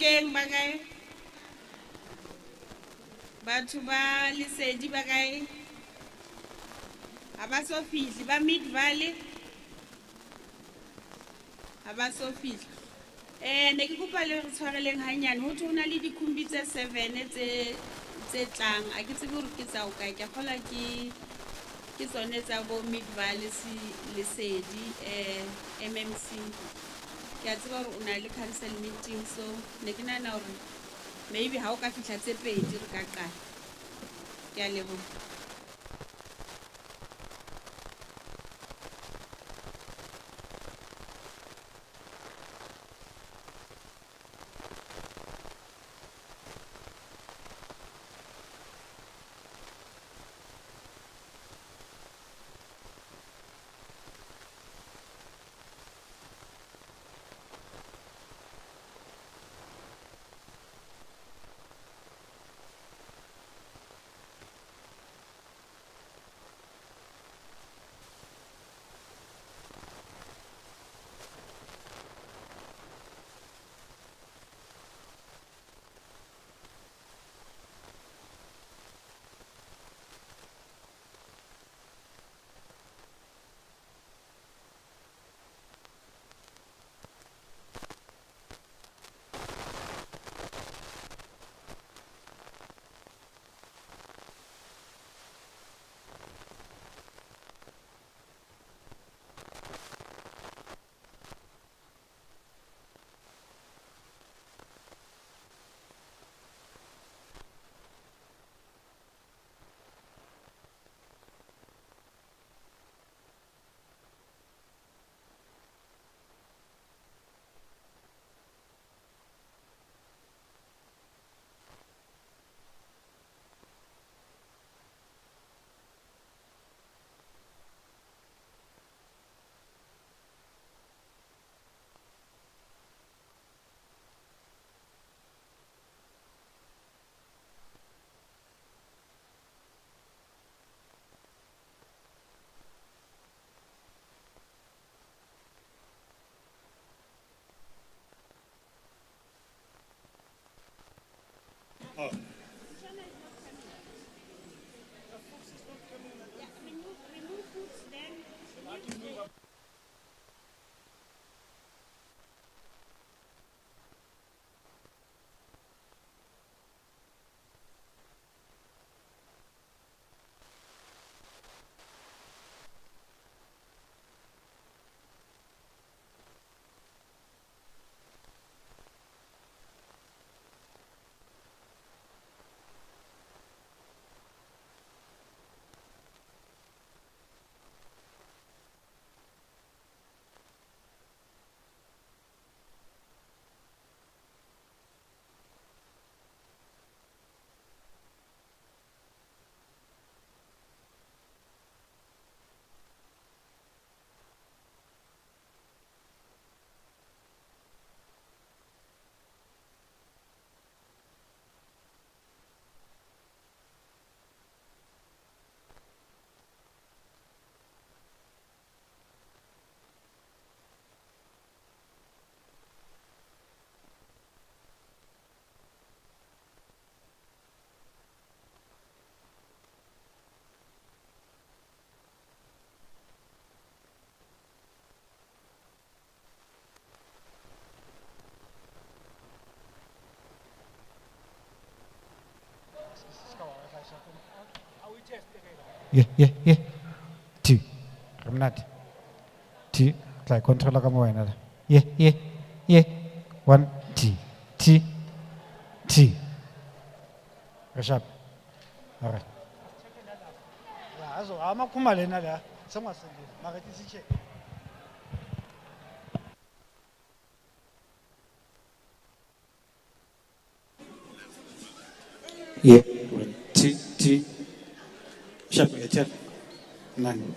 Gauteng ba kae? Batho ba Lesedi ba kae? Ha ba so fihle ba Mid Valley. Ha ba so fihle. Ne ke kopa le re tshwareleng hanyane ho thona le dikhumbi tse 7 tse tlang. A ke tsebe hore ke tsa o kae ke kgola ke tsone tsa bo Mid Valley Lesedi MMC. Ke a tseba hore o na le council meeting, so ne ke nahana hore maybe ha o ka fihla tse 2 re ka qala. Ke a leboha. Yeah. Two. I'm not. Two. Like control like I'm going. Yeah. 1, 2. Sharp. All right. I'm a kumalena there. Someone said, Margaret. Yeah. 1, 2. Sharp. Get none.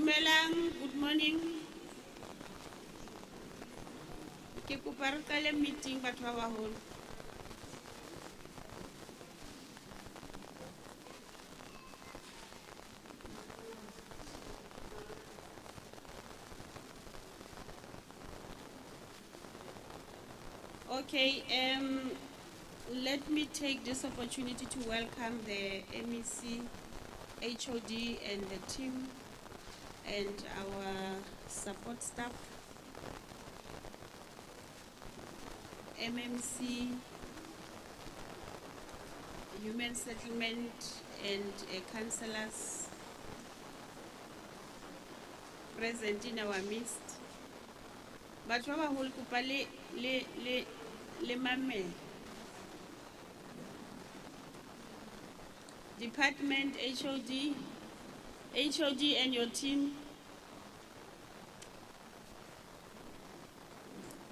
Dumelang, good morning. Ke kopa re qale meeting batho ba baholo. Okay, let me take this opportunity to welcome the MEC, HOD and the team and our support staff, MMC, Human Settlement and councillors present in our midst. Batho ba baholo kopa le mamele. Department, HOD and your team.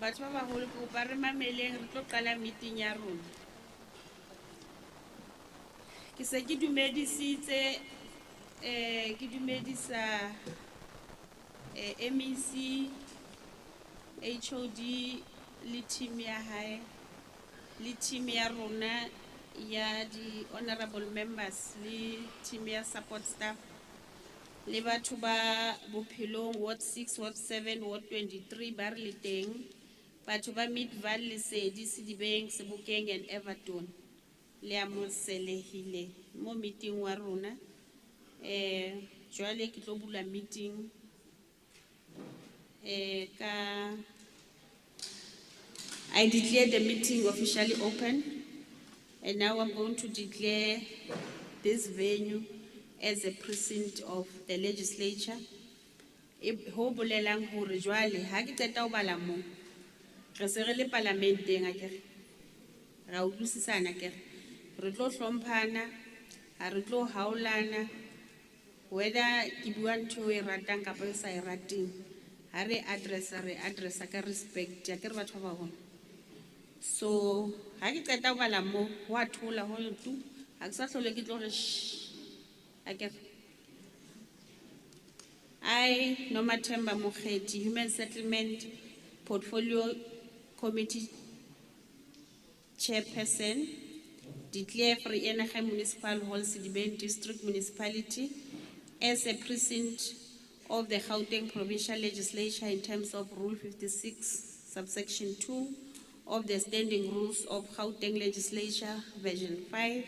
Batho ba baholo kopa re mameleng re tlo qala meeting ya rona. Ke se ke dumedisitse ke dumedisa MEC, HOD le team ya hae le team ya rona ya di honorable members le team ya support staff le batho ba bophelong Ward 6, Ward 7, Ward 23 ba re le teng, batho ba Midvalle, Lesedi, Sedibeng, Sebokeng and Everton le a moselehile mo meeting wa rona. Jwale ke tlo bula meeting I declare the meeting officially open, and now I'm going to declare this venue as a precinct of the legislature. Ho bolelang hore jwale ha ke qeta ho bala mo re se re le parlamenteng akere ra utlwisisana akere re tlo hlomphana ha re tlo haolana whether ke bua ntho e ratang kapa e sa e rateng ha re addressa ka respect ya ke re batho ba bona. So ha ke qeta ho bala mo wa thola ho tu ha ke sa hlole ke tlo re akere I Nomathemba Mokgethi, Human Settlement Portfolio Committee Chairperson, declare Vereeniging Municipal Hall Sedibeng District Municipality as a precinct of the Gauteng Provincial Legislature in terms of Rule 56, subsection 2 of the Standing Rules of Gauteng Legislature, version 5,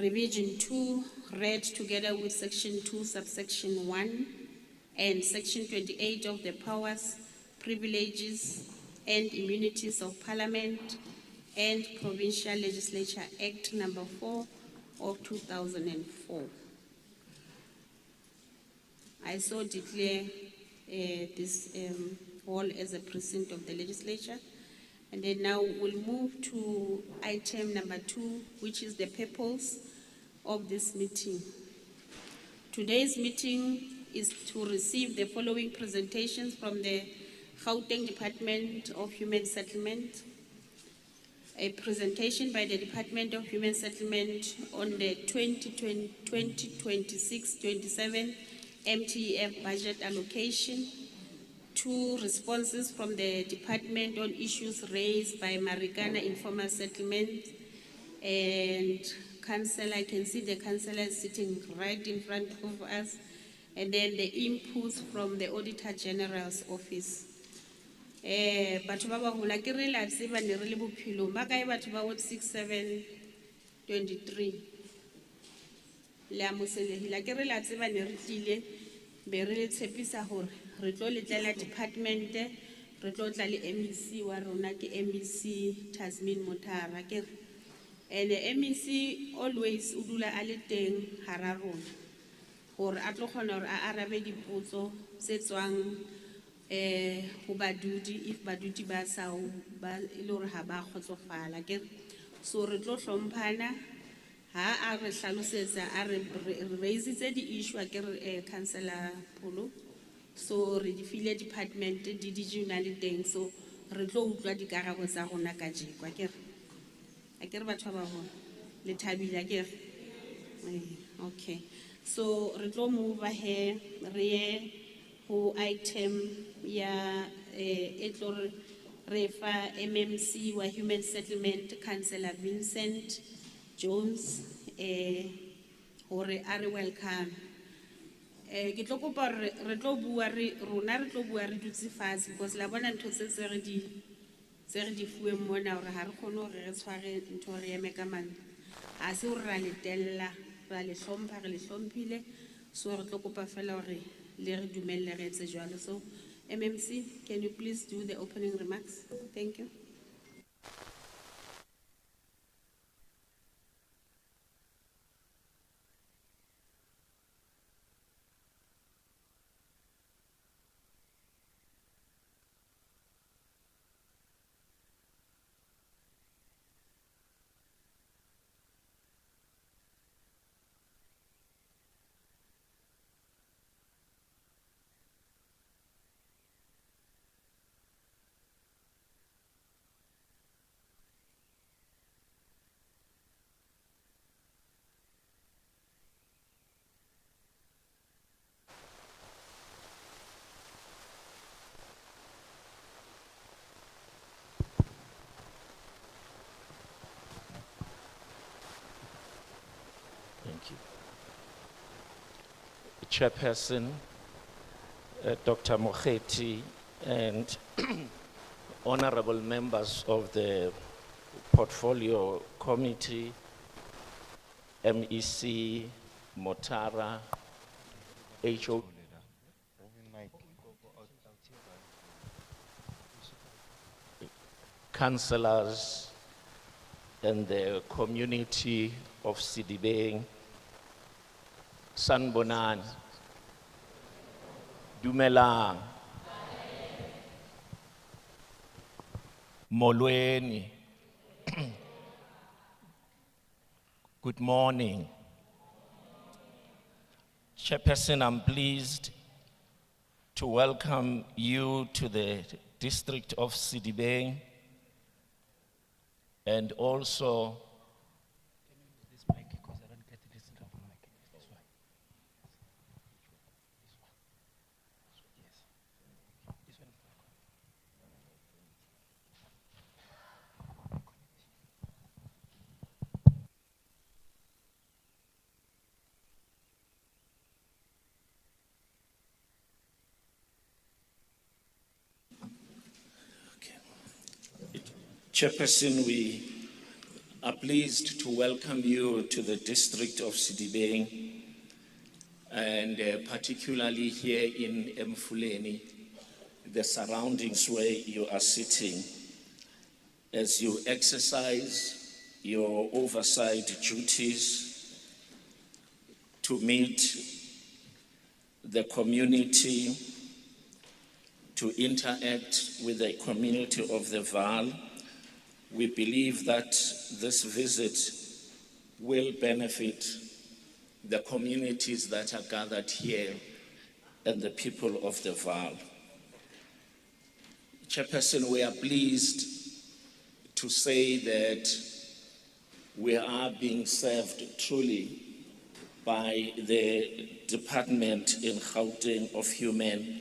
revision 2, read together with section 2, subsection 1, and section 28 of the Powers, Privileges, and Immunities of Parliament and Provincial Legislature Act number 4 of 2004. I so declare this hall as a precinct of the legislature. And then now we'll move to item number 2, which is the purpose of this meeting. Today's meeting is to receive the following presentations from the Gauteng Department of Human Settlement. A presentation by the Department of Human Settlement on the 2026-27 MTEF budget allocation. 2 responses from the department on issues raised by Marikana Informal Settlement and councillor. I can see the councillor is sitting right in front of us. And then the inputs from the Auditor General's office. Batho ba baholo ke re la tseba ne re le bophelong ba kae batho ba Ward 6723 le a moselehile ke re la tseba ne re tlile be re le tshepisa hore re tlo letlela department re tlo tla le MEC wa rona ke MEC Tasmin Motara ke and the MEC always o dula a le teng hara rona hore a tlo khona hore a arabe dipotso tse tswang ho badudi if badudi ba sa ba ile hore ha ba khotsofala ke so re tlo hlomphana ha a re hlalosetsa a re raise di issue a ke councillor Polo so re di file department di journal teng so re tlo utlwa dikarabo tsa rona ka jeko a ke batho ba bona le thabile a ke okay So re tlo move here, re ho item ya e tlo re fa MMC wa Human Settlement Councillor Vincent Jones hore are welcome. Ke tlo kopa hore re tlo bua rona re tlo bua re dutse fatshe because la bona ntho tse re di fuweng mona hore ha re kgone hore re tshware ntho re eme ka mantle. Ha se hore ra le tella, ra le hlompha, re le hlomphile, so re tlo kopa fela hore le re dumelle re etse jwalo. So MMC, can you please do the opening remarks? Thank you. Thank you. Chairperson, Dr. Mokgethi, and honorable members of the Portfolio Committee, MEC, Motara, HO, councillors, and the community of Sidibeng, Sanbonan, Dumelang, Molweni. Good morning. Chairperson, I'm pleased to welcome you to the district of Sidibeng and also Chairperson, we are pleased to welcome you to the district of Sidibeng and particularly here in Mfuleni, the surroundings where you are sitting, as you exercise your oversight duties to meet the community, to interact with the community of the Vaal. We believe that this visit will benefit the communities that are gathered here and the people of the Vaal. Chairperson, we are pleased to say that we are being served truly by the Department in Gauteng of Human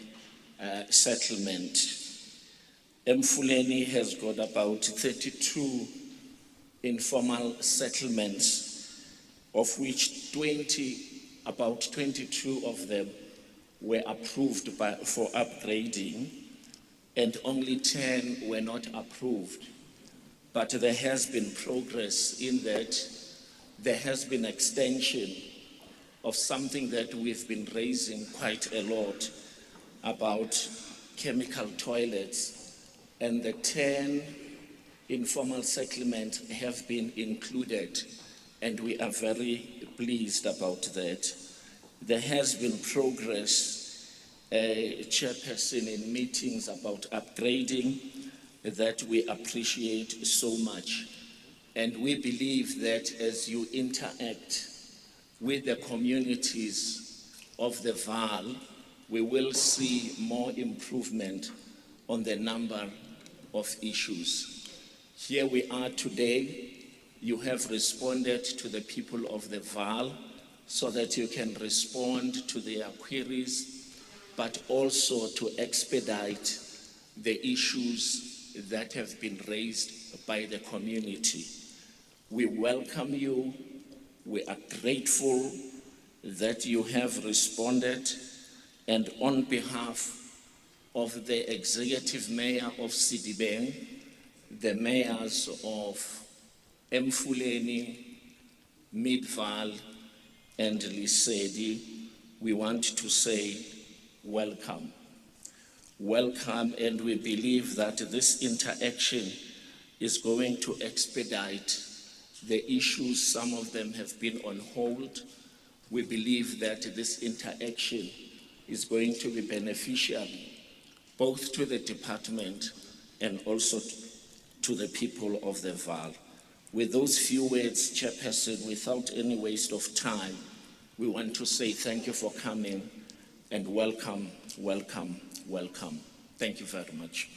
Settlement. Mfuleni has got about 32 informal settlements, of which about 22 of them were approved for upgrading, and only 10 were not approved. But there has been progress in that there has been extension of something that we've been raising quite a lot about chemical toilets, and the 10 informal settlements have been included, and we are very pleased about that. There has been progress, Chairperson, in meetings about upgrading that we appreciate so much. And we believe that as you interact with the communities of the Vaal, we will see more improvement on the number of issues. Here we are today. You have responded to the people of the Vaal so that you can respond to their queries, but also to expedite the issues that have been raised by the community. We welcome you. We are grateful that you have responded, and on behalf of the Executive Mayor of Sidibeng, the mayors of Mfuleni, Midval, and Lisedi, we want to say welcome. Welcome, and we believe that this interaction is going to expedite the issues. Some of them have been on hold. We believe that this interaction is going to be beneficial both to the department and also to the people of the Val. With those few words, Chairperson, without any waste of time, we want to say thank you for coming and welcome, welcome, welcome. Thank you very much.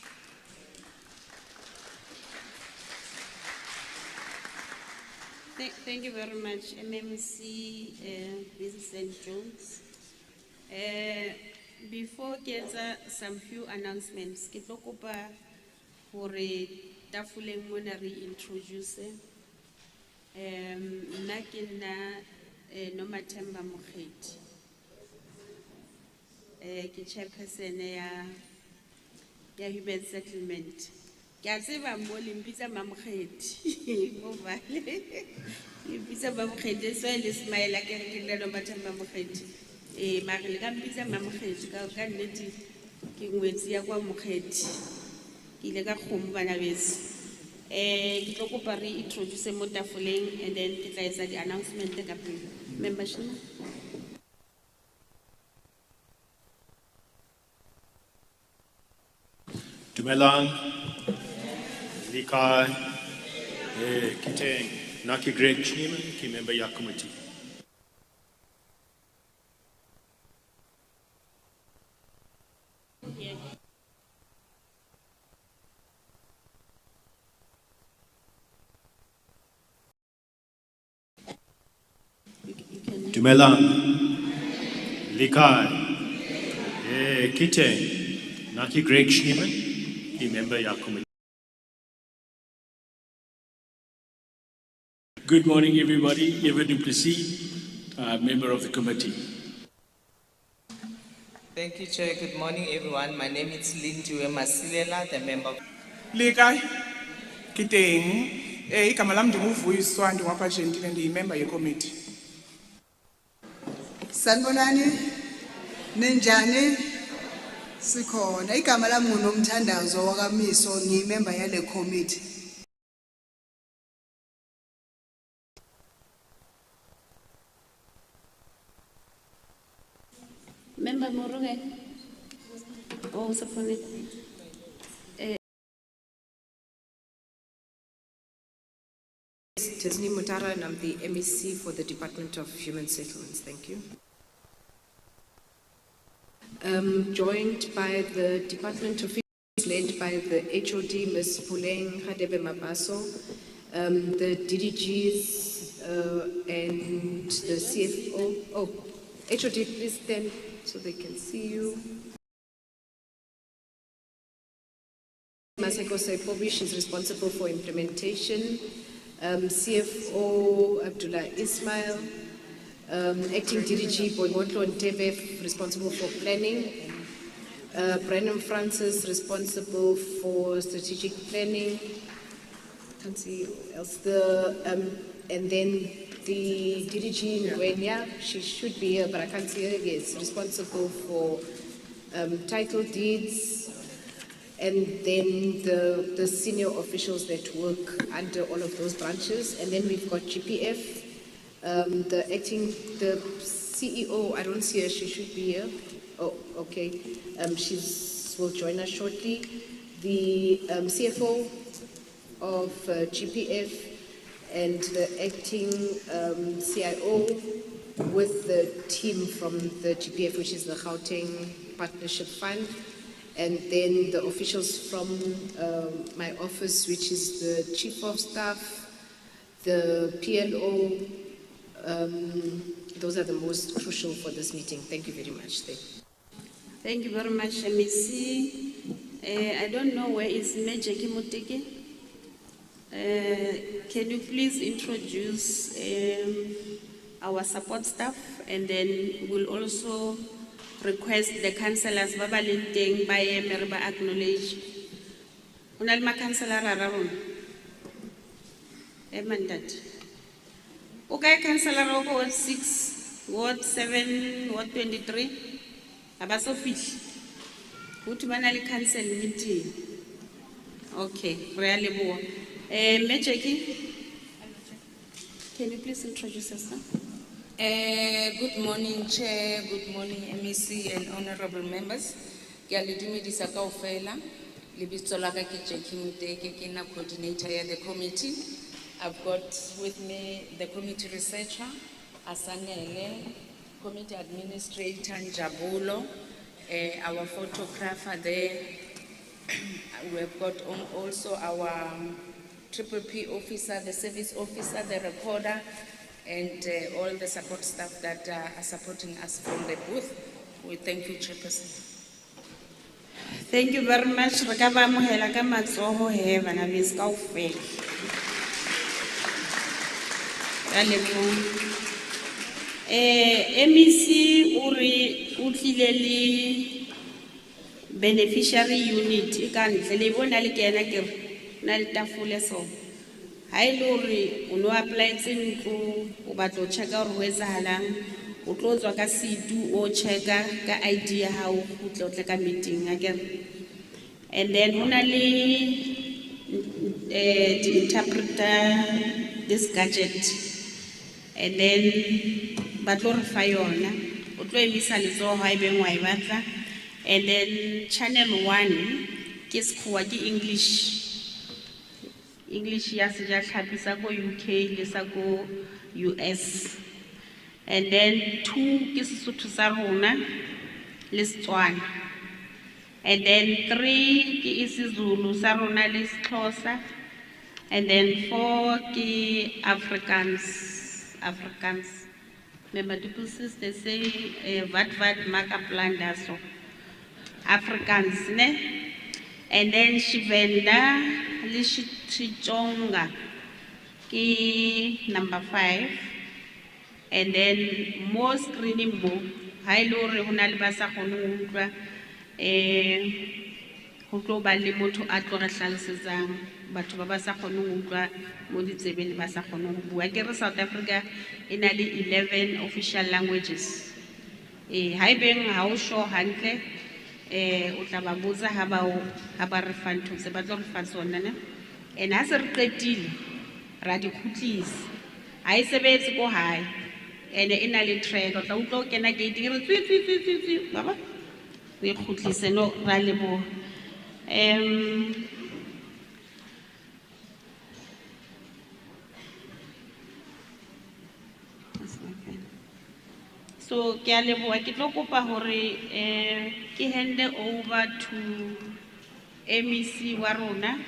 Thank you very much, MMC Vincent Jones. Before getting some few announcements, ke tlo kopa hore tafoleng mona re introduce nna ke nna Nomathemba Mokgethi, ke chairperson ya human settlement. Ke a tseba mo le mpitsa Mamokgethi mo vale le mpitsa Mamokgethi, so le smile ke re ke nna Nomathemba Mokgethi. Mara le ka mpitsa Mamokgethi ka nnete ke ngwetsi ya kwa Mokgethi, ke ile ka kgomo bana beso. Ke tlo kopa re introduce mo tafoleng, and then ke tla etsa di announcement ka pele. Membership. Dumelang, Likai, Gauteng, Naki Greg Chairman, ki member ya committee. Dumelang, Likai, Gauteng, Naki Greg Chairman, ki member ya committee. Good morning, everybody. Evan Duplessis, member of the committee. Thank you, Chair. Good morning, everyone. My name is Lindiwe Masilela, the member. Likai, Gauteng, igama lam ndinguvuyiswa ndingapha Gentile ndiyimember yekomiti. Sanibonani, ninjani? Sikhona. Igama lami nguNomthandazo wakamiso, ngiyimember yale committee. Member Moruge. Oh, Sapone. Tesni Mutara, and I'm the MEC for the Department of Human Settlements. Thank you. Joined by the Department of led by the HOD, Ms. Puleng Hadebe Mabaso, the DDGs and the CFO. Oh, HOD, please stand so they can see you. Maseko Saipobi, she's responsible for implementation. CFO Abdullah Ismail, acting DDG Boimotlo Ntebe, responsible for planning. Brandon Francis, responsible for strategic planning. Can't see who else. And then the DDG Nwenya, she should be here, but I can't see her. Yes, responsible for title deeds. And then the senior officials that work under all of those branches. And then we've got GPF, the CEO, I don't see her, she should be here. Oh, okay. Will join us shortly. The CFO of GPF and the acting CIO with the team from the GPF, which is the Gauteng Partnership Fund. And then the officials from my office, which is the Chief of Staff, the PLO, those are the most crucial for this meeting. Thank you very much. Thank you very much, MEC. I don't know where is Mejeki Muteke. Can you please introduce our support staff, and then we'll also request the councillors ba ba leng teng ba eme re ba acknowledge. Ho na le ma-councillor a rona? Mandat. Okay, councillor wa Ward 6, Ward 7, Ward 23. Aba so fihle. Ho tu bana le council meeting. Okay, re a leboha. Mejeki, can you please introduce yourself? Good morning, Chair. Good morning, MEC and honorable members. Ke a le dumedisa kaofela. Lebitso la ka ke Jackie Muteke, ke na coordinator ya the committee. I've got with me the committee researcher, Asanele, committee administrator, Njabulo, our photographer there. We've got also our Triple P officer, the service officer, the recorder, and all the support staff that are supporting us from the booth. We thank you, Chairperson. Thank you very much. Re ka ba amohela ka matsoho he bana beso kaofela. Re a leboha. MEC o re o tlile le beneficiary unit e ka ntle le bona le kena ke re na le tafole so. Ha ile hore o no apply ntlo o batla o checka hore ho etsahalang, o tlo tswa ka situ o checka ka ID ya hao o tle o tle ka meeting again. And then hona le the interpreter, this gadget, and then batlo re fa yona o tlo emisa letsoho ha ebe ngwa e batla. And then channel 1 ke sekgowa ke English ya sejatlhapi sa ko UK le sa ko US. And then 2 ke Sesotho sa rona le Setswana. And then 3 ke isiZulu sa rona le Xhosa. And then 4 ke Afrikaans. Remember people they say vat maka planda so Afrikaans ne. And then Shivenda le Xitsonga ki number 5. And then more screening book ha ile hore hona le ba sa kgone ho utlwa ho tlo ba le motho a tlo re hlalosetsang batho ba ba sa kgone ho utlwa mo ditsebe le ba sa kgone ho bua. Ke re South Africa ina le 11 official languages. Ha ibeng ha o sure hantle o tla ba botsa ha ba re fa ntho tse ba tlo re fa tsona ne. And ha se re qetile ra di khutlisa ha e sebetse ko hae and ina le track o tla utlwa o kena gate re tswi baba re khutlise no ra leboha. So ke a leboha ke tlo kopa hore ke hand over to MEC wa rona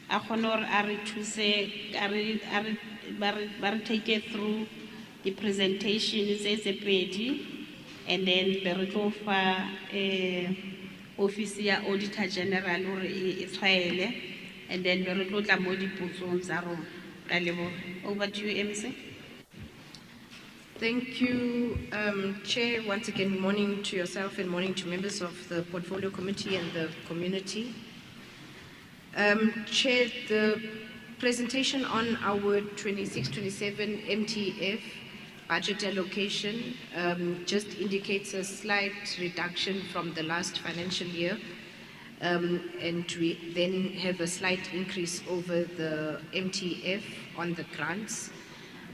a kgone hore a re thuse ba re take through the presentation tse pedi, and then be re tlo fa office ya auditor general hore e tshwaele, and then be re tlo tla mo dipotsong tsa rona. Ka leboha. Over to you, MEC. Thank you, Chair. Once again, morning to yourself and morning to members of the Portfolio Committee and the community. Chair, the presentation on our 26-27 MTEF budget allocation just indicates a slight reduction from the last financial year, and we then have a slight increase over the MTEF on the grants.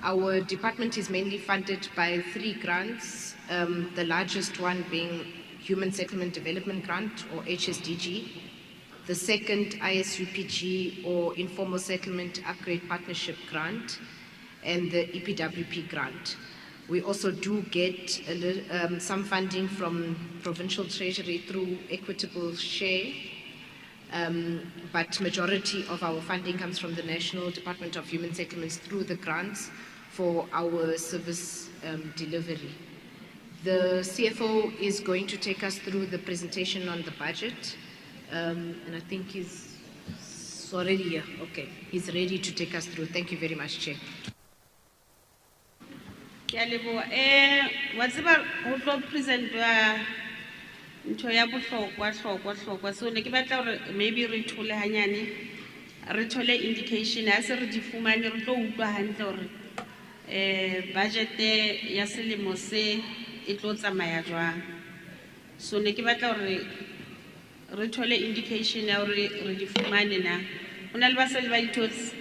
Our department is mainly funded by 3 grants, the largest one being Human Settlement Development Grant, or HSDG, the second ISUPG, or Informal Settlement Upgrade Partnership Grant, and the EPWP grant. We also do get some funding from Provincial Treasury through equitable share, but majority of our funding comes from the National Department of Human Settlements through the grants, for our service delivery. The CFO is going to take us through the presentation on the budget, and I think he's already here. Okay, he's ready to take us through. Thank you very much, Chair. Ke a leboha. Wa tseba ho tlo presentwa ntho ya bohlokwa. So ne ke batla hore maybe re thole hanyane, re thole indication ha se re di fumane re tlo utlwa hantle hore budget ya selemo se e tlo tsamaya jwang. So ne ke batla hore re thole indication ya hore re di fumane na. Hona le basadi ba ithotse.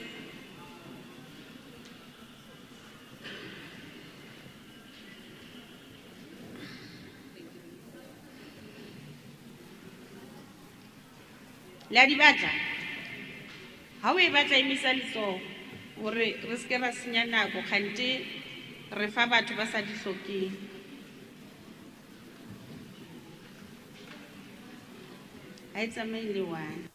La di batla. Ha o e batla emisa letsoho hore re se ke ra senya nako kgante re fa batho ba sa di hlokeng. Ha e tsamaye le one.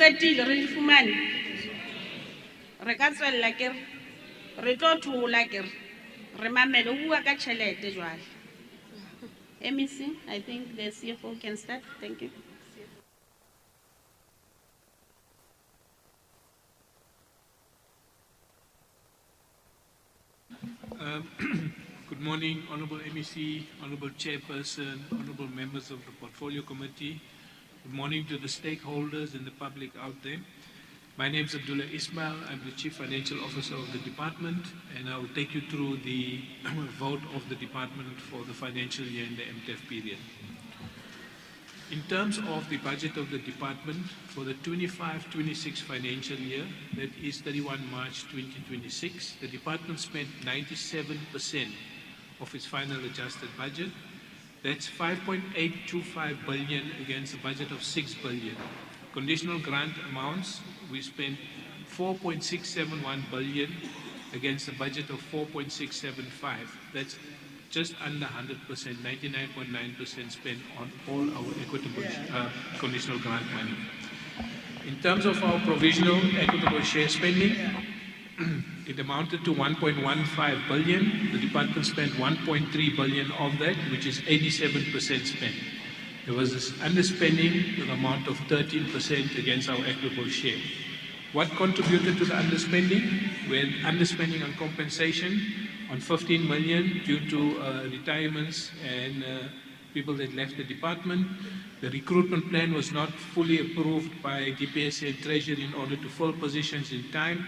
qetile re di fumane re ka tswella ke re tlo thola ke re mamele o bua ka tšhelete jwale. MEC, I think the CFO can start. Thank you. Good morning, Honourable MEC, Honourable Chairperson, Honourable members of the Portfolio Committee. Good morning to the stakeholders and the public out there. My name is Abdullah Ismail. I'm the Chief Financial Officer of the department, and I will take you through the vote of the department for the financial year in the MTEF period. In terms of the budget of the department for the 25-26 financial year, that is 31 March 2026, the department spent 97% of its final adjusted budget. That's 5.825 billion against a budget of 6 billion. Conditional grant amounts, we spent 4.671 billion against a budget of 4.675. That's just under 100%, 99.9% spent on all our equitable conditional grant money. In terms of our provisional equitable share spending, it amounted to 1.15 billion. The department spent 1.3 billion of that, which is 87% spent. There was this underspending to the amount of 13% against our equitable share. What contributed to the underspending? We had underspending on compensation on 15 million due to retirements and people that left the department. The recruitment plan was not fully approved by DPSA and Treasury in order to fill positions in time.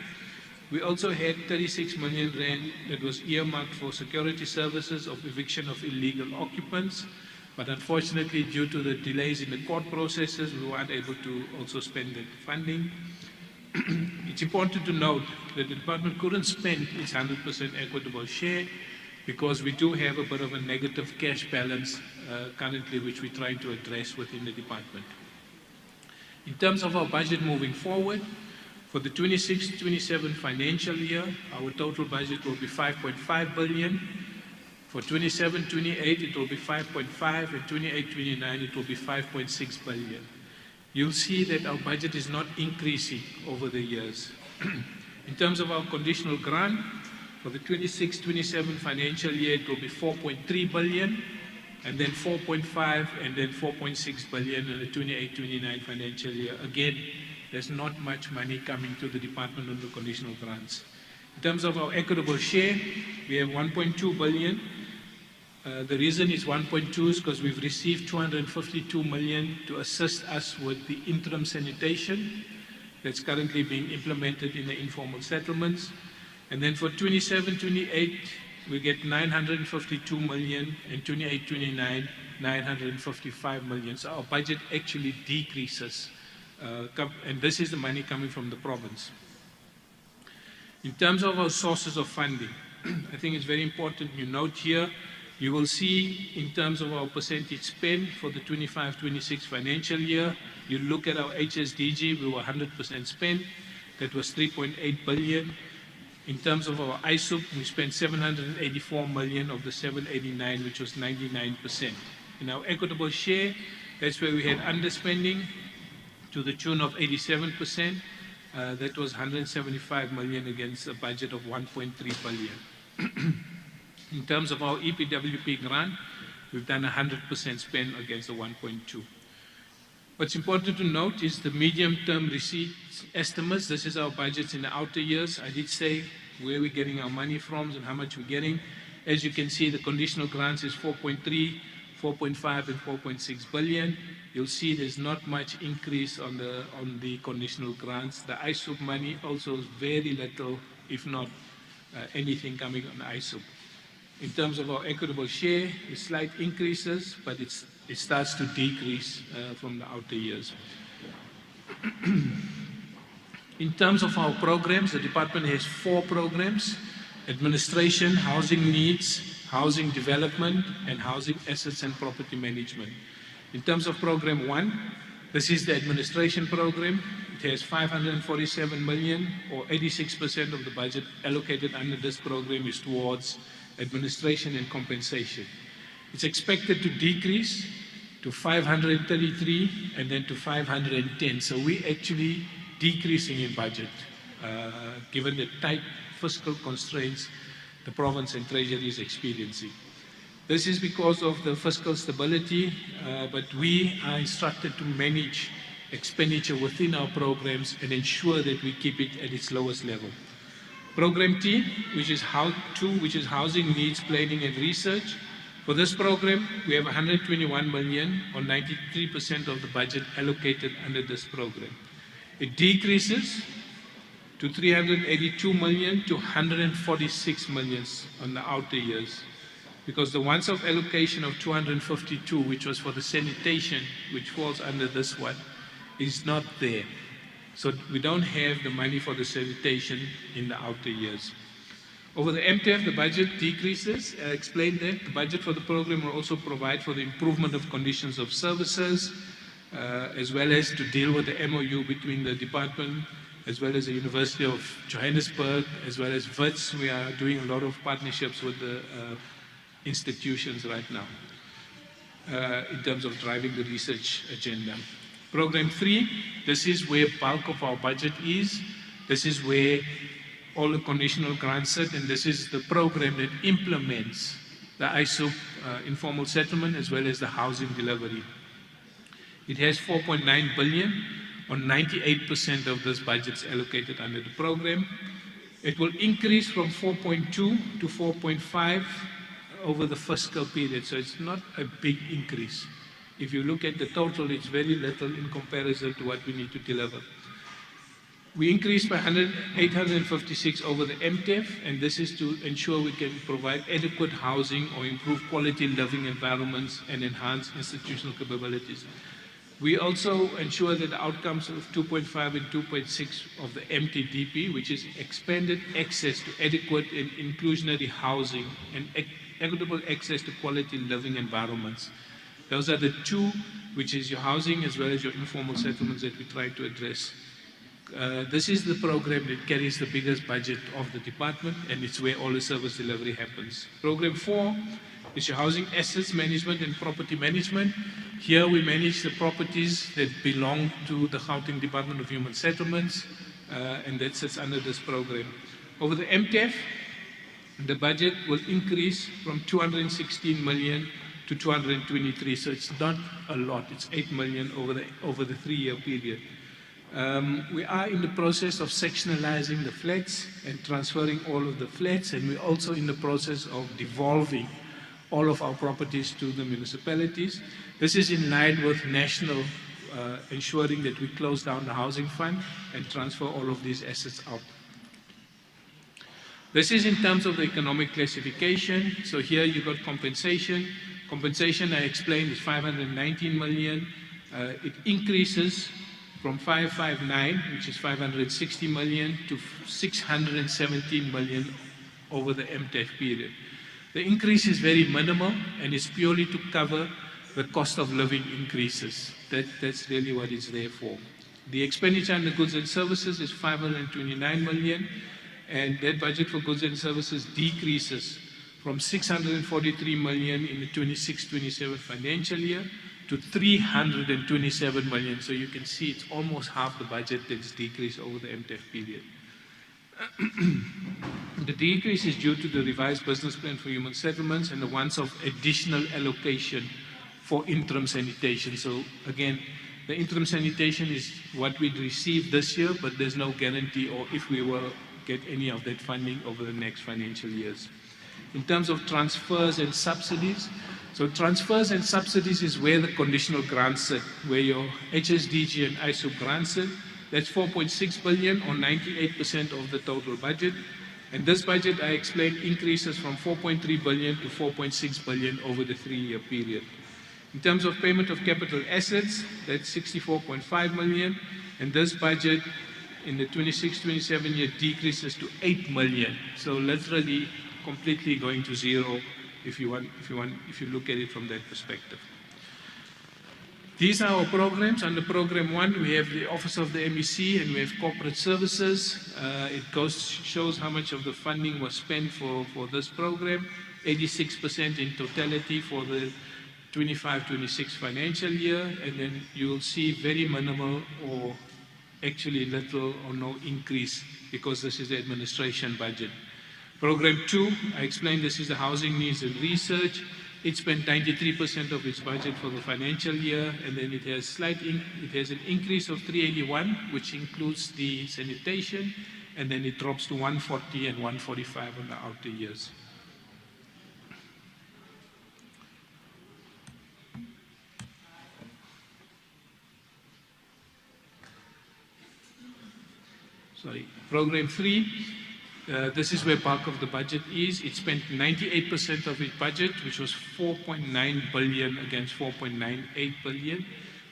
We also had 36 million rand that was earmarked for security services of eviction of illegal occupants. But unfortunately, due to the delays in the court processes, we weren't able to also spend that funding. It's important to note that the department couldn't spend its 100% equitable share because we do have a bit of a negative cash balance currently, which we're trying to address within the department. In terms of our budget moving forward, for the 26-27 financial year, our total budget will be 5.5 billion. For 27-28, it will be 5.5, and 28-29, it will be 5.6 billion. You'll see that our budget is not increasing over the years. In terms of our conditional grant, for the 26-27 financial year, it will be 4.3 billion, and then 4.5, and then 4.6 billion in the 28-29 financial year. Again, there's not much money coming to the department on the conditional grants. In terms of our equitable share, we have 1.2 billion. The reason it's 1.2 is because we've received 252 million to assist us with the interim sanitation that's currently being implemented in the informal settlements. And then for 27-28, we get 952 million, and 28-29, 955 million. So our budget actually decreases, and this is the money coming from the province. In terms of our sources of funding, I think it's very important you note here, you will see in terms of our percentage spend for the 25-26 financial year, you look at our HSDG, we were 100% spent. That was 3.8 billion. In terms of our ISUP, we spent 784 million of the 789, which was 99%. In our equitable share, that's where we had underspending to the tune of 87%. That was 175 million against a budget of 1.3 billion. In terms of our EPWP grant, we've done 100% spend against the 1.2. What's important to note is the medium-term receipts estimates. This is our budgets in the outer years. I did say where we're getting our money from and how much we're getting. As you can see, the conditional grants is 4.3, 4.5, and 4.6 billion. You'll see there's not much increase on the conditional grants. The ISUP money also is very little, if not anything coming on the ISUP. In terms of our equitable share, there's slight increases, but it starts to decrease from the outer years. In terms of our programs, the department has 4 programs: administration, housing needs, housing development, and housing assets and property management. In terms of program 1, this is the administration program. It has 547 million, or 86% of the budget allocated under this program is towards administration and compensation. It's expected to decrease to 533, and then to 510. So we're actually decreasing in budget, given the tight fiscal constraints the province and treasury is experiencing. This is because of the fiscal stability, but we are instructed to manage expenditure within our programs and ensure that we keep it at its lowest level. Program T, which is Housing Needs Planning and Research. For this program, we have 121 million, or 93% of the budget allocated under this program. It decreases to 382 million to 146 million on the outer years, because the once-off allocation of 252, which was for the sanitation, which falls under this one, is not there. So we don't have the money for the sanitation in the outer years. Over the MTEF, the budget decreases. I explained that. The budget for the program will also provide for the improvement of conditions of services, as well as to deal with the MOU between the department, as well as the University of Johannesburg, as well as WITS. We are doing a lot of partnerships with the institutions right now in terms of driving the research agenda. Program 3, this is where bulk of our budget is. This is where all the conditional grants sit, and this is the program that implements the ISOP informal settlement as well as the housing delivery. It has 4.9 billion, or 98% of this budget is allocated under the program. It will increase from 4.2 to 4.5 over the fiscal period, so it's not a big increase. If you look at the total, it's very little in comparison to what we need to deliver. We increased by 856 over the MTEF, and this is to ensure we can provide adequate housing or improve quality living environments and enhance institutional capabilities. We also ensure that the outcomes of 2.5 and 2.6 of the MTDP, which is expanded access to adequate and inclusionary housing and equitable access to quality living environments. Those are the two, which is your housing as well as your informal settlements, that we try to address. This is the program that carries the biggest budget of the department, and it's where all the service delivery happens. Program 4 is your housing assets management and property management. Here we manage the properties that belong to the Gauteng Department of Human Settlements, and that sits under this program. Over the MTEF, the budget will increase from 216 million to 223, so it's not a lot. It's 8 million over the 3-year period. We are in the process of sectionalizing the flats and transferring all of the flats, and we're also in the process of devolving all of our properties to the municipalities. This is in line with national ensuring that we close down the housing fund and transfer all of these assets out. This is in terms of the economic classification. So here you've got compensation. Compensation, I explained, is 519 million. It increases from 559, which is 560 million, to 617 million over the MTEF period. The increase is very minimal, and it's purely to cover the cost of living increases. That's really what it's there for. The expenditure on the goods and services is 529 million, and that budget for goods and services decreases from 643 million in the 26-27 financial year to 327 million. So you can see it's almost half the budget that's decreased over the MTEF period. The decrease is due to the revised business plan for human settlements and the once-off additional allocation for interim sanitation. So again, the interim sanitation is what we'd received this year, but there's no guarantee or if we will get any of that funding over the next financial years. In terms of transfers and subsidies, so transfers and subsidies is where the conditional grants sit, where your HSDG and ISOP grants sit. That's 4.6 billion, or 98% of the total budget. And this budget, I explained, increases from 4.3 billion to 4.6 billion over the 3-year period. In terms of payment of capital assets, that's 64.5 million, and this budget in the 26-27 year decreases to 8 million. So literally completely going to zero if you look at it from that perspective. These are our programs. Under Program 1, we have the Office of the MEC and we have corporate services. It shows how much of the funding was spent for this program. 86% in totality for the 25-26 financial year, and then you will see very minimal or actually little or no increase because this is the administration budget. Program 2, I explained this is the housing needs and research. It spent 93% of its budget for the financial year, and then it has an increase of 381, which includes the sanitation, and then it drops to 140 and 145 on the outer years. Sorry, program 3, this is where bulk of the budget is. It spent 98% of its budget, which was 4.9 billion against 4.98 billion.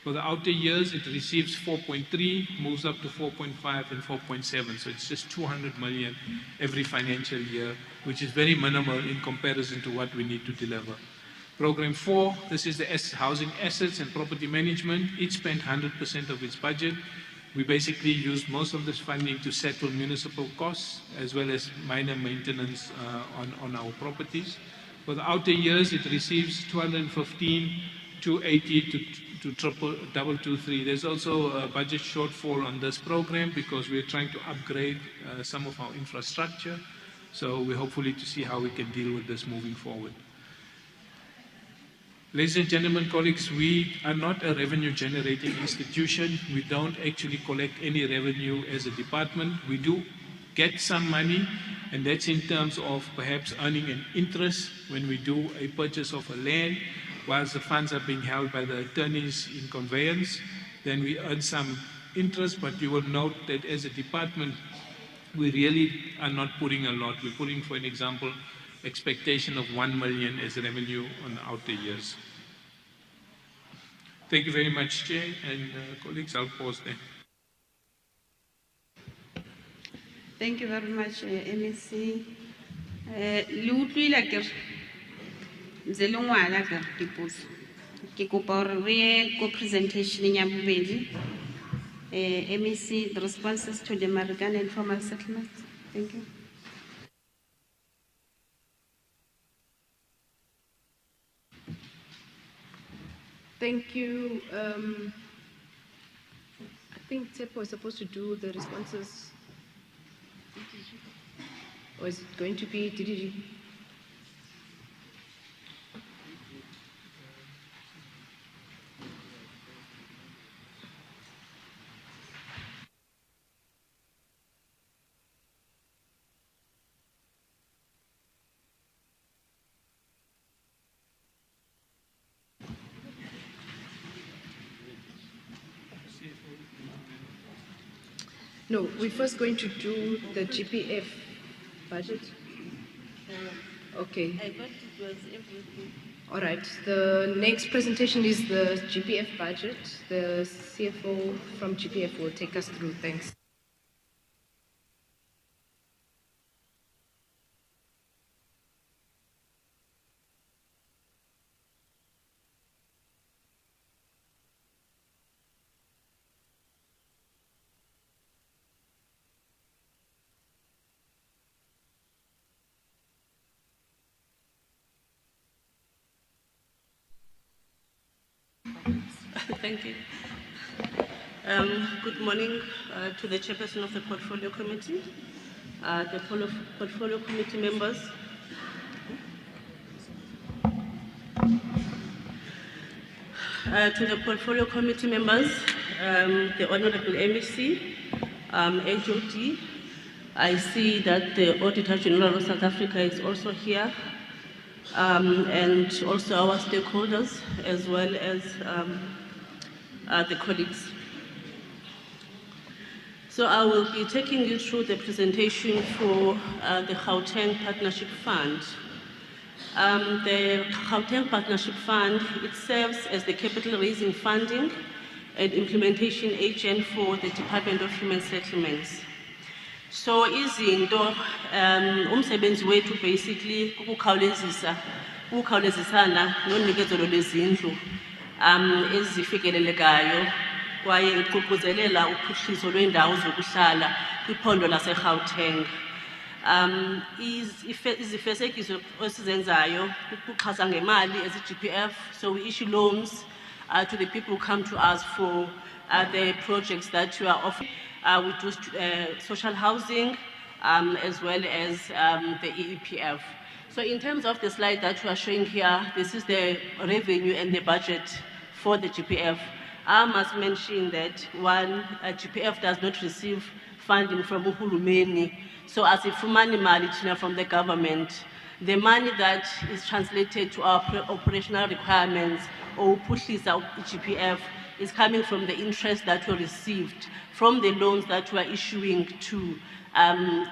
For the outer years, it receives 4.3, moves up to 4.5 and 4.7. So it's just 200 million every financial year, which is very minimal in comparison to what we need to deliver. Program 4, this is the housing assets and property management. It spent 100% of its budget. We basically used most of this funding to settle municipal costs as well as minor maintenance on our properties. For the outer years, it receives 215, 280 to 223. There's also a budget shortfall on this program because we're trying to upgrade some of our infrastructure. So we're hopefully to see how we can deal with this moving forward. Ladies and gentlemen, colleagues, we are not a revenue generating institution. We don't actually collect any revenue as a department. We do get some money, and that's in terms of perhaps earning an interest when we do a purchase of a land, whilst the funds are being held by the attorneys in conveyance, then we earn some interest, but you will note that as a department, we really are not putting a lot. We're putting, for an example, expectation of 1 million as revenue on the outer years. Thank you very much, Chair, and colleagues, I'll pause there. Thank you very much, MEC. Le utlwile ke ntse le ngwana ka dipotso. Ke kopa hore re ye ko presentation ya bobedi. MEC, the responses to the American informal settlements. Thank you. Thank you. I think Tepo was supposed to do the responses. Or is it going to be DDG? No, we're first going to do the GPF budget. Okay. I thought it was everything. All right. The next presentation is the GPF budget. The CFO from GPF will take us through. Thanks. Thank you. Good morning to the Chairperson of the Portfolio Committee, the Portfolio Committee members. To the Portfolio Committee members, the Honorable MEC, HOD, I see that the Auditor General of South Africa is also here, and also our stakeholders, as well as the colleagues. So I will be taking you through the presentation for the Gauteng Partnership Fund. The Gauteng Partnership Fund, it serves as the capital raising funding and implementation agent for the Department of Human Settlements. So izinto umsebenzi wethu basically ukukhawulezisana nonikezelo lwezindlu ezifikelelekayo kwaye iququzelela uphuhliso lweendawo zokuhlala kwiphondo lase-Gauteng. izifesekiso esizenzayo ukuxhasa ngemali as a-GPF. So we issue loans to the people who come to us for the projects that we are offering. We do social housing as well as the EEPF. So in terms of the slide that we are showing here, this is the revenue and the budget for the GPF. I must mention that one, GPF does not receive funding from uhulumeni. So as if money from the government, the money that is translated to our operational requirements or pushes out GPF is coming from the interest that we received from the loans that we are issuing to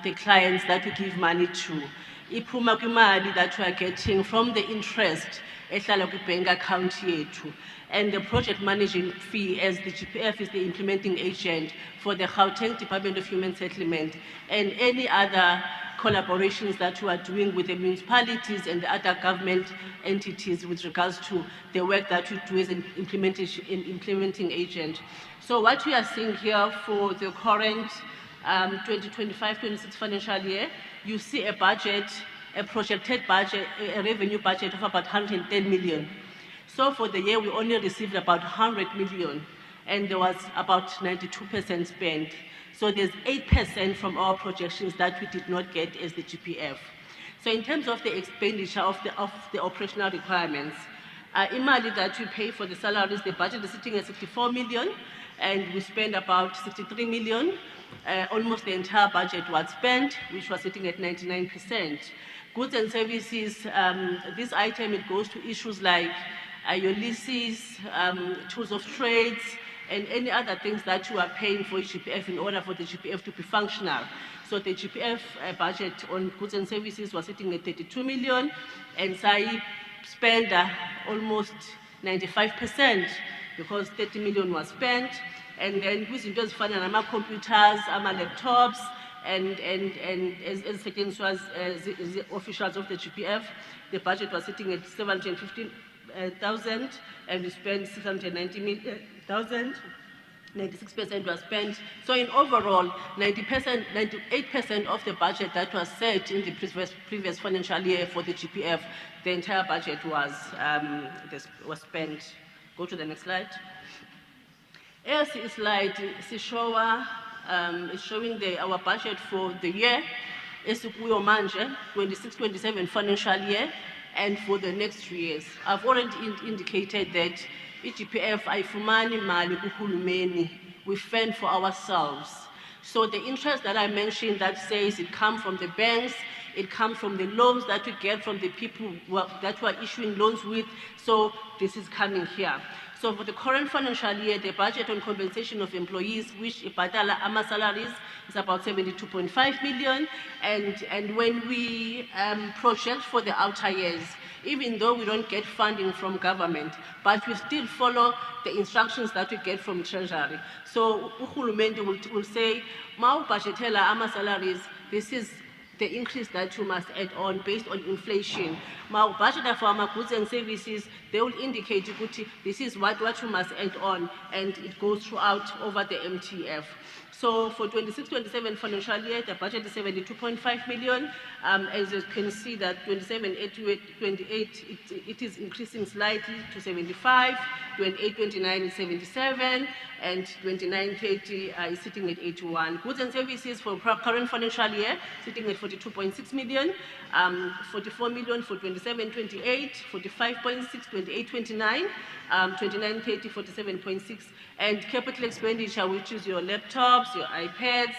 the clients that we give money to. Iphuma kwimali that we are getting from the interest ehlala kwi-bank account yethu. And the project managing fee, as the GPF is the implementing agent for the Gauteng Department of Human Settlement and any other collaborations that we are doing with the municipalities and the other government entities with regards to the work that we do as an implementing agent. So what we are seeing here for the current 2025-26 financial year, you see a budget, a projected budget, a revenue budget of about 110 million. So for the year, we only received about 100 million, and there was about 92% spent. So there's 8% from our projections that we did not get as the GPF. So in terms of the expenditure of the operational requirements, imali that we pay for the salaries, the budget is sitting at 64 million, and we spend about 63 million. Almost the entire budget was spent, which was sitting at 99%. Goods and services, this item, it goes to issues like your leases, tools of trades, and any other things that you are paying for GPF in order for the GPF to be functional. So the GPF budget on goods and services was sitting at 32 million, and SAI spent almost 95% because 30 million was spent. And then with those funding, computers, laptops, and as second was the officials of the GPF, the budget was sitting at 715,000, and we spent 690,000. 96% was spent. So in overall, 98% of the budget that was set in the previous financial year for the GPF, the entire budget was spent. Go to the next slide. As this slide is showing our budget for the year, esikuyo manje, 26-27 financial year, and for the next 3 years. I've already indicated that GPF ayifumani mali kuhulumeni, we fend for ourselves. So the interest that I mentioned that says it comes from the banks, it comes from the loans that we get from the people that we are issuing loans with, so this is coming here. So for the current financial year, the budget on compensation of employees, which ibhadala ama salaries, is about 72.5 million. And when we project for the outer years, even though we don't get funding from government, but we still follow the instructions that we get from Treasury. So uhulumende will say, "Ma budgetela ama salaries, this is the increase that you must add on based on inflation. Now, budget for our goods and services, they will indicate this is what you must add on, and it goes throughout over the MTEF. So for 26-27 financial year, the budget is 72.5 million. As you can see that 27-28, it is increasing slightly to 75, 28-29 is 77, and 29-30 is sitting at 81. Goods and services for current financial year, sitting at 42.6 million, 44 million for 27-28, 45.6, 28-29, 29-30, 47.6, and capital expenditure, which is your laptops, your iPads,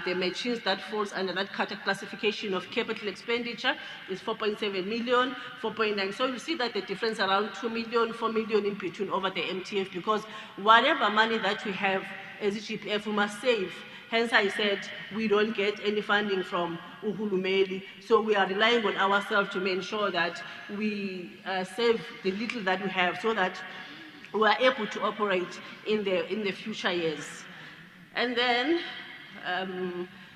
the machines that falls under that classification of capital expenditure is 4.7 million, 4.9. So you see that the difference around 2 million, 4 million in between over the MTF, because whatever money that we have as a GPF, we must save. Hence I said we don't get any funding from uhulumeni, so we are relying on ourselves to make sure that we save the little that we have so that we are able to operate in the future years. And then,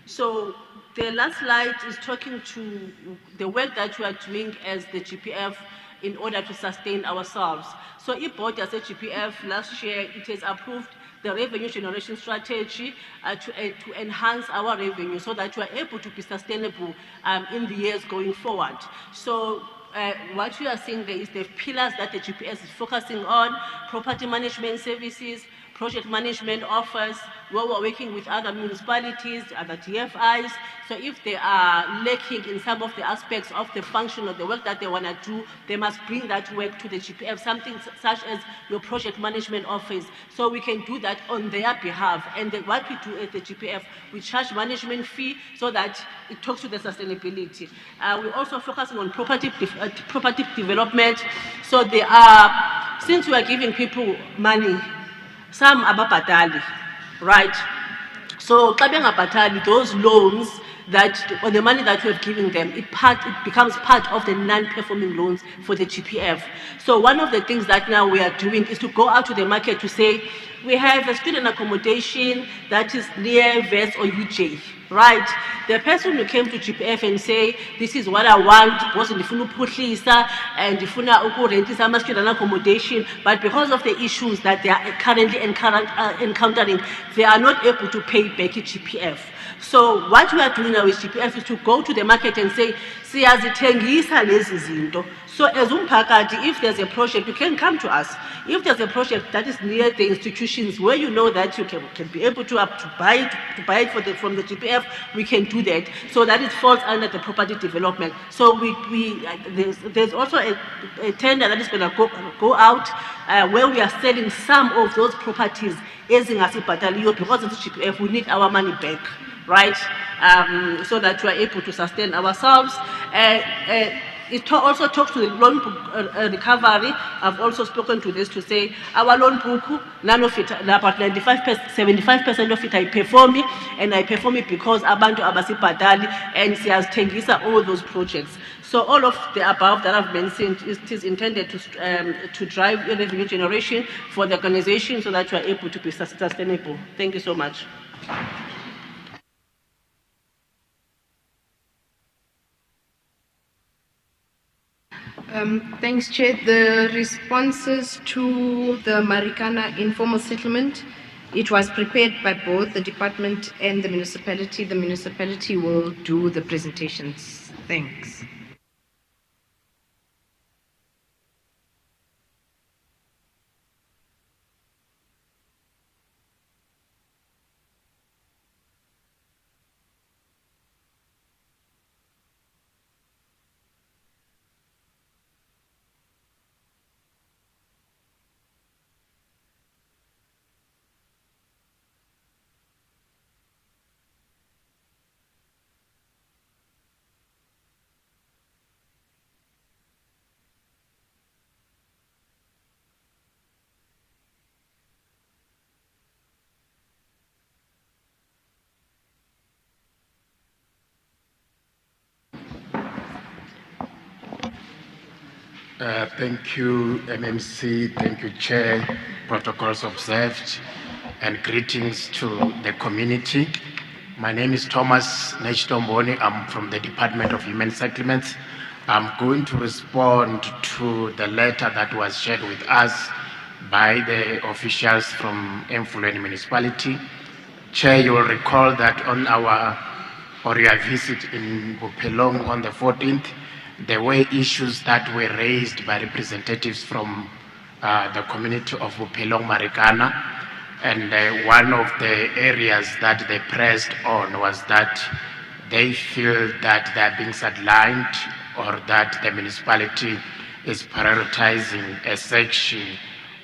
so the last slide is talking to the work that we are doing as the GPF in order to sustain ourselves. So if board as a GPF last year, it has approved the revenue generation strategy to enhance our revenue so that we are able to be sustainable in the years going forward. So what you are seeing there is the pillars that the GPS is focusing on: property management services, project management offers, where we're working with other municipalities, other TFIs. So if they are lacking in some of the aspects of the function of the work that they want to do, they must bring that work to the GPF, something such as your project management office. So we can do that on their behalf. And what we do at the GPF, we charge management fee so that it talks to the sustainability. We're also focusing on property development. So they are, since we are giving people money, some ababhatali, right? So those loans that, or the money that we have given them, it becomes part of the non-performing loans for the GPF. So one of the things that now we are doing is to go out to the market to say, we have a student accommodation that is near VES or UJ, right? The person who came to GPF and say, this is what I want, because ndifuna ukuphuhlisa and ndifuna ukurentisa ama-student accommodation, but because of the issues that they are currently encountering, they are not able to pay back GPF. So what we are doing now with GPF is to go to the market and say, siyazithengisa lezi zinto. So as umphakathi, if there's a project, you can come to us. If there's a project that is near the institutions where you know that you can be able to buy it from the GPF, we can do that. So that it falls under the property development. So there's also a tender that is going to go out where we are selling some of those properties ezingasibhataliyo, because of the GPF, we need our money back, right? So that we are able to sustain ourselves. It also talks to the loan book recovery. I've also spoken to this to say our loan book, none of it, about 75% of it I perform it, and I perform it because abantu abasibhadali and siyazithengisa all those projects. So all of the above that I've mentioned is intended to drive revenue generation for the organization so that we are able to be sustainable. Thank you so much. Thanks, Chair. The responses to the Marikana informal settlement, it was prepared by both the department and the municipality. The municipality will do the presentations. Thanks. Thank you, MMC. Thank you, Chair. Protocols observed, and greetings to the community. My name is Thomas Nechtomboni. I'm from the Department of Human Settlements. I'm going to respond to the letter that was shared with us by the officials from Mfulweni Municipality. Chair, you will recall that on your visit in Bophelong on the 14th, there were issues that were raised by representatives from the community of Bophelong Marikana, and one of the areas that they pressed on was that they feel that they are being sidelined, or that the municipality is prioritizing a section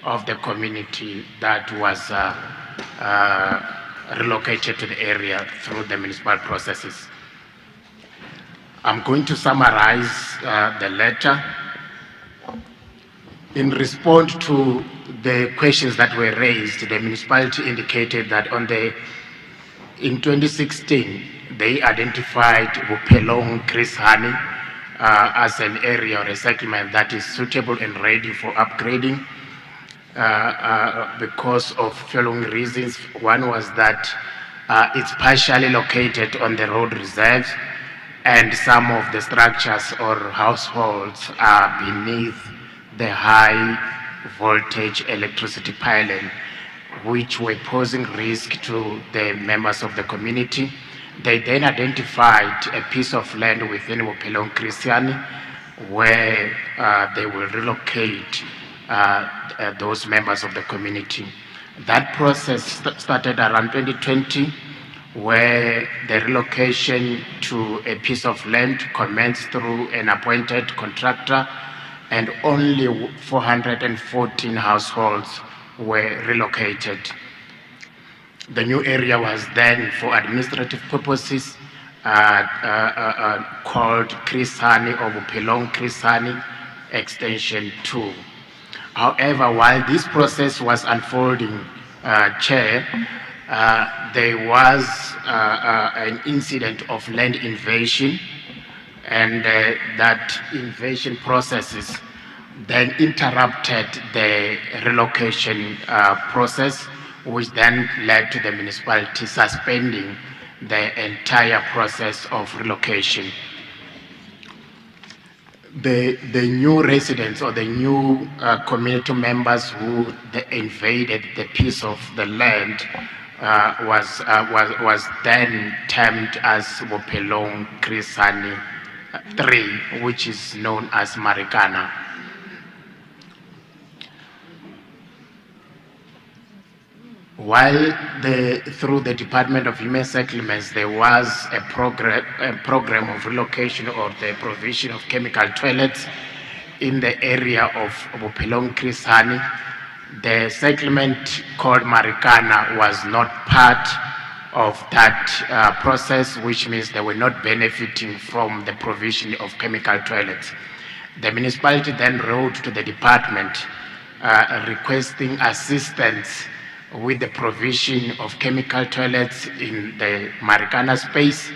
of the community that was relocated to the area through the municipal processes. I'm going to summarize the letter. In response to the questions that were raised, the municipality indicated that in 2016, they identified Bophelong Chris Honey as an area or a settlement that is suitable and ready for upgrading because of following reasons. One was that it's partially located on the road reserve, and some of the structures or households are beneath the high voltage electricity pylon, which were posing risk to the members of the community. They then identified a piece of land within Bophelong Christiani where they will relocate those members of the community. That process started around 2020, where the relocation to a piece of land commenced through an appointed contractor, and only 414 households were relocated. The new area was then, for administrative purposes, called Krisani or Bophelong Krisani Extension 2. However, while this process was unfolding, Chair, there was an incident of land invasion, and that invasion processes then interrupted the relocation process, which then led to the municipality suspending the entire process of relocation. The new residents or the new community members who invaded the piece of the land was then termed as Bophelong Krisani 3, which is known as Marikana. While through the Department of Human Settlements, there was a program of relocation or the provision of chemical toilets in the area of Bophelong Krisani, the settlement called Marikana was not part of that process, which means they were not benefiting from the provision of chemical toilets. The municipality then wrote to the department requesting assistance with the provision of chemical toilets in the Marikana space,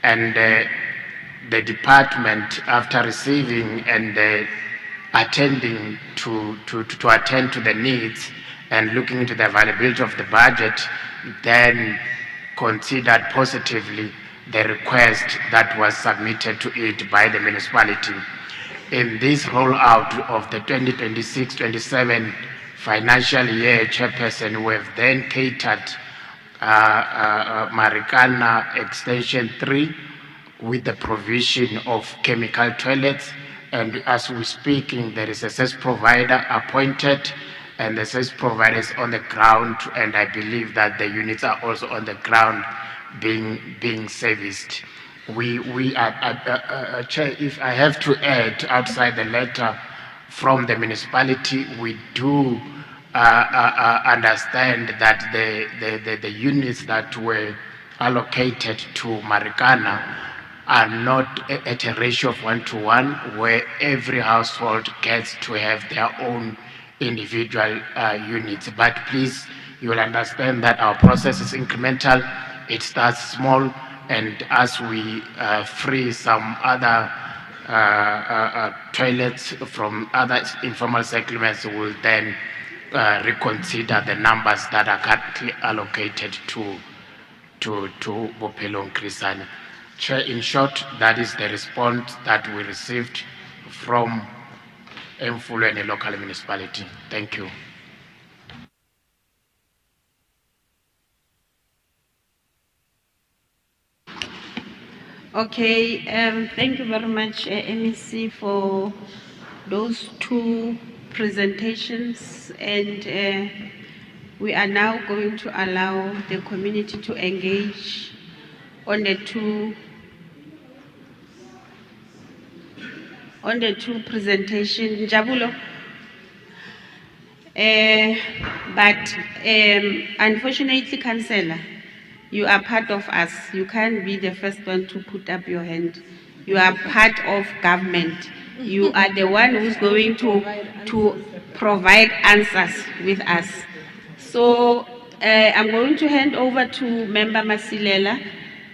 and the department, after receiving and attending to attend to the needs and looking into the availability of the budget, then considered positively the request that was submitted to it by the municipality. In this rollout of the 2026-27 financial year, Chairperson, we have then catered Marikana Extension 3 with the provision of chemical toilets, and as we're speaking, there is a service provider appointed, and the service provider is on the ground, and I believe that the units are also on the ground being serviced. We are, Chair, if I have to add, outside the letter from the municipality, we do understand that the units that were allocated to Marikana are not at a ratio of 1-to-1, where every household gets to have their own individual units. But please, you will understand that our process is incremental. It starts small, and as we free some other toilets from other informal settlements, we will then reconsider the numbers that are currently allocated to Bophelong Krisani. Chair, in short, that is the response that we received from Mfulu and a local municipality. Thank you. Okay, thank you very much, MEC, for those two presentations, and we are now going to allow the community to engage on the two presentations. Jabulo. But unfortunately, Councillor, you are part of us. You can't be the first one to put up your hand. You are part of government. You are the one who's going to provide answers with us. So I'm going to hand over to Member Masilela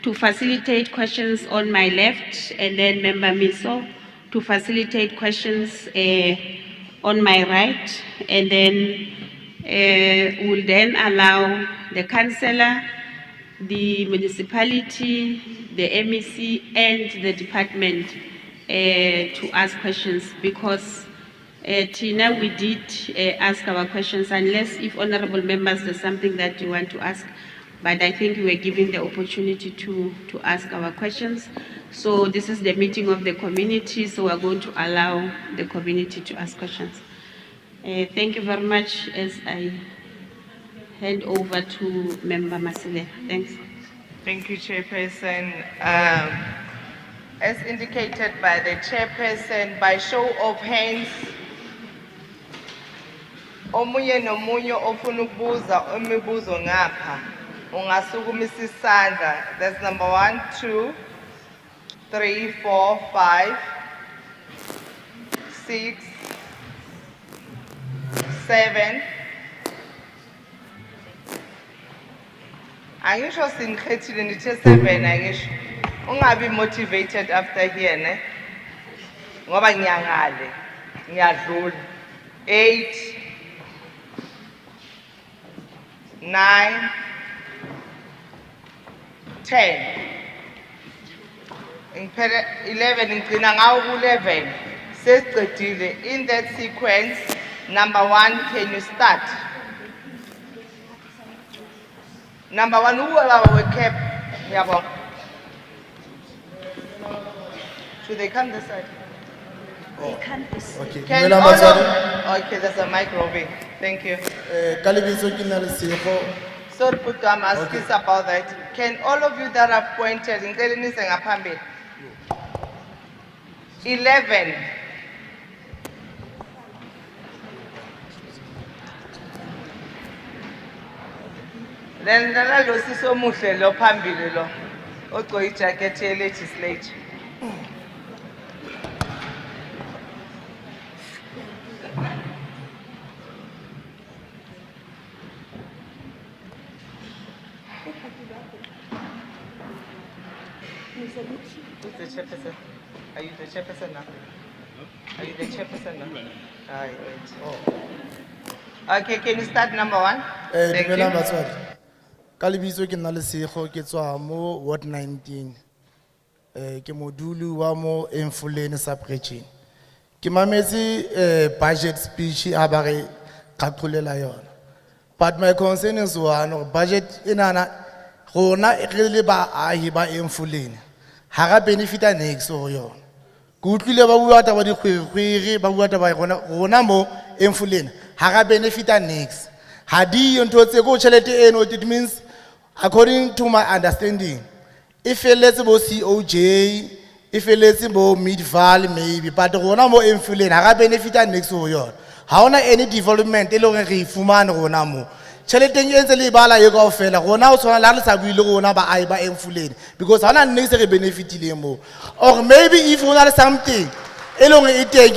to facilitate questions on my left, and then Member Miso to facilitate questions on my right, and then we'll then allow the councillor, the municipality, the MEC, and the department to ask questions, because Tina, we did ask our questions, unless if honorable members, there's something that you want to ask. But I think we were given the opportunity to ask our questions. So this is the meeting of the community, so we're going to allow the community to ask questions. Thank you very much as I hand over to Member Masilela. Thanks. Thank you, Chairperson. As indicated by the Chairperson, by show of hands, omunye nomunye ofuna ukubuza imibuzo ngapha ungasukumisa isandla. That's number 1, 2, 3, 4, 5, 6, 7. Angisho sinikhethile nithe 7 angisho. Ungabi motivated after here ne. Ngoba ngiyangale. Ngiyadlula. 8, 9, 10. Ngiphele 11 ngicina ngawo ku11. Sesiqedile. In that sequence, number 1, can you start? Number 1, who will our cap? Yabo. Should they come this side? They come this side. Okay. Can all of, okay, there's a mic roving. Thank you. Sorry, Putu, I'm asking about that. Can all of you that have pointed, including Nise Ngapambi? 11. Then nala lo siso muhle lo phambili lo. Ogqoke ijacket ye legislature. Who's the chairperson? Are you the chairperson now? Are you the chairperson now? Aye, wait. Oh. Okay, can you start number 1? Thank you. Kalibiso ke nna le sego ke tswa mo Ward 19. Ke modulu wa mo Emfuleni sub-region. Ke mametse budget speech a ba re qaqolela yona. But my concern is one, budget inana rona re le baahi ba Emfuleni. Ha ga benefita next ho yona. Ke utlwile ba bua taba di khwiri ba bua taba rona mo Emfuleni. Ha ga benefita next. Ha di ntho tse go tšhelete eno, it means according to my understanding, if let's go COJ, if let's go Midval maybe, but rona mo Emfuleni ha ga benefita next ho yona. Ha ona any development e le gore re fumana rona mo. Tšhelete e ntse le bala ye kaofela rona o tshwana la re sa buile rona ba ai ba Emfuleni because ha ona next re benefitile mo. Or maybe if rona le something e le gore e teng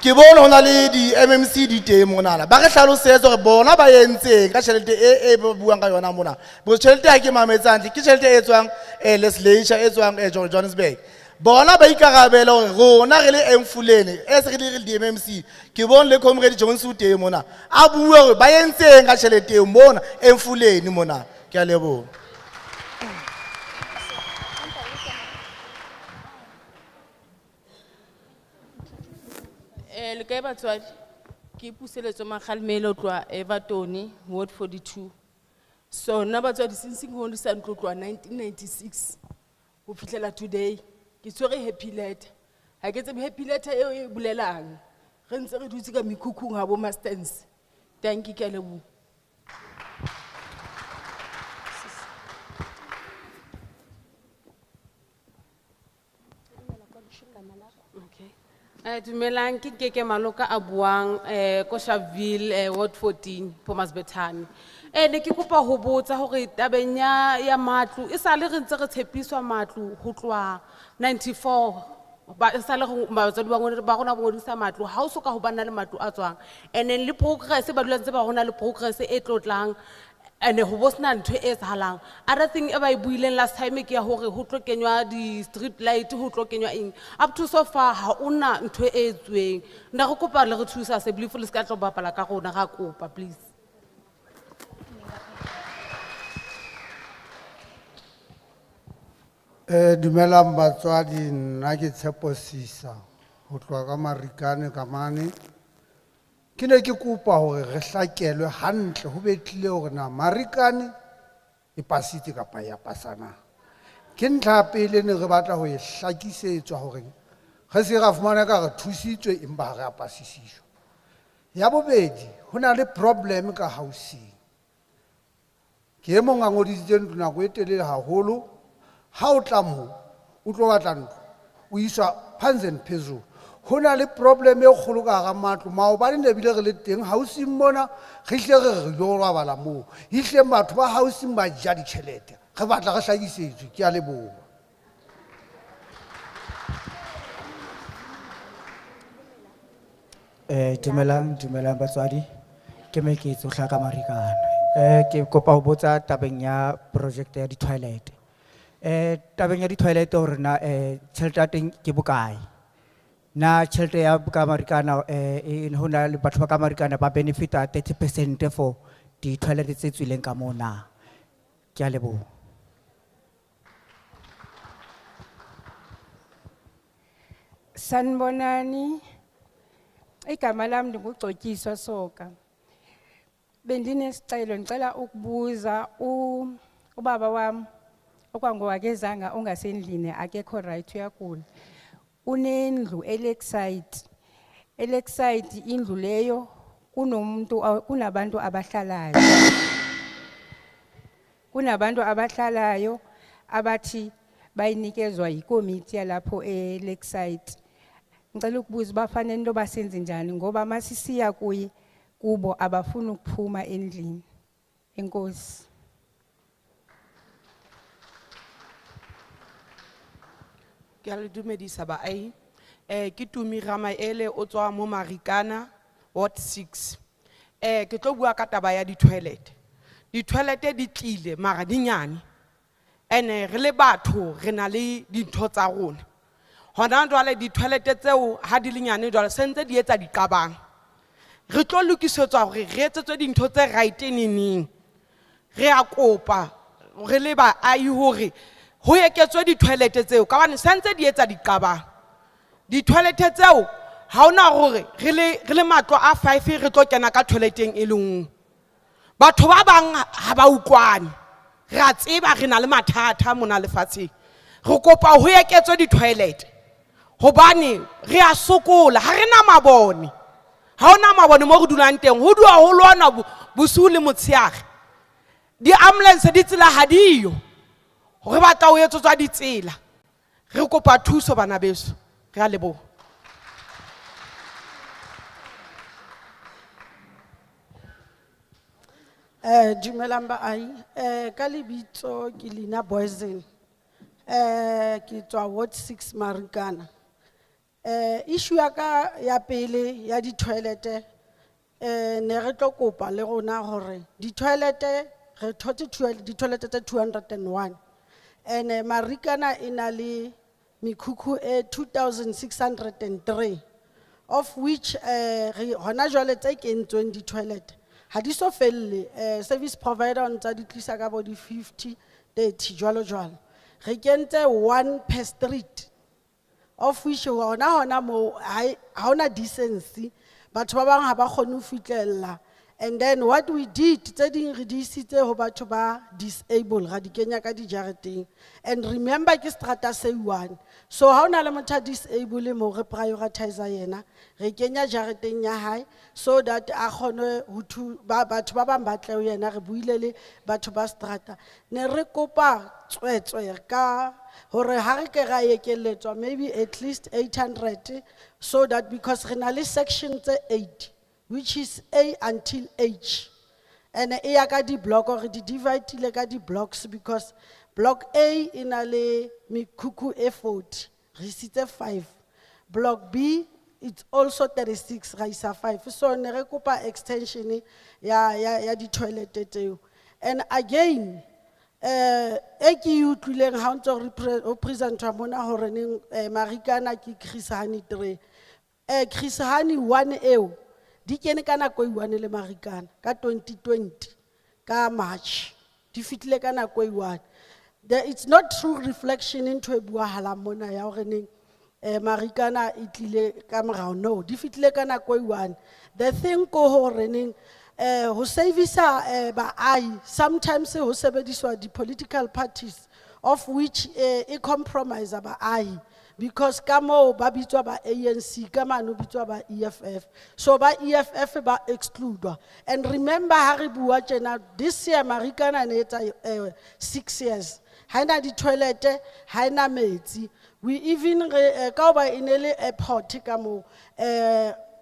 ke bona hona le di MMC di teng monana ba re hlalosetsa gore bona ba yentseng ka tšhelete e buang ka yona mona bo tšhelete ha ke mametsang ke tšhelete e tswang legislature e tswang Johannesburg bona ba ikarabela gore rona re le Emfuleni e se re le di MMC ke bona le comrade Jones o teng mona a bua gore ba yentseng ka tšhelete e mona Emfuleni mona ke a leboha. Le kae batswadi ke puseletso Makgalemelo tloa Everton Ward 42. So nna batswadi since go ndisa ntlo tloa 1996 go fihlela today ke tswere happy letter. Ha ke tsebe happy letter e bulelang re ntse re dutse ka mikhukhung ha bo masters. Thank you ke a leboha. Dumelang ke Keke Maloka a buang ko Sharpeville Ward 14 Pomasbethane. Ne ke kopa ho botsa hore tabeng ya matlu e sa le re ntse re tshepiswa matlu ho tloa 94 ba sa le batswadi ba rona ba ngodisa matlu ha o soka ho bana le matlu a tswang and then le progress ba dula ntse ba rona le progress e tlotlang and ho bosna ntho e etsahalang. Other thing e ba e buileng last time ke ya hore ho tlo kenywa di street light ho tlo kenywa eng up to so far ha ona ntho e etsweng nna re kopa le re thusa se believe le ska tlo bapala ka rona ga kopa please. Dumelang batswadi nna ke Tsheposisa ho tloha ka Marikana ka mane. Ke ne ke kopa hore re hlakelwe hantle ho betlile hore na Marikana e pasitse kapa ya pasana. Ke ntlha ya pele ne re batla ho e hlakisetswa hore re se ra fumana ka re thusitswe empa ha re a pasisiswa. Ya bobedi, ho na le problem ka housing. Ke e mong a ngodisitse ntlo nako e telele haholo. Ha o tla moo o tlo batla ntlo o iswa phansi and phezulu. Ho na le problem e kgolo ka hara matlo maobane ne bile re le teng housing mona re hle re yo robala moo. Ihle batho ba housing ba ja ditjhelete. Re batla re hlagisetswe. Ke a leboha. Dumelang batswadi. Ke Mokgethi o hlaka Marikana. Ke kopa ho botsa tabeng ya project ya di toilet. Tabeng ya di toilet hore na tjhelete ya teng ke bokae? Na tjhelete ya ka Marikana ho na le batho ba ka Marikana ba benefita 30% for di toilet tse tswileng ka mona. Ke a leboha. Sanibonani. Igama lami ndinguGcotyiswa Soka. Bendinesicelo ngicela ukubuza ubaba wami okwangowakezanga ongasendlini akekho right uyagula. Unendlu Lakeside. Lakeside indlu leyo kunabantu abahlalayo. Kunabantu abahlalayo abathi bayinikezwa yikomiti yalapho Lakeside. Ngicela ukubuza bafanele into basenze njani ngoba masisiya kubo abafuna ukuphuma endlini. Enkosi. Ke a le dumedisa baahi. Ke Tumi Ramaele o tswa mo Marikana Ward 6. Ke tlo bua ka taba ya di toilet. Di toilet di tlile mara di nyane. Ene re le batho re na le dintho tsa rona. Hona jwale di toilet tseo ha di le nyane jwale sentse di etsa diqabang. Re tlo lokisetswa hore re etsetswe dintho tse right neneng. Re a kopa re le baahi hore ho eketswe di toilet tseo ka hobane sentse di etsa diqabang. Di toilet tseo ha ona hore re le matlo a 5 re tlo kena ka toileteng e le nngwe. Batho ba bang ha ba utlwane. Re a tseba re na le mathata mona lefatsheng. Re kopa ho eketswe di toilet. Hobane re a sokola ha re na mabone. Ha ona mabone mo re dulang teng ho dua ho lwana bosiu le motsheare. Di ambulance di tsela ha diyo. Re batla ho etsetswa ditsela. Re kopa thuso bana beso. Re a leboha. Dumelang baahi. Ka lebitso ke Lina Boysen. Ke tswa Ward 6 Marikana. Issue ya ka ya pele ya di toilet ne re tlo kopa le rona hore di toilet re thotse di toilet tse 201 ene Marikana ina le mikhukhu 2603 of which hona jwale tse kentsweng di toilet ha di so felle service provider on tsa di tlisa ka bo di 50 30 jwalo re kentse 1 per street of which hona mo ha ona decency batho ba bang ha ba kgone ho fitlella. And then what we did tse ding re di isitse ho batho ba disable ra di kenya ka di jareteng. And remember ke strata se 1 so ha ona le motho a disable mo re prioritize yena re kenya jareteng ya hae so that a kgone ho batho ba bang ba tle yena re buile le batho ba strata ne re kopa tswetswe ka hore ha re ke ra ekeletswa maybe at least 800 so that because re na le section tse 8 which is A until H. And A ka di block or di divide le ka di blocks because block A ina le mikhukhu 40 risitse 5. Block B it's also 36 raisa 5. So ne re kopa extension ya di toilet tseo. And again ki utlwileng ha ntse re present wa mona hore neng Marikana ki Chrishani 3 Chrishani 1 eo di kene ka nako e 1 le Marikana ka 2020 ka March di fitile ka nako e 1. It's not true reflection into e bua hala mona ya hore neng marikana e tlile ka morao. No, di fitlile ka nako e one. The thing ko hore neng ho servisa baahi, sometimes ho sebediswa di political parties of which e compromise baahi, because kamo ba bitswa ba ANC, kama no bitswa ba EFF. So ba EFF ba exclude. And remember ha re bua tjena, this year marikana ne etsa 6 years. Haina di toilet, haina metsi. We even ka ba inele airport kamo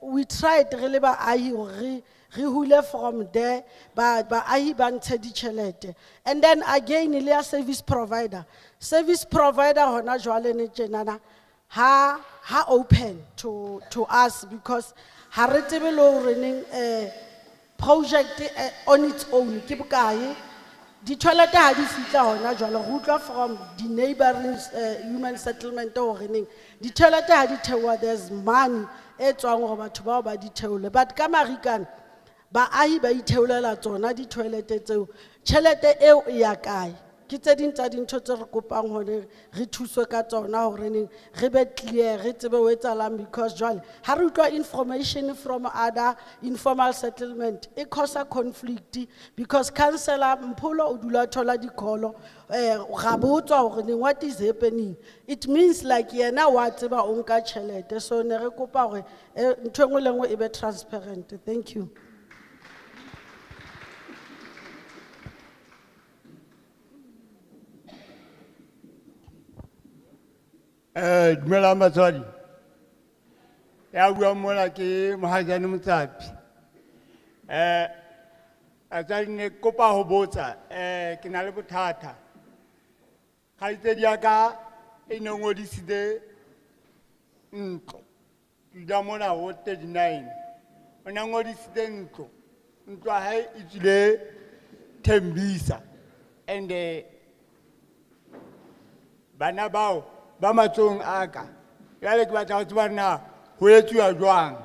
we tried re le baahi hore re hule from there, but ahi bantse di tjhelete. And then again ile ya service provider hona jwale ne tjenana ha open to us, because ha re tsebe lo re neng project on its own ke bokae. Di toilet ha di fitla hona jwale go utlwa from the neighboring human settlement hore neng di toilet ha di thewa, there's money e tswang go batho bao ba di theole. But ka marikana baahi ba itheolela tsona di toilet tseo, tjhelete eo e ya kae? Ke tse ding tsa dintho tse re kopang hore re thuswe ka tsona hore neng re be clear, re tsebe ho etsahalang, because jwale ha re utlwa information from other informal settlement e causa conflict, because councillor Mpholo o dula thola dikolo ga botswa hore neng what is happening. It means like yena wa tseba o nka tjhelete. So ne re kopa hore ntho engwe le engwe e be transparent. Thank you. Dumelang batswadi. Ya bua mona ke Mohajane Motsapi. Batswadi ne kopa ho botsa ke na le bothata. Kgaitsedi ya ka e ne ngodisitse ntlo. Ke mona ho 39. Ona ngodisitse ntlo. Ntlo ha e tsile Thembisa. And bana bao ba matsong aka ya le ke batla go tseba na ho etsuwa jwang.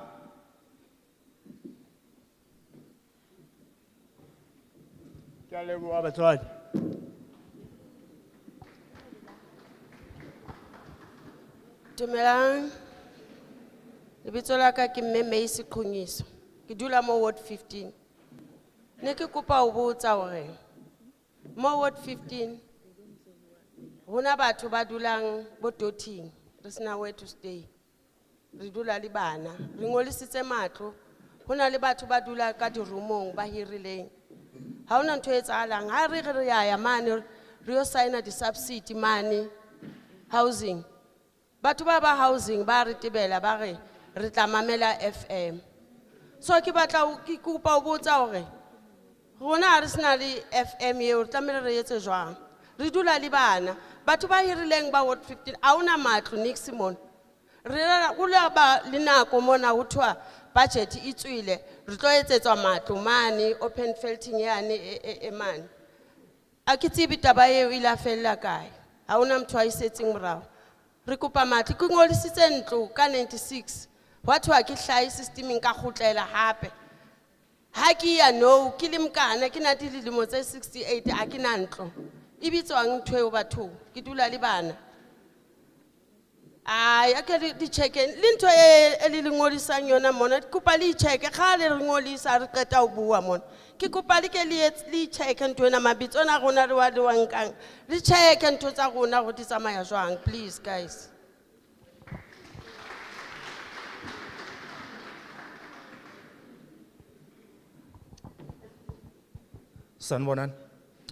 Ke a leboha batswadi. Dumelang, lebitso la ka ke Mme Macy Qhonyiso, ke dula mo Ward 15. Ne ke kopa ho botsa hore mo Ward 15 hona batho ba dulang bototing, re sena where to stay. Re dula le bana, re ngolisitse matlo, hona le batho ba dula ka dirumong ba hirileng. Ha hona ntho e etsahalang, ha re ya mane re yo signa di subsidy mane housing. Batho ba housing ba re tebela ba re tla mamela FM. So ke batla ke kopa ho botsa hore rona ha re sena le FM eo, re tlamehile re etse jwang? Re dula le bana, batho ba hirileng ba Ward 15 a una matlo nix mon. Re la ba le nako mona ho thwa budget e tswile, re tlo etsetswa matlo mane open felting yane e mane. A ke tsebe taba eo ile a fella kae? Ha una motho a isetseng morao. Re kopa matlo ke ngolisitse ntlo ka 96. Wathwa ke hlahi systeming ka khutlela hape. Ha ke ya no ke le mkana ke na dilemo tse 68 a ke na ntlo. E bitswang ntho eo batho ke dula le bana. Ai a ke di check le ntho e le ngolisang yona mona ke kopa le check ga le ngolisa re qeta ho bua mona. Ke kopa le ke le check ntho ena mabitso na rona re wa le wankang. Le check ntho tsa rona go di tsamaya jwang, please guys. Sanbonan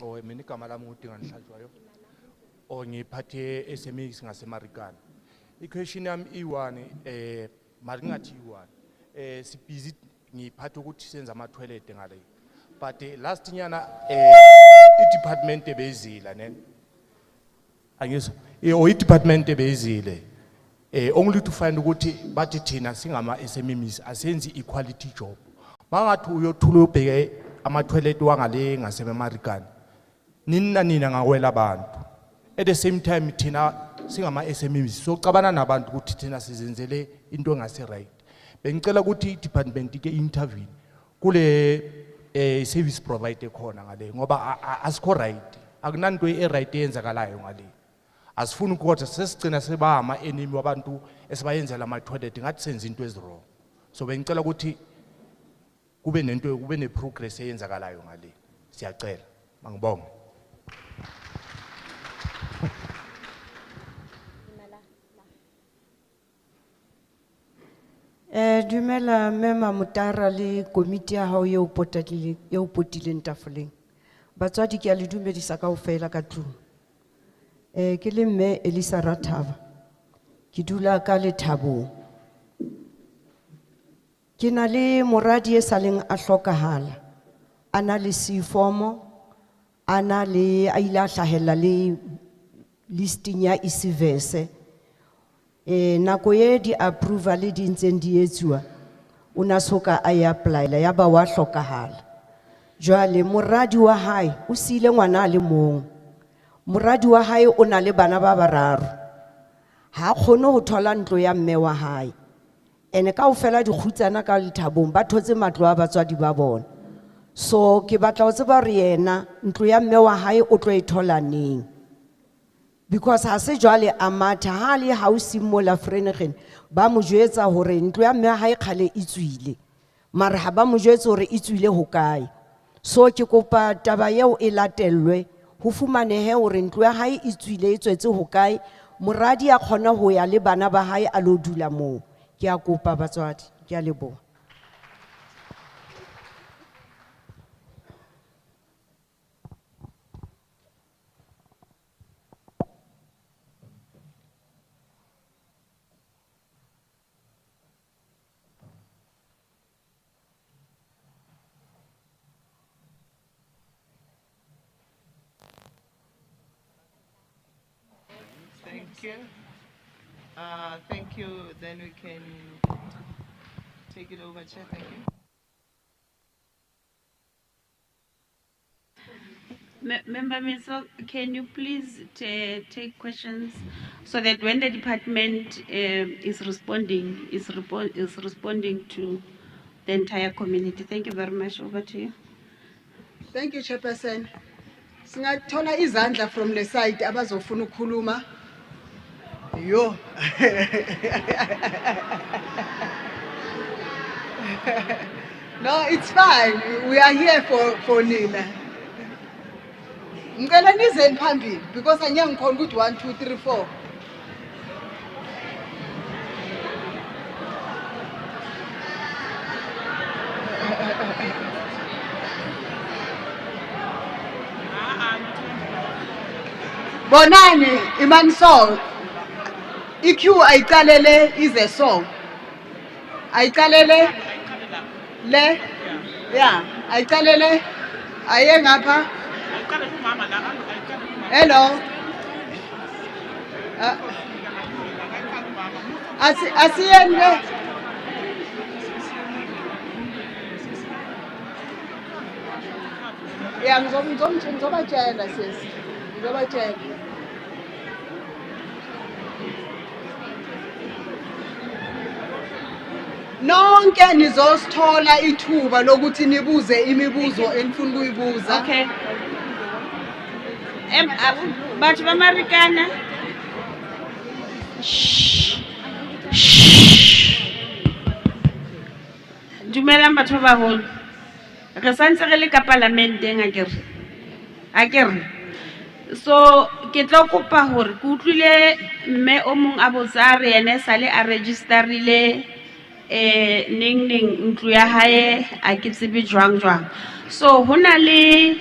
o mina igama lami udinga nihlatshwayo o ngiphathe SMEs ngasemarikana. I-question yami i1 mari ngathi i1 sibhizi ngiphathe ukuthi senza ama toilet ngale. But last nyana i-department ebezila ne angizwa i-department ebezile only to find ukuthi bathi thina singama SMEs asenzi equality job. Mangathi uyothula ubheke ama toilet wangale ngasemarikana nina ngawela abantu at the same time thina singama SMEs so cabana nabantu ukuthi thina sizenzele into engase right. Bengicela ukuthi i-department ke intervene kule service provider khona ngale ngoba asikho right, akunanto e right eyenzakalayo ngale. asifuni ukuthi sesigcina seba ama enemy wabantu esibayenzela ama toilet ngathi senza into ezwrong. So bengicela ukuthi kube nento kube ne progress eyenzakalayo ngale. Siyacela. Mangibonge. Dumela Mema Mutara le komiti ya hao eo potileng tafoleng. Batswadi ke a le dumedisa kaofela ka tlung. Ke le mme Elisa Rathaba. Ke dula ka Lethabong. Ke na le moradi e saleng a hlokahala. Ana le sifomo, ana le a ile a hlahella le listing ya isivese. Nako ye di approval di ntseng di etsuwa una soka a applyela ya ba wa hlokahala. Jwale moradi wa hae o sile ngwana le mong. Moradi wa hae o na le bana ba bararo. Ha kgone ho thola ntlo ya mme wa hae. Ene kaofela di kgutsana ka Lethabong ba thotse matlo a batswadi ba bona. So ke batla ho tseba re yena ntlo ya mme wa hae o tlo e thola neng. Because ha se jwale a matha ha le hausi mo la Vereeniging ba mo jwetsa hore ntlo ya mme wa hae khale e tswile. Mara ha ba mo jwetsa hore e tswile hokae. So ke kopa taba eo e latelwe ho fumanehe hore ntlo ya hae e tswile e tswetse hokae. Moradi a khona ho ya le bana ba hae a lo dula moo. Ke a kopa batswadi, ke a leboha. Thank you. Thank you. Then we can take it over, Chair. Thank you. Member Miso, can you please take questions so that when the department is responding to the entire community? Thank you very much. Over to you. Thank you, Chairperson. Singathola izandla from the side abazofuna ukukhuluma. Yo. No, it's fine. We are here for Nina. Ngicela nizeni phambili because angeke ngikhona ukuthi 1 2 3 4. Bonani imanso IQ ayiqalele is a song. Ayiqalele le yeah ayiqalele aye ngapha. Hello. Asiyende. Yeah, ngizobatshela sisi. Ngizobatshela. Nonke nizosithola ithuba lokuthi nibuze imibuzo enifuna ukuyibuza. Okay. Batho ba Marikana. Dumelang batho ba baholo. Re santse re le ka parlamenteng akere. So ke tlo kopa hore ke utlwile mme o mong a botsa re ene sale a registerile ning ntlo ya hae a ke tsebe jwang. So hona le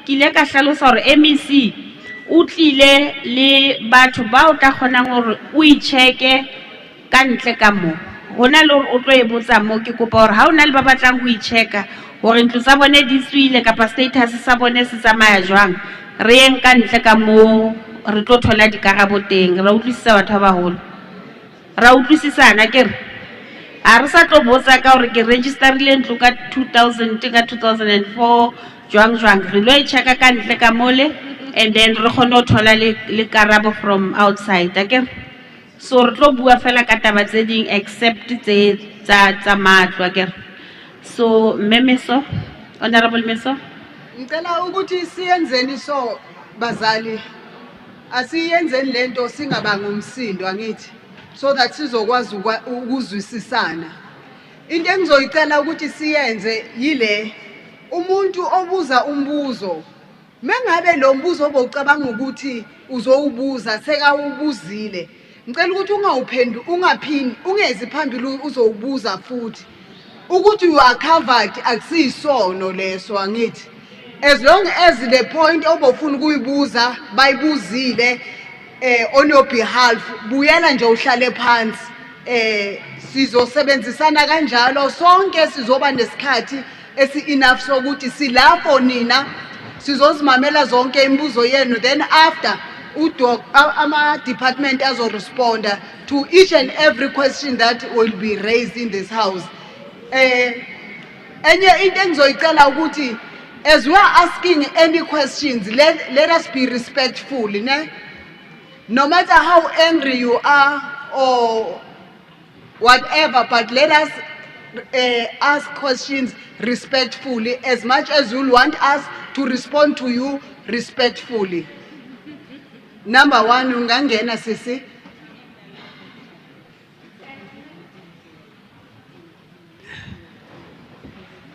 kile ka hlalosa hore MEC o tlile le batho ba o tla kgonang hore o icheke ka ntle ka mo. Hona le hore o tlo e botsa mo ke kopa hore ha hona le ba batlang ho icheka hore ntlo tsa bone di tswile kapa status sa bone se tsamaya jwang. Re yeng ka ntle ka mo re tlo thola dikarabo teng. Ra utlwisisa batho ba baholo. Ra utlwisisana kere. A re sa tlo botsa ka hore ke registerile ntlo ka 2000 ka 2004 jwang re lo e checka ka ntle ka mole and then re kgone ho thola le karabo from outside akere. So re tlo bua fela ka taba tse ding except tse tsa matlo akere. So Memeso, Honorable Meso, Ngicela ukuthi siyenzeni so bazali asiyenzeni lento singabanga umsindo angithi so that sizokwazi ukuzwisisana. Into engizoyicela ukuthi siyenze yile umuntu obuza umbuzo mengabe lo mbuzo obocabanga ukuthi uzowubuza sekawubuzile ngicela ukuthi ungaphindi ungezi phambili uzowubuza futhi ukuthi you are covered akusiyisono leso angithi as long as the point obofuna ukuyibuza bayibuzile on your behalf buyela nje uhlale phansi sizosebenzisana kanjalo sonke sizoba nesikhathi esi-enough sokuthi silapho nina sizozimamela zonke imibuzo yenu then after ama-department azoresponda to each and every question that will be raised in this house. Enye into engizoyicela ukuthi as we are asking any questions let us be respectful ne? No matter how angry you are or whatever, but let us ask questions respectfully as much as you want us to respond to you respectfully. Number one, ungangena sisi.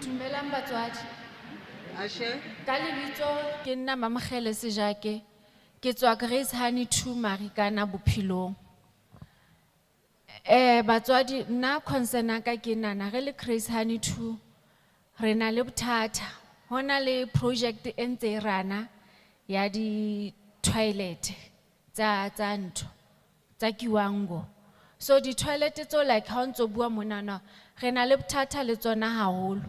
Dumelang batswadi. Ashe. Ka lebitso ke nna Mamogele Sejake. Ke tswa Grace Honey 2 Marikana Bophelong. Batswadi nna concern ka ke nana re le Grace Honey 2 re na le bothata. Hona le project e ntse rana ya di toilet tsa ntho tsa Kiwango. So di toilet tso like ha ntso bua monana re na le bothata le tsona haholo.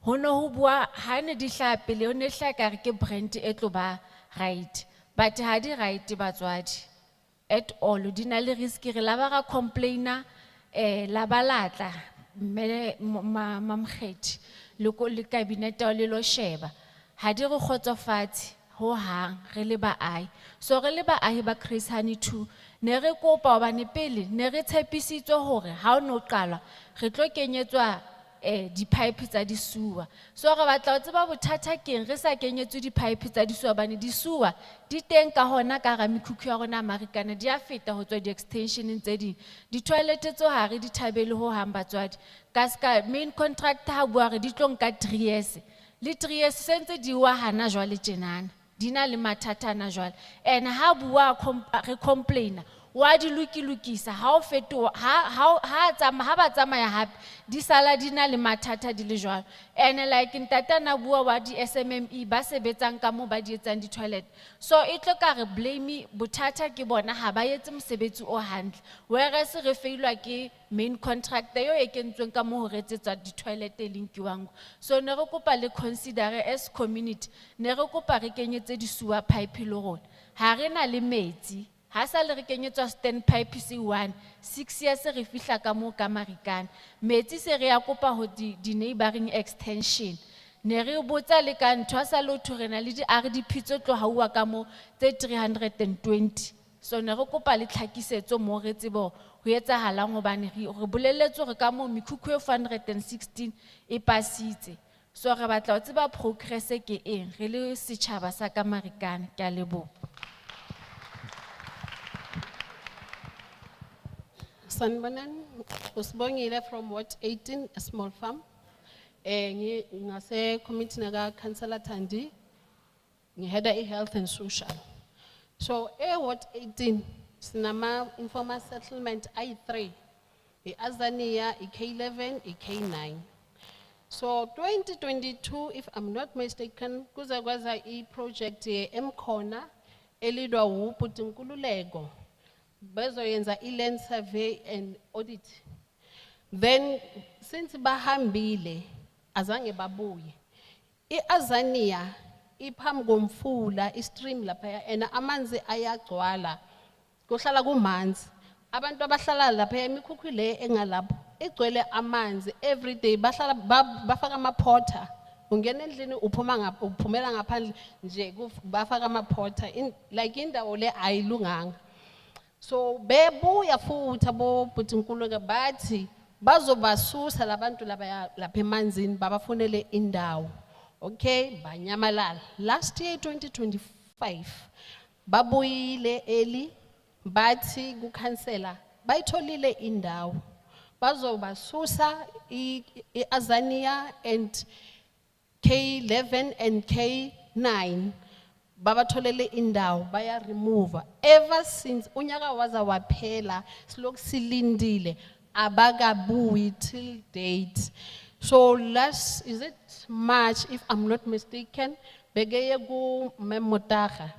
Hono ho bua ha ne di hlape le one hlaka re ke brand e tlo ba right but ha di right batswadi at all di na le risk re la ba ga complainer la balatla Mokgethi le ko le cabinet le lo sheba ha di re khotsofatse ho hang re le baahi so re le baahi ba Grace Honey 2 ne re kopa bane pele ne re tshepisitswe hore ha o no qala re tlo kenyetswa di pipe tsa di sewer so re batla o tseba bothata keng re sa kenyetswe di pipe tsa di sewer bane di sewer di teng ka hona ka ga mekhukhu ya rona Americana di a feta ho tswa di extension tse ding di toilet tso ha re di thabele ho hang batswadi ka ska main contractor ha bua re di tlo nka 3 years le 3 years sentse di wa hana jwale tjenana dina le mathata na jwale and ha bua re complainer wa di lukisa ha o feto ha ba tsamaya hape di sala dina le mathata di le jwalo and like ntata na bua wa di SMME ba sebetsang ka mo ba di etsang di toilet so e tlo ka re blame bothata ke bona ha ba etse mosebetsi o hantle whereas re failwa ke main contractor yo e kentsweng ka mo ho retsetsa di toilet e linkiwang so ne re kopa le consider as community ne re kopa re kenyetse di sewer pipe le rona ha re na le metsi ha sa le re kenyetswa stand pipe C1 6 years re fihla ka mo ka Marikana metsi se re ya kopa ho di neighboring extension ne re botsa le ka ntho sa lo thorena le di RDP tso tlo haua ka mo tse 320 so ne re kopa le tlhakisetso mo re tsebo ho etsahalang hobane re bolelletse re ka mo mekhukhu e 416 e pasitse so re batla ho tseba progress ke eng re le setjhaba sa ka Marikana ke a leboha. Sanbonan, Usbongile from Ward 18, a small farm. Ngase committee naga Councillor Tandi, head of health and social. So, Ward 18, Sinama informal settlement I3, Azania, K11, K9. So, 2022, if I'm not mistaken, Kuzagwaza project M-Corner, Elidwa Wu Putinkululego. Bezo yenza land survey and audit. Then since bahambile azange babuye iAzania iphambi komfula istream lapha and amanzi ayagcwala kuhlala kumanzi abantu abahlala lapha imikhukhu le engalapho igcwele amanzi every day bahlala bafaka amaphotha ungena endlini uphumela ngaphandle nje bafaka amaphotha like indawo le ayilunganga. So bebuya futhi abo Butinkulu bathi bazobasusa labantu lapha emanzini babafunele indawo okay banyamalala last year 2025 babuyile early bathi kukhansela bayitholile indawo bazobasusa iAzania and K11 and K9 babatholele indawo baya remove ever since unyaka waza waphela silokhu silindile abakabuyi till date. So last, is it March, if I'm not mistaken, begeye ku Memotaga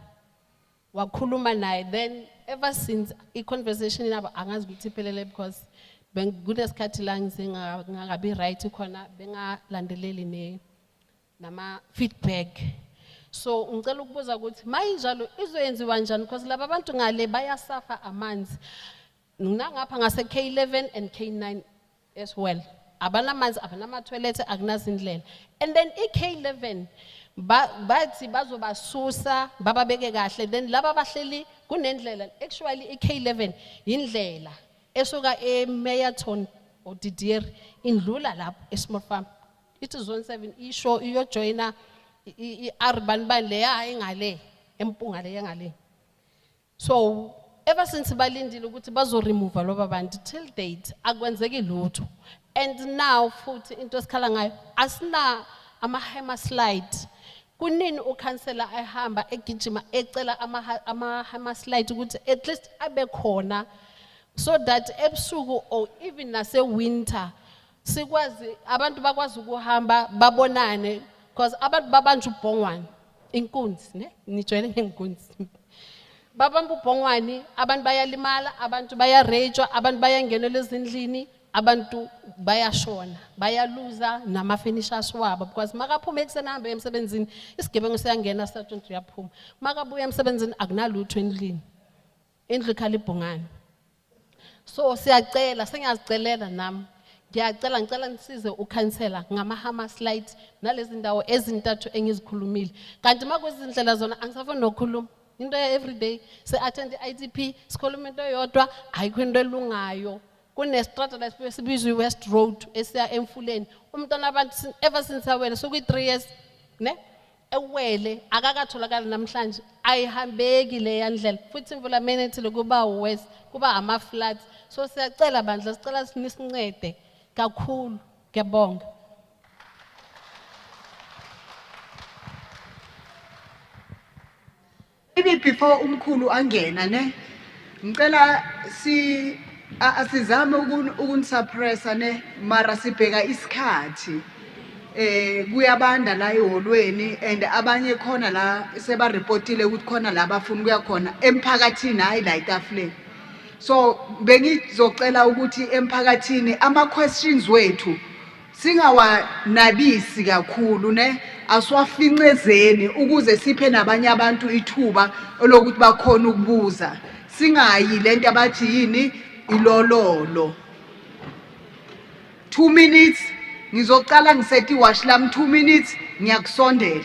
wakhuluma naye, then ever since i-conversation inabo angazi ukuthi iphelele because kunesikhathi la ngingabi right khona bengalandeleli nama feedback. So ngicela ukubuza ukuthi mayinjalo izoyenziwa njani because laba bantu ngale bayasafa amanzi ngapha ngase K11 and K9 as well. Abanamanzi abanama toilet akunazindlela. And then i-K11 bathi bazobasusa bababeke kahle, then laba bahleli kunendlela. Actually i-K11 indlela esuka eMeyaton or Didier indlula lapho eSmall Farm. It is zone 7 isho iyo joiner i-urban ban le engale empunga le engale. So ever since balindile ukuthi bazo remove loba bantu till date akwenzeki lutho. And now futhi into esikhala ngayo asina ama slide. Kunini ukhansela ehamba egijima ecela ama slide ukuthi at least abe khona so that ebusuku or even nase winter sikwazi abantu bakwazi ukuhamba babonane because abantu babanje ubhongwane inkunzi ne nijwayele ngenkunzi babamba ubhongwane abantu bayalimala abantu bayarejwa abantu bayangenela ezindlini abantu bayashona bayaluza nama finishers wabo because makaphuma ekuseni hambe emsebenzini isigebengu siyangena sergeant uyaphuma makabuya emsebenzini akunalutho endlini indlu ikhala ibhongane. So siyacela sengiyazicelela nami ngicela nisize ukhansela ngama slide nalezi ndawo ezintathu engizikhulumile kanti makwezindlela zona angisafuni nokukhuluma into everyday se attend iITP sikhuluma into yodwa ayikho into elungayo kunestrata la sibizwe West Road esiya emfuleni umntwana abantu ever since awele so ku3 years ne ewele akakatholakala namhlanje ayihambeki le yandlela futhi imvula menethile kuba west kuba ama floods. So siyacela bandla sicela sinisincede kakhulu ngiyabonga. Maybe before umkhulu angena ne ngicela asizame ukunisuppressa ne mara sibheka isikhathi kuyabanda la eholweni and abanye khona la seba reportile ukuthi khona la bafuna kuya khona emphakathini hayi la etafuleni. So bengizocela ukuthi emphakathini ama questions wethu singawanabisi kakhulu ne aswafincezeni ukuze siphe nabanye abantu ithuba lokuthi bakhona ukubuza singayi lento abathi yini ilololo. 2 minutes ngizocala ngisethi wash lami 2 minutes ngiyakusondela.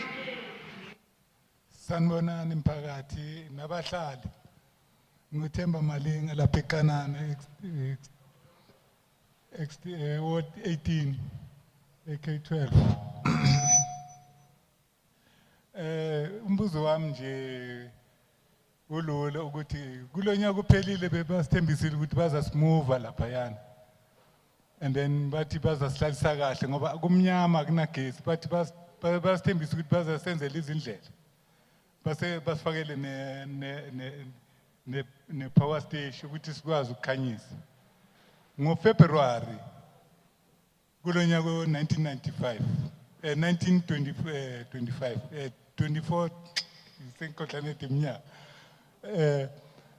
Sanibonani mphakathi nabahlali ngithemba malinga lapha eKanana ward 18 AK12. Umbuzo wami nje ulula ukuthi kulonyaka uphelile bebasithembisile ukuthi bazasimove lapha yana and then bathi bazasihlalisa kahle ngoba kumnyama kunagesi bathi basithembisa ukuthi bazasenzela izindlela base basifakele ne power station ukuthi sikwazi ukukhanyisa ngoFebruary kulonyaka 1995 24 isenkohlane eminyaka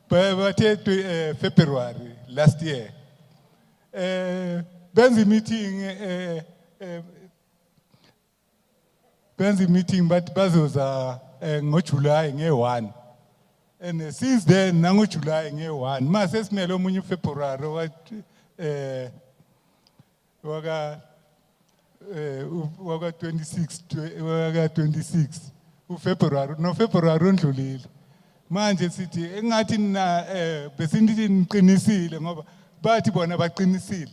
bathe February last year benza meeting but bazoza ngoJuly nge1 and since then nango July nge1 mase simele omunye February waka 26 uFebruary no February ondlulile manje sithi engathi na besinithi niqinisile ngoba bathi bona baqinisile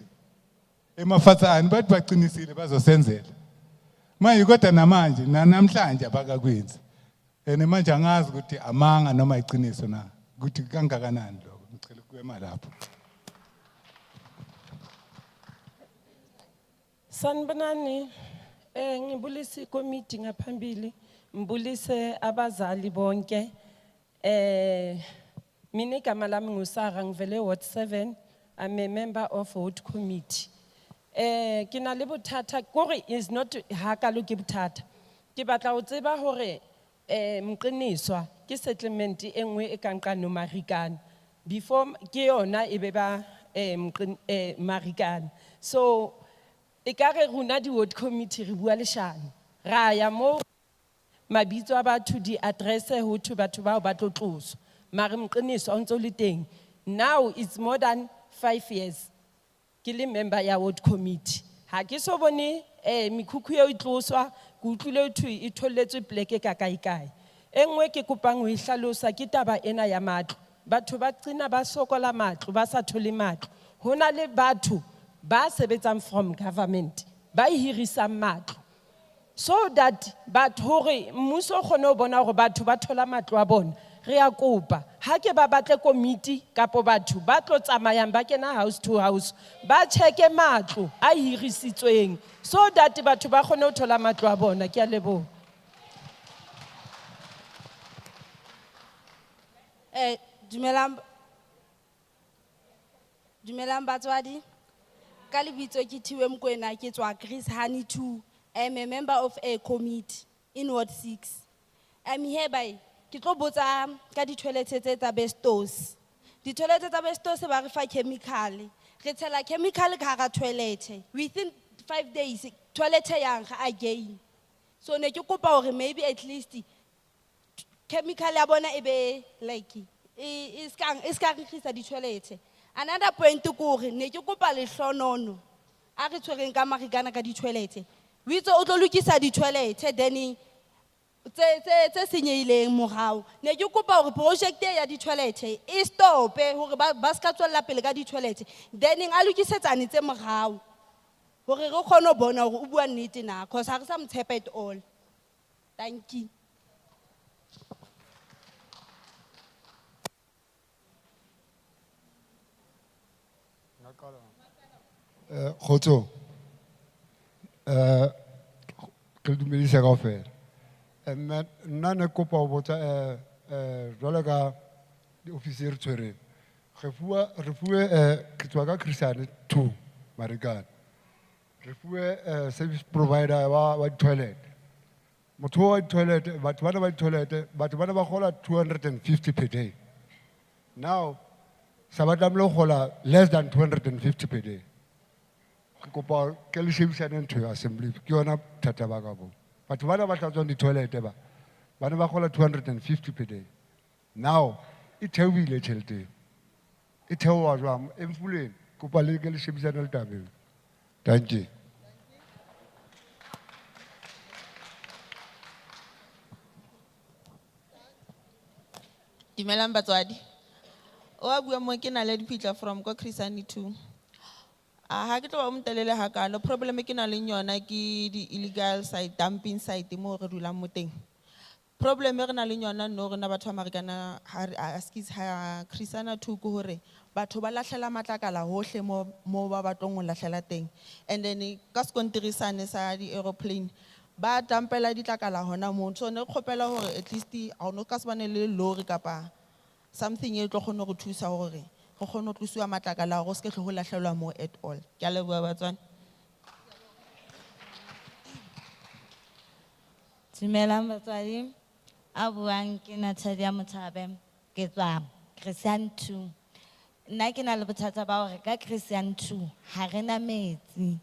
emafatsani bathi baqinisile bazosenzela manje kodwa namanje namhlanje abakakwenzi And manje angazi ukuthi amanga noma iqiniso na. Ukuthi kangakanani lokho. Ngicela ukuwema lapho. Sanibonani, ngibulisi committee ngaphambili, mbulise abazali bonke. Mina igama lami nguSara ngivele Ward 7, I'm a member of Ward Committee. Kina le bothata kore is not hakalo ke bothata. Ke batla ho tseba hore mqiniswa ke settlement e nngwe e kang ka Nomathemba before ke yona e be ba Marikana. So ekare runa di ward committee re bua leshano ra ya mo mabitso a batho di address ho thu batho bao ba tlo tloswa mare mqiniso o ntse le teng. Now it's more than 5 years ke le member ya ward committee ha ke so bone mikhukhu e tloswa ke utlwile thu e tholletswe pleke ka kae engwe ke kopang ho ihlalosa ke taba ena ya matlo batho ba tsina ba sokola matlo ba sa thole matlo hona le batho ba sebetsang from government ba hirisang matlo so that batho hore mmuso o kgone ho bona hore batho ba thola matlo a bona re a kopa ha ke ba batle committee kapo batho ba tlo tsamayang ba kena house to house ba cheke matlo a hirisitsweng so that batho ba kgone ho thola matlo a bona. Ke a leboha. Dumelang batswadi. Ka lebitso ke Thiwe Mokoena ke tswa Chris Honey 2. I'm a member of a committee in Ward 6. I'm hereby ke tlo botsa ka di toilets tsa bestos. Di toilets tsa bestos ba re fa chemical. Re tshela chemical ka hara toilet. Within 5 days toilet yang again. So ne ke kopa hore maybe at least chemical ya bona e be like is ka rekisa di toilet. Another point to go ne ke kopa le hlonono a re tshwereng ka Marikana ka di toilet. Witso o tlo lokisa di toilet then tse senyehileng morao. Ne ke kopa hore project ya di toilet e stop hore ba ska tswella pele ka di toilet then a lokisetsane tse morao hore re kgone ho bona hore o bua nnete na cause ha re sa mtshepa at all. Thank you. Khotso. Ke dumedisa kaofela. Nna ne kopa ho botsa jwalo ka di officer tshwereng. Re fuwe ke tswa ka Christian 2 Marikana. Re fuwe service provider wa toilet. Motho wa toilet batho bana ba toilet batho bana ba kgola 250 per day. Now sabatla mlo kgola less than 250 per day. Kopa ke le shebisane ntho assembly ke yona thata ba ka bo batho bana ba tla tswa di toilet ba bana ba kgola 250 per day. Now it theohile tjhelete e theoha jwang emfuleng kopa le ke le shebisane le tabeng. Thank you. Dumelang batswadi. O a bua mo ke na le dipitla from ko Chrisani 2. Ha ke tlo ba mtelele hakalo problem ke na le yona ke di illegal site dumping site mo re dulang mo teng. Problem e re na le yona no re na batho ba Marikana ha Chrisana 2 ko hore batho ba lahlela matlakala hohle mo ba batlong ho lahlela teng and then ka skontirisane sa di aeroplane ba dampela ditlakala hona mo so ne khopela hore at least ha no ka se bane le lorry kapa something e tlo kgona go thusa hore go kgona go tlusiwa matlakala go se ke go lahlelwa mo at all. Ke a leboha batswana. Dumelang batswadi. A buang ke Natalia Mothabe ke tswa Christian 2. Nna ke na le bothata ba hore ka Christian 2 ha re na metsi.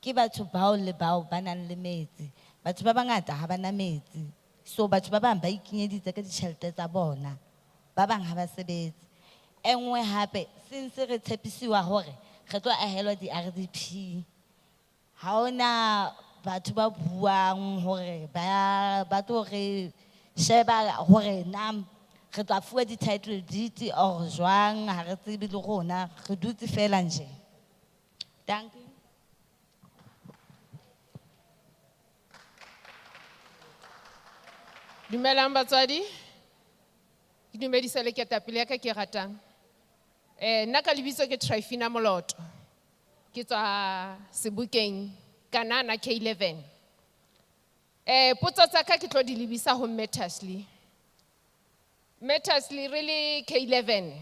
Ke batho bao le bao ba nang le metsi. Batho ba bangata ha ba na metsi. So batho ba bang ba ikenyeditse ka ditjhelete tsa bona. Ba bang ha ba sebetse. Engwe hape since re tshepisiwa hore re tlo ahelwa di RDP. Ha ona batho ba buang hore ba tlo re sheba hore nam re tla fuwa di title deed or jwang ha re tsebe le rona re dutse fela nje. Dankie. Dumelang batswadi. Ke dumedisa le ketapele ya ka ke ratang. Nna ka lebitso ke Trifina Moloto. Ke tswa Sebokeng Kanana K11. Potso tsa ka ke tlo di lebisa ho Metasley. Metasley really K11.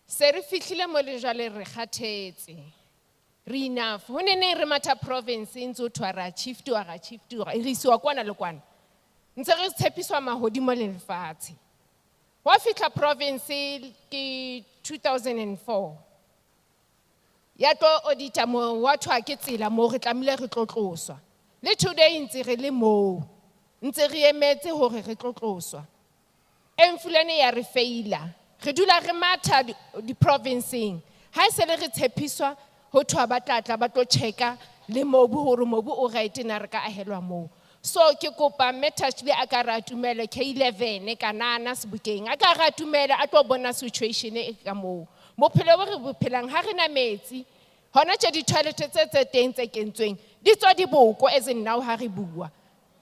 Se re fihlile mo le jwale re kgathetse. Re enough. Ho nene re matha province ntse ho ra chief to ra chief to ra irisiwa kwana le kwana. Ntse re tshepiswa mahodimo le lefatshe. Wa fihla province ke 2004. Ya tlo audita mo wa thwa ke tsela mo re tlamile re tlotloswa. Le today ntse re le mo. Ntse re emetse hore re tlotloswa. Emfulane ya re faila. Re dula re matha di provinceng. Ha se le re tshepiswa ho thwa ba tlatla ba tlo checka le mobu hore mobu o right na re ka ahelwa mo. So ke kopa Metasley a ka ra tumela K11 Kanana Sebokeng a ka ra tumela a tlo bona situation e ka mo. Bophelo bo re bophelang ha re na metsi. Hona tse di toilet tse teng tse kentsweng di tswa di boko as in now ha re bua.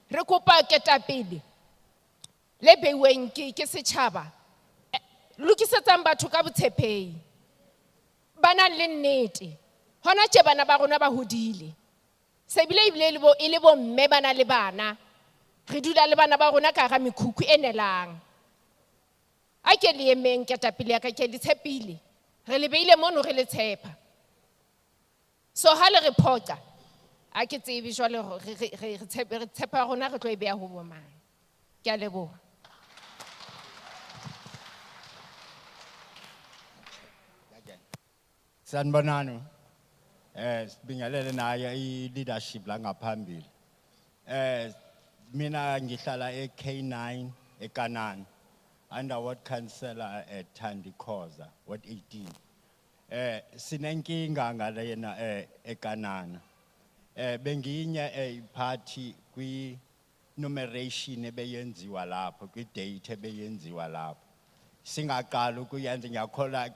Re kopa ketapele le beiweng ke setjhaba. Lokisetsang batho ka botshepehi. Bana le nnete. Hona tse bana ba rona ba hodile. Se bile e le bo mme bana le bana. Re dula le bana ba rona ka ga mekhukhu e nelang. A ke le emeng ketapele ya ka ke le tshepile. Re le beile mono re le tshepa. So ha le reporta a ke tsebe jwale re tshepa rona re tlo e beya ho bo mang. Ke a leboha. Sanibonani. Sibingelele naye i-leadership la ngaphambili. Mina ngihlala e-K9 eKanani under ward councillor Thandi Khoza ward 18. Sinenkinga ngalena eKanana. Benginye party kwi numeration ebeyenziwa lapho kwi date ebeyenziwa lapho. Singaqala ukuyenza ngiyakhola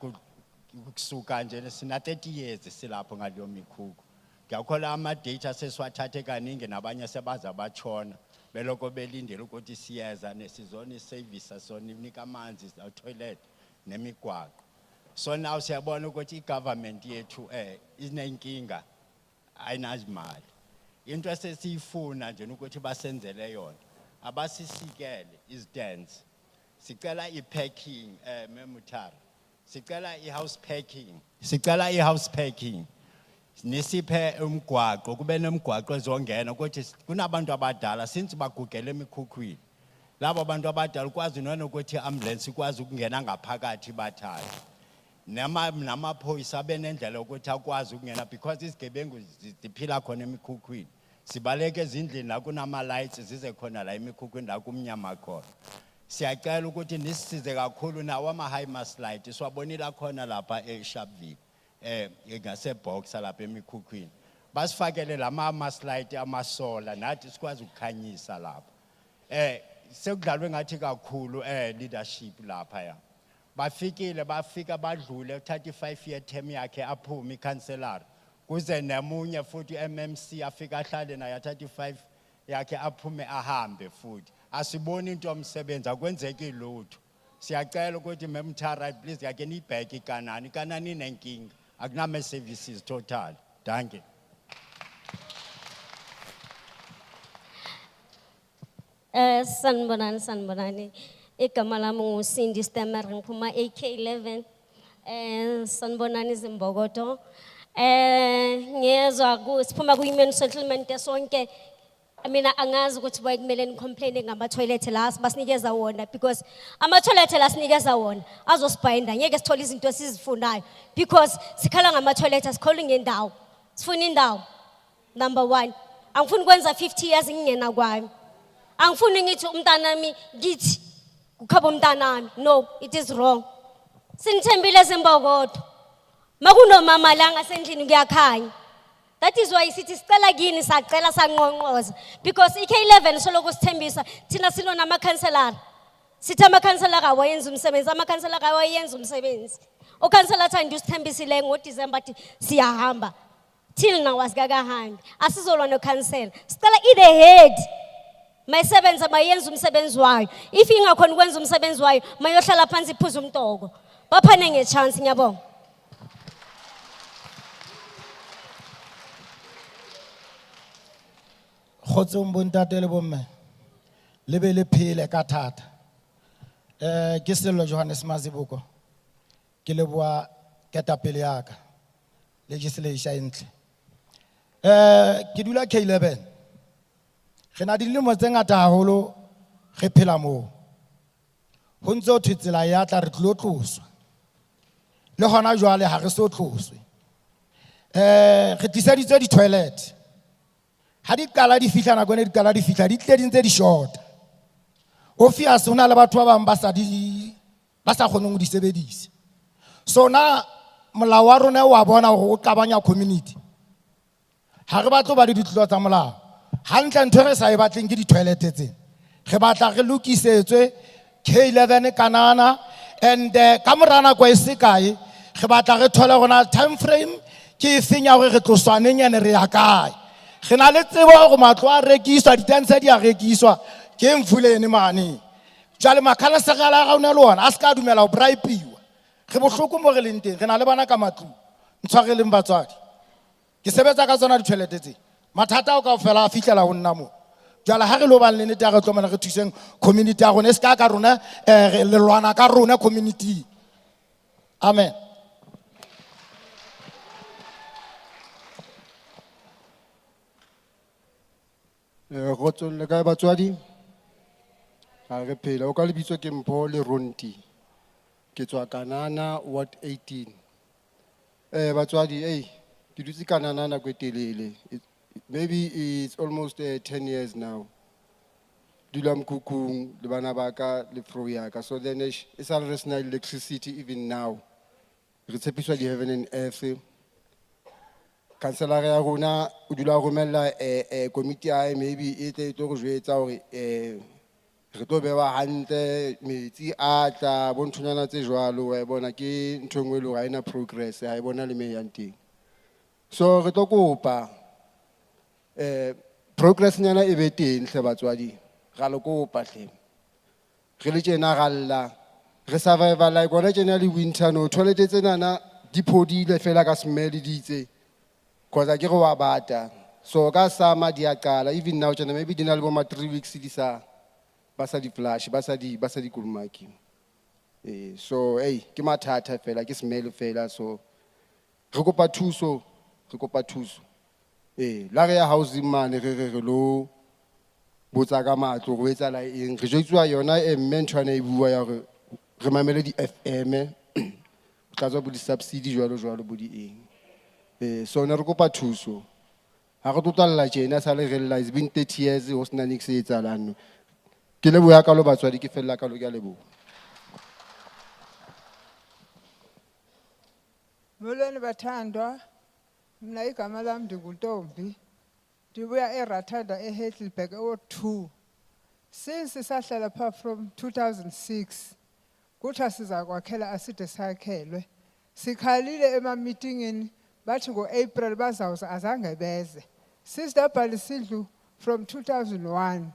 kusuka nje sina 30 years silapho ngaliyo mikhukhu. Ngiyakhola ama data sesiwathathe kaningi nabanye sebaza bachona beloko belindele ukuthi siyeza nesizoni service soninika amanzi toilet nemigwaqo. So now siyabona ukuthi igovernment yethu inenkinga ayinazimali. Into esesiyifuna nje ukuthi basenzele yona abasisikele izdance. Sicela ipacking memutara. Sicela i-house packing. Sicela i-house packing. Nisiphe umgwaqo kube nemigwaqo ezongena ukuthi kunabantu abadala since bagugele emikhukhwini. Labo abantu abadala ukwazi nokuthi ambulance ikwazi ukungena ngaphakathi bathathe. Namaphoyisa benendlela ukuthi akwazi ukungena because izigebengu ziphila khona emikhukhwini. Sibaleke ezindlini la kunama lights zize khona la emikhukhwini la kumnyama khona. Siyacela ukuthi nisisize kakhulu nawo ama high mast light siwabonile khona lapha eSharpeville ngase box lapha emikhukhwini. Basifakele lama mast light amasola nathi sikwazi ukukhanyisa lapha. Sekudlalwe ngathi kakhulu leadership lapha ya. Bafika badlule 35 year term yakhe aphuma iCouncillor. Kuze nemunye futhi MMC afika ahlale naye 35 yakhe aphume ahambe futhi. Asiboni into omsebenzi akwenzeki lutho. Siyacela ukuthi memthara please yake nibheke iKanani. iKanani inenkinga. Akunama services total. Danke. Sanbonani. Igama lami nguSindi Stemmer ngiphuma AK11. Sanbonani Zimbokodo. Ngiyezwa siphuma ku-human settlement sonke. Mina angazi ukuthi bayikumele nicomplain ngama-toilet la basinikeza wona because ama-toilet la sinikeza wona azosibhainda ngeke sithole izinto esizifunayo because sikhala ngama-toilet asikholi ngendawo sifuna indawo. Number 1 angifuni kwenza 50 years ngingena kwami. Angifuni ngithi umntanami ngithi kukhaba umntanami. No, it is wrong. Sinithembile Zimbokodo. Makunomama la ngasendlini kuyakhanya. That is why sithi sicela kini sacela sanqonqoza because iK11 soloko sithembisa thina silo namakhanselara. Sithi amakhanselara awayenza umsebenzi, amakhanselara awayenza umsebenzi. Ukhanselara Thandi usithembisile ngoDecember athi siyahamba. Till now asikakahambi. Asizolwa nokhansela. Sicela the head mayisebenza mayenza umsebenzi wayo. If ingakhona ukwenza umsebenzi wayo, mayohlala phansi iphuze umtoko. Baphane ngechance, ngiyabonga. Kgotsong bontate le bomme. Le be le phele ka thata. Ke Sello Johannes Mazibuko. Ke leboa ketapele ya ka. Legislation e ntle. Ke dula K11. Re na dilemo tse ngata haholo re phela moo. Ho ntse ho thwe tsela ya tla re tlo tloswa. Le hona jwale ha re so tloswe. Re tliseditswe di toilet. Ha di qala di fihla nako ne di qala di fihla di tle di ntse di short. Office hona le batho ba bang ba sa kgoneng ho di sebedisa. So na molao wa rona wa bona hore o qabanya community. Ha re batlo ba le ditlolo tsa molao. Hantle ntho re sa e batleng ke di toilet tse. Re batla re lokisetswe K11 kanana and ka mora nako e se kae re batla re thole rona time frame ke efeng ya hore re tloswane nyane re ya kae. Re na le tsebo hore matlo a rekiswa ditense di a rekiswa ke mfulene mane. Jwale makhansela ga una le ona a se ka dumela ho bribe-iwa. Re bohloko mo re leng teng re na le bana ka matlu. Ntshwareleng batswadi. Ke sebetsa ka tsona ditšhelete tse. Mathata o kaofela a fihlela ho nna mo. Jwale ha re lo bang le nnete re tlo mona re thuseng community ya rona e se ka rona re le lwana ka rona community. Amen. Kgotsong le kae batswadi? Ha re phela o ka lebitso ke Mpho le Ronti. Ke tswa Kanana Ward 18. Batswadi ke dutse Kanana nako e telele. Maybe it's almost 10 years now. Dula Mkhukhung le bana ba ka le fro ya ka. So then e sa re sena electricity even now. Re tshepiswa di heaven and earth. Councillor ya rona o dula romella committee ya maybe e tle go jwetsa hore re tlo bewa hantle metsi a tla bontshonyana tse jwalo wa bona ke ntho engwe le ga ina progress ha e bona le me yang teng. So re tlo kopa progress nyana e be teng hle batswadi ga le kopa hle re le tjena galla re survival like bona tjena le winter no toilet tsena na di phodile fela ka smell di itse. Because I get a bata. So ka sama dia qala even now tjena maybe dina le bo ma 3 weeks di sa basa di flash basa di kulumaki. So ke mathata fela ke smell fela so re kopa thuso la re ya housing man re lo botsa ka matlo go etsa la eng re jetswa yona mentwana e bua ya re mamele di FM tla tswa bo di subsidy jwalo bo di eng. So ne re kopa thuso ha re totalla tjena sa le realize been 30 years ho sena niks e etsalang ke le boya ka lo batswadi ke fella ka lo ke a lebo. Molweni bathandwa mina igama lami ndinguntombi ndibuya eRathanda eHeidelberg o2 since sahlala pha from 2006 kuthiwa siza kwakhela aside sakhelwe sikhalile ema-meetingini bathi ngo-April bazawuza azange beze sisidabhali sidlu from 2001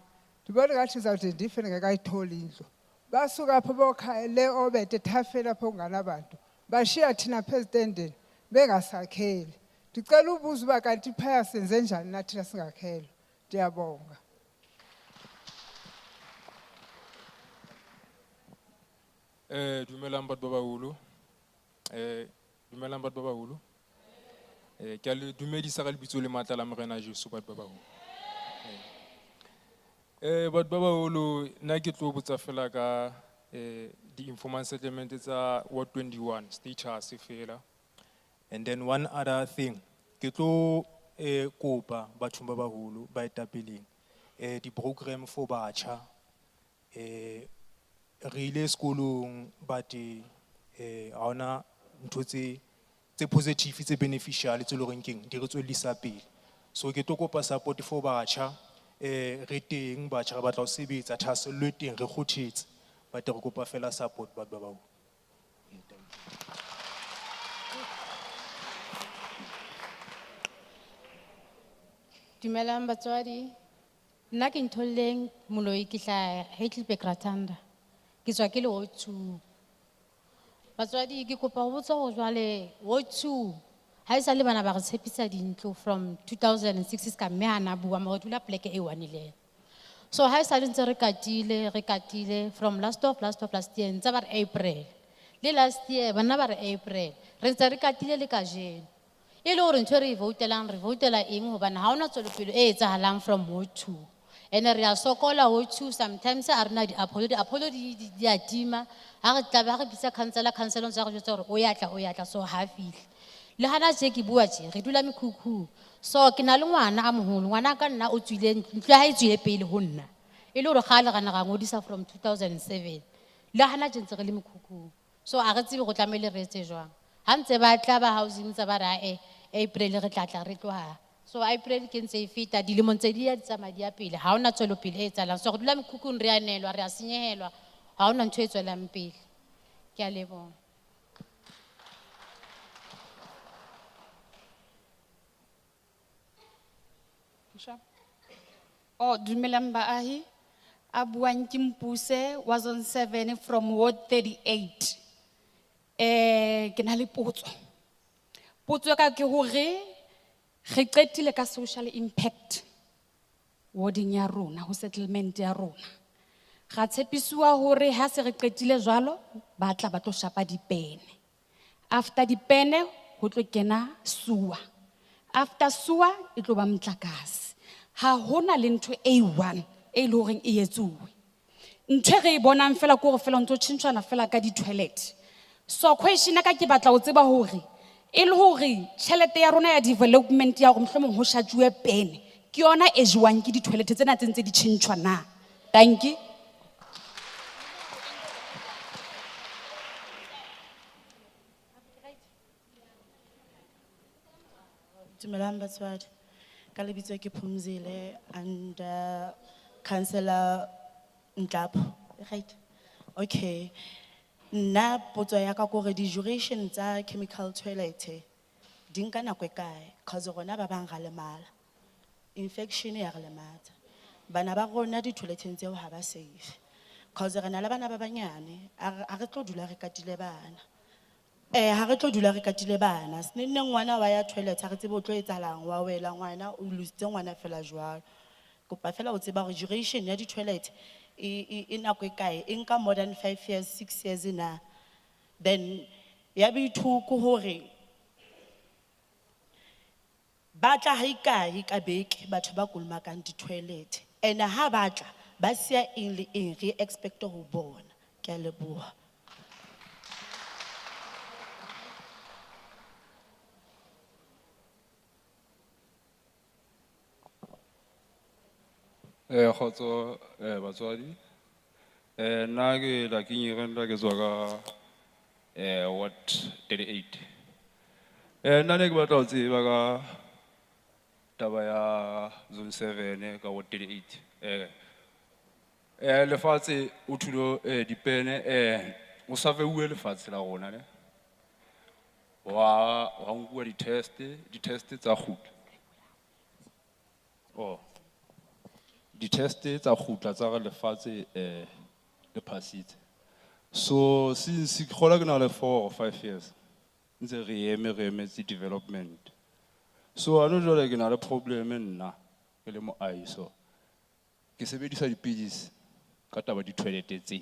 ndibona ngathi zawude ndife ndingekayitholi indlu basuka apho bokha le obede ethafeni apho kunganabantu bashiya thina pha ezitendeni bengasakheli. Ndicela ubuza uba kanti phaya senze njani nathina singakhelwa. Ndiyabonga. Dumelang batho ba baholo. Dumelang batho ba baholo. Ke a le dumedisa ka lebitso le matla la Morena Jesu batho ba baholo. Batho ba baholo nna ke tlo botsa fela ka the informal settlement tsa Ward 21 status fela. And then one other thing ke tlo kopa batho ba baholo ba etapeleng di program for batjha re ile sekolong but ha ona ntho tse positive tse beneficial tse lo reng keng di re tswellisa pele. So ke tlo kopa support for batjha re teng batjha re batla ho sebetsa thasello teng re kgothetse but re kopa fela support batho ba baholo. Dumelang batswadi Nna ke ntholleng moloi ke tla Heidelberg Ratanda. Ke tswa ke le Ward 2. Batswadi ke kopa ho botsa ho jwale Ward 2 ha e sa le bana ba re tshepisa dintlo from 2006 ska mme hana bua mo re dula pleke e wanile. So ha e sa le ntse re katile from last year ntse ba re April. Le last year bana ba re April. Re ntse re katile le ka jeno. E le hore ntho re votela eng hobane ha ona tswelopele e etsahalang from Ward 2. Ene re a sokola Ward 2 sometimes a rena di-apolo di a tima ha re tla ba re bitsa councillor ntse re jwetsa hore o ya tla so ha fihle. Le hana tse ke bua tje re dula mekhukhu. So ke na le ngwana a moholo ngwana ka nna o tswile ntlo ha e tswile pele ho nna. E le hore kgale ga ngodisa from 2007. Le hana tje ntse re le mekhukhu. So a re tsebe go tlamele re etse jwang. Ha ntse ba tla ba housing tsa ba ra April re tla re tloha. So April ke ntse e feta dilemo tse di ya tsamaya di ya pele ha ona tswelopele e etsahalang. So re dula mekhukhung re a nelwa re a senyehelwa ha ona ntho e tswelang pele. Ke a leboha. Dumelang baahi, a buang ke Mpuse wa zone 7 from Ward 38. Ke na le potso. Potso ka ke hore re qetile ka social impact warding ya rona, ho settlement ya rona. Ra tshepiswa hore ha se re qetile jwalo ba tla ba tlo shapa dipene. After dipene ho tlo kena sewer. After sewer e tlo ba motlakase. Ha hona le ntho e one e le hore e etsuwe. Ntho re e bonang fela ke hore fela ntho tshintshwana fela ka di toilet. So question ka ke batla ho tseba hore e le hore tšhelete ya rona ya development ya hore mohlomong ho shajuwe pene ke yona e jwang ke di toilet tsena tse ntse di tshintshwa na. Thank you. Dumelang batswadi. Ka lebitso ke Phumzile and Councillor Ntapo. Right? Okay. Nna potso ya ka gore di duration tsa chemical toilet di nka nako e kae cause rona ba bang ga lemala. Infection ya re lematsa. Bana ba rona di toileteng tseo ha ba safe. Cause re na le bana ba banyane a re tlo dula re katile bana. Ha re tlo dula re katile bana. Sene ngwana wa ya toilet ha re tsebe o tlo etsalang wa wela ngwana o lose ngwana fela jwalo. Kopa fela o tseba hore duration ya di toilet e nako e kae e nka more than 5 years 6 years na. Then ya boithuko hore batla ha ikae ka beke batho ba kolomakang di toilet and ha batla ba sia eng le eng re expect ho bona. Ke a leboha. Khotso batswadi. Nna ke la ke nyirenda ke tswa ka Ward 38. Nna ne ke batla ho tseba ka taba ya zone 7 ka Ward 38. Lefatshe o thulo dipene o survey lefatshe la rona ne. Wa nkuwa di test tsa khutla. Di test tsa khutla tsa re lefatshe le passitse. So since khola ke na le 4 or 5 years ntse re emetse development. So ano jwale ke na le problem nna ke le mo ISO. Ke sebedisa dipidisi ka taba di toilet tse.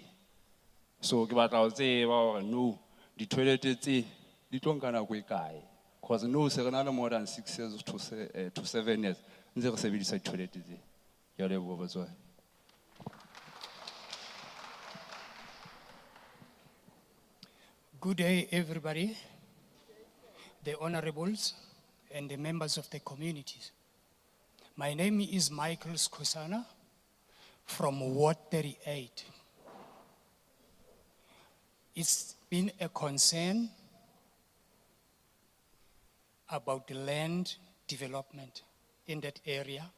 So ke batla ho tseba hore no di toilet tse di tlo nka nako e kae because no se re na le more than 6 years to 7 years ntse re sebedisa di toilet tse. Ya leboha batswadi. Good day, everybody, the honorables and the members of the communities. My name is Michael Skosana from Ward 38. It's been a concern about the land development in that area.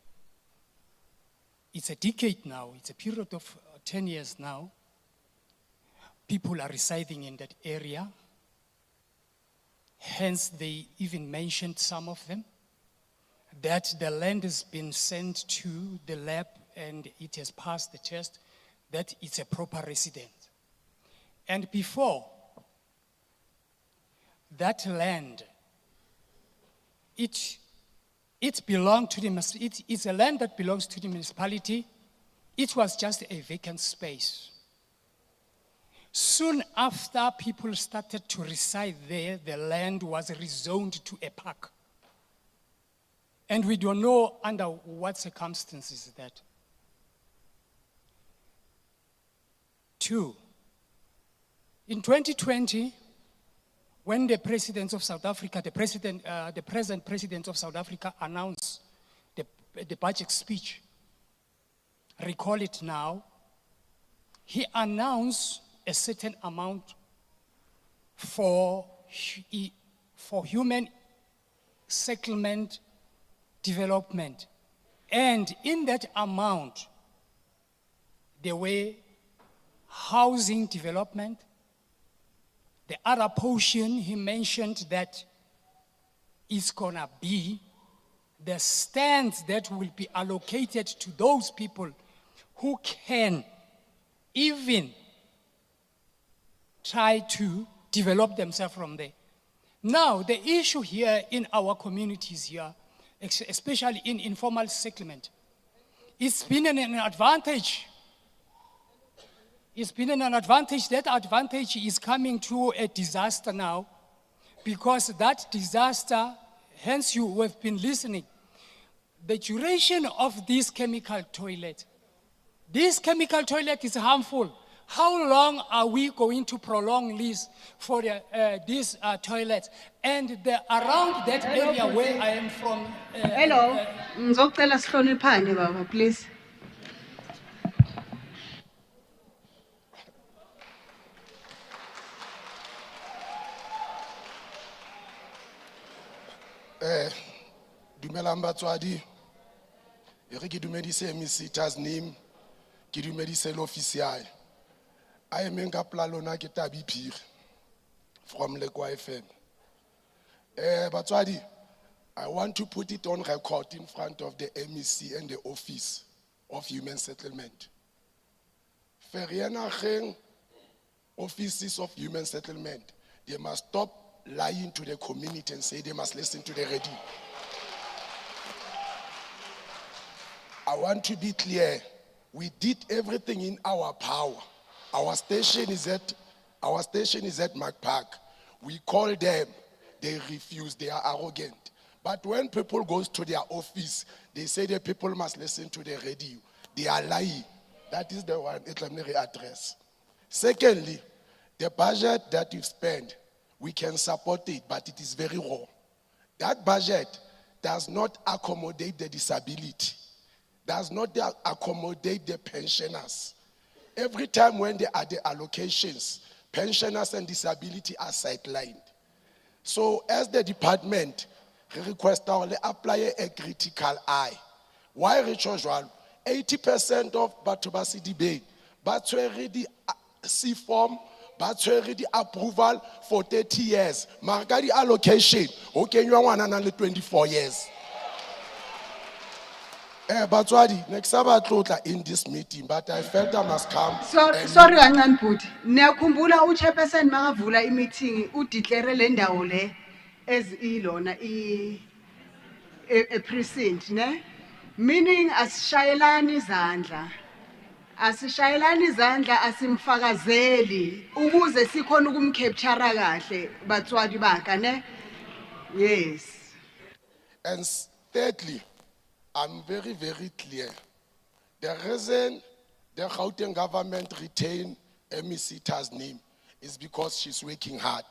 It's a decade now, it's a period of 10 years now. People are residing in that area. Hence, they even mentioned some of them, that the land has been sent to the lab and it has passed the test that it's a proper residence. And before, that land, it belonged to it's a land that belongs to the municipality. It was just a vacant space. Soon after people started to reside there, the land was rezoned to a park. And we don't know under what circumstances that. 2, in 2020, when the president of South Africa, the present president of South Africa announced the budget speech, recall it now, he announced a certain amount for human settlement development. And in that amount, there were housing development. The other portion, he mentioned that is gonna be the stands that will be allocated to those people who can even try to develop themselves from there. Now, the issue here in our communities here, especially in informal settlement, it's been an advantage. It's been an advantage. That advantage is coming to a disaster now, because that disaster, hence you have been listening, the duration of this chemical toilet is harmful. How long are we going to prolong this for these toilets? And around that area where I am from. Hello, ngizocela sihloniphane baba, please. Dumelang batswadi, e re ke dumedise MEC's name, ke dumedise l'official. I am in Kaplalona ke Tabi Phiri from Lekwa FM. Batswadi, I want to put it on record in front of the MEC and the Office of Human Settlement. Vereeniging offices of human settlement, they must stop lying to the community and say they must listen to the radio. I want to be clear. We did everything in our power. Our station is at Mark Park. We call them, they refuse, they are arrogant. But when people goes to their office, they say the people must listen to the radio. They are lying. That is the one it let me address. Secondly, the budget that you spend, we can support it, but it is very raw. That budget does not accommodate the disability, does not accommodate the pensioners. Every time when there are the allocations, pensioners and disability are sidelined. So as the department, we request our apply a critical eye. Why Richard 80% of Batubasi debate, but already C form, but already approval for 30 years. Margari allocation, okay, you want another 24 years. But next Sabbath in this meeting, but I felt I must come. Sorry kancane bhuti. Niyakhumbula uChairperson makavula imeeting udeclare le ndawo le as ilona a precinct, ne? Meaning asishayelani izandla. Asishayelani izandla asimfakazeli ukuze sikhona ukumcapture kahle batswadi baka, ne? Yes. And thirdly, I'm very, very clear. The reason the Gauteng government retained MEC's name is because she's working hard.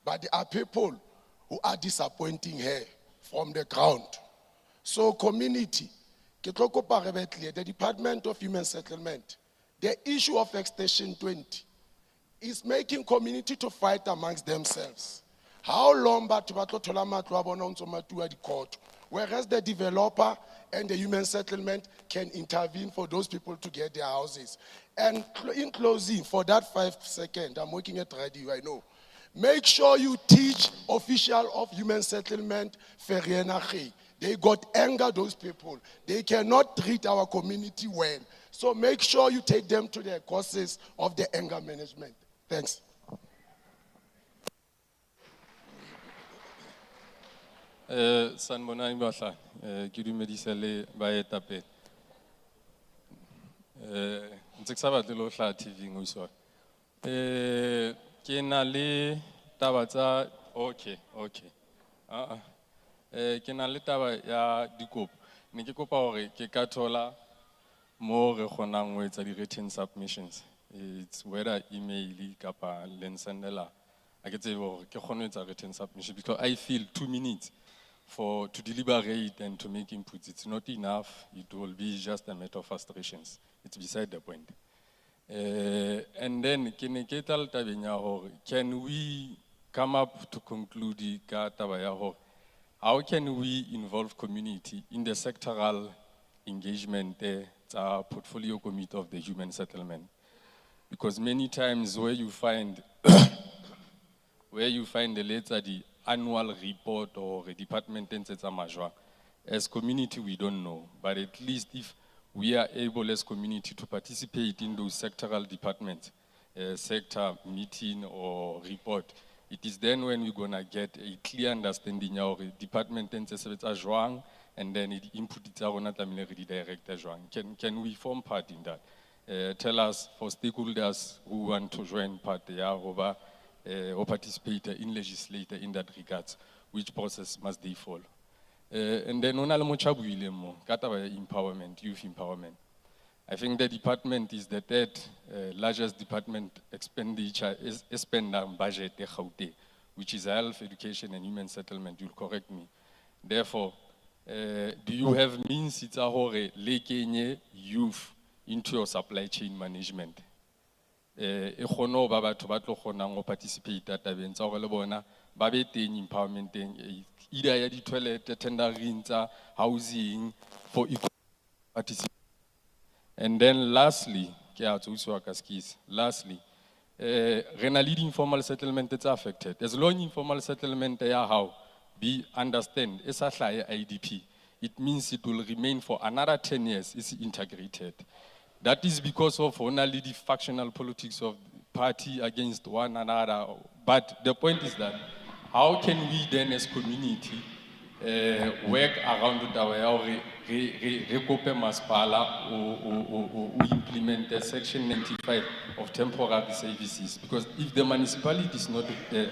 But there are people who are disappointing her from the ground. So community, the Department of Human Settlement, the issue of Extension 20 is making community to fight amongst themselves. How long whereas the developer and the human settlement can intervene for those people to get their houses. And in closing, for that 5 seconds, I'm working at radio, I know. Make sure you teach official of human settlement Vereeniging They got anger, those people. They cannot treat our community well. So make sure you take them to the courses of the anger management. Thanks. Sanibonani bahlali, ke dumedisa le baetapele. Ntse ke sa batle le ho hlaha TV ngwiso. Ke na le taba tsa okay. Ke na le taba ya dikopo. Ne ke kopa hore ke ka thola mo re kgonang ho etsa di written submissions. It's whether email kapa le nsendela. I get to written submission because I feel 2 minutes to deliberate and to make inputs. It's not enough. It will be just a matter of frustrations. It's beside the point. And then, can we come up to conclude how can we involve community in the sectoral engagement, portfolio committee of the human settlement? Because many times where you find the letter, the annual report or the department, as community we don't know, but at least if we are able as community to participate in those sectoral departments, sector meeting or report, it is then when we're gonna get a clear understanding of the department and then it input it redirect. Can we form part in that? Tell us for stakeholders who want to join part or participate in legislator in that regard, which process must they follow? And then on empowerment, youth empowerment. I think the department is the third largest department expenditure spend on budget, which is health, education, and human settlement. You'll correct me. Therefore, do you have means it's a whole youth into your supply chain management? E khono ba batho ba tlo kgonang go participate tabeng tsa gore le bona ba be teng empowerment either ya di toilet tendering tsa housing for participation. And then lastly ke a tsoisiwa ka skis, lastly re na le di informal settlement tsa affected. As long informal settlement ya how be understand e sa hlae IDP, it means it will remain for another 10 years. It's integrated. That is because of only the factional politics of party against one another. But the point is that how can we then as community work around our recope maspala or implement the section 95 of temporary services? Because if the municipality is not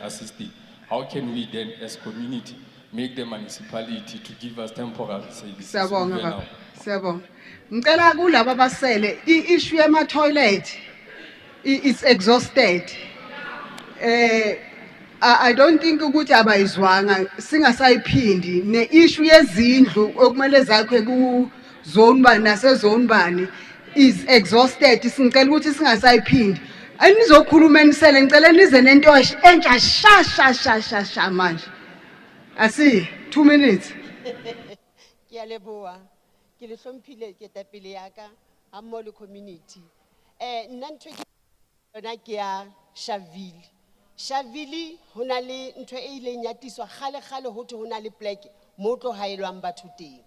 assisting, how can we then as community make the municipality to give us temporary services? Siyabonga. Ngicela kulabo abasele i-issue yema toilet is exhausted. I don't think ukuthi abayizwanga singasayiphindi ne-issue yezindlu okumele zakhe ku zone bani nase zone bani is exhausted. Singicela ukuthi singasayiphindi. Anizokhuluma enisele ngicela nize nento entsha sha manje. Asi 2 minutes. Kialeboa. Ke le hlomphile ke tapele ya ka ha mmoho le community. Nna ntho yona ke ya Shavili ho na le ntho e ileng ya tiswa kgale ho thwe ho na le pleke mo tlo haelwang batho teng.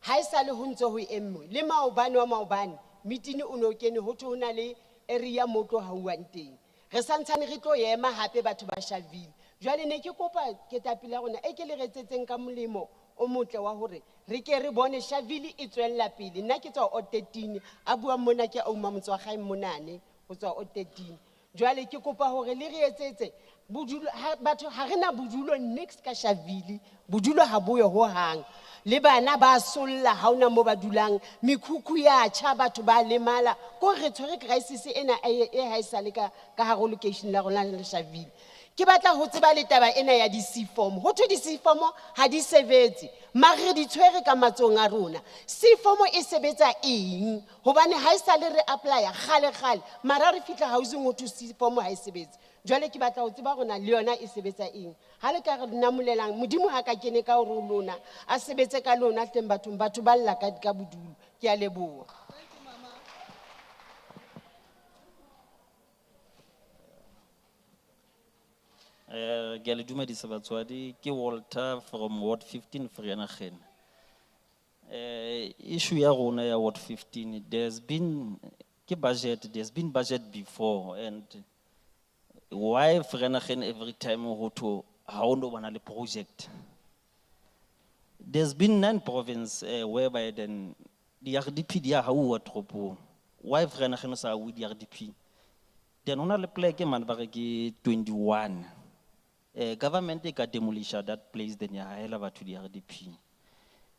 Ha e sa le ho ntse ho emme le maobane meeting o no kene ho thwe ho na le area mo tlo hauwang teng. Re santshane re tlo yema hape batho ba Shavili. Jwale ne ke kopa ke tapele ya rona e ke le retsetseng ka molemo o motle wa hore re ke re bone Shavili e tswella pele. Nna ke tswa o 13 a bua mona ke a uma motswa gae monane go tswa o 13. Jwale ke kopa hore le re etsetse bodulo batho ha rena bodulo next ka Shavili, bodulo ha boyo ho hang. Le bana ba solla ha ona mo ba dulang, mikhukhu ya tjha batho ba lemala ko re tshwere crisis ena e ha isale ka allocation la rona le Shavili. Ke batla ho tseba le taba ena ya di C-form. Ho thwe di C-form ha di sebetse, mare di tshwere ka matsong a rona. C-form e sebetsa eng? Hobane ha isale re apply kgale mara re fitla housing ho thwe C-form ha e sebetse. Jwale ke batla ho tseba rona le yona e sebetsa eng? Ha le ka re namolelang modimo ha ka kene ka ho lona a sebetse ka lona teng batho ba lla ka bodulo. Ke a leboha. Ke a le dumedisa batswadi, ke Walter from Ward 15 Vereeniging. issue ya rona ya Ward 15, there's been budget before, and why Vereeniging every time go to how no one project? There's been 9 provinces whereby then the RDP dia ha uwa tropo. Why Vereeniging sa with the RDP? Then on a play ke man ba ke 21. Government e ka demolish that place then ya hela ba to the RDP.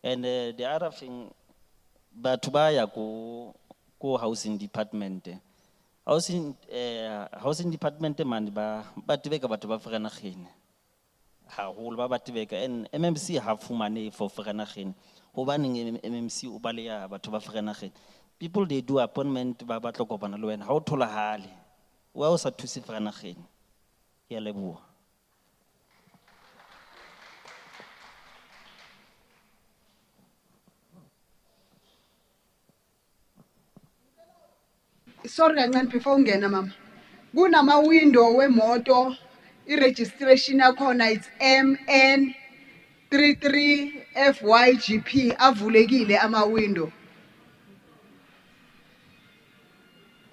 And the other thing, but to buy a go housing department. Housing department man ba tiveka batho ba Vereeniging. Ha holo ba tiveka, and MMC have money for Vereeniging. Hobaneng MMC o baleya batho ba Vereeniging. People they do appointment ba batlo kopana le wena ha o thola hale. Wa o sa thusi Vereeniging. Ke a leboha. Sorry kancane before ungena mama. Kunama window wemoto i-registration yakhona it's MN33FYGP avulekile ama window.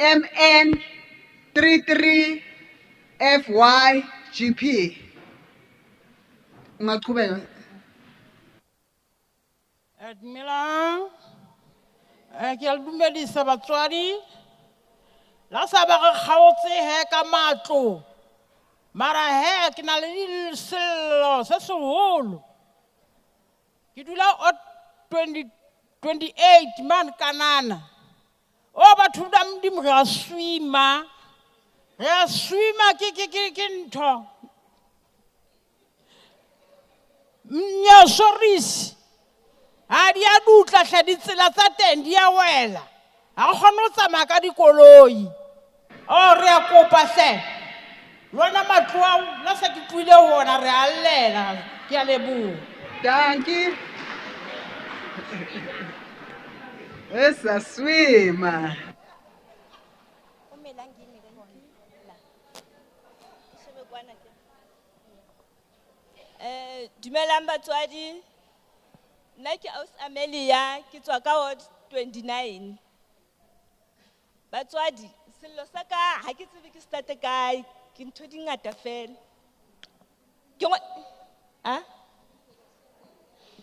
MN33FYGP. Ungaqhubeka. Admiral, ke a le dumedisa batswadi. La sa ba re kgaotse he ka matlo. Mara he ke na le sello se seholo. Ke dula o 28 man kanana. O batho ba Modimo re a swima. Re a swima ke ntho. Nya sorisi. Ha di a dutla hle ditsela tsa teng di a wela. Ha kgone ho tsamaya ka dikoloi. O re a kopa hle. Lona matlo ao la se ke tlile hona re a llela. Ke a leboha. Dankie. Esa swima. Dumelang batswadi. Nna ke Aus Amelia ke tswa ka Ward 29. Batswadi, sello sa ka ha ke tsebe ke start kae, ke ntho di ngata fela.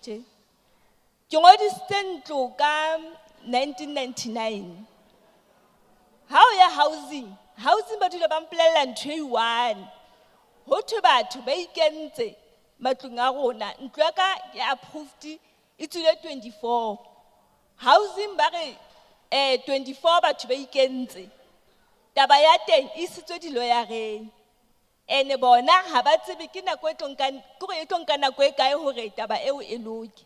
Ke ngodisitse ntlo ka 1999. Ha o ya housing ba dula ba mpolella ntho e one. Ho thwe batho ba ikentse matlong a rona, ntlo ya ka ke approved e tswile 24. Housing ba re 24 batho ba ikentse. Taba ya teng e sitswe di-lawyereng. Ene bona ha ba tsebe ke nako e tlo nka nako e kae hore taba eo e loke.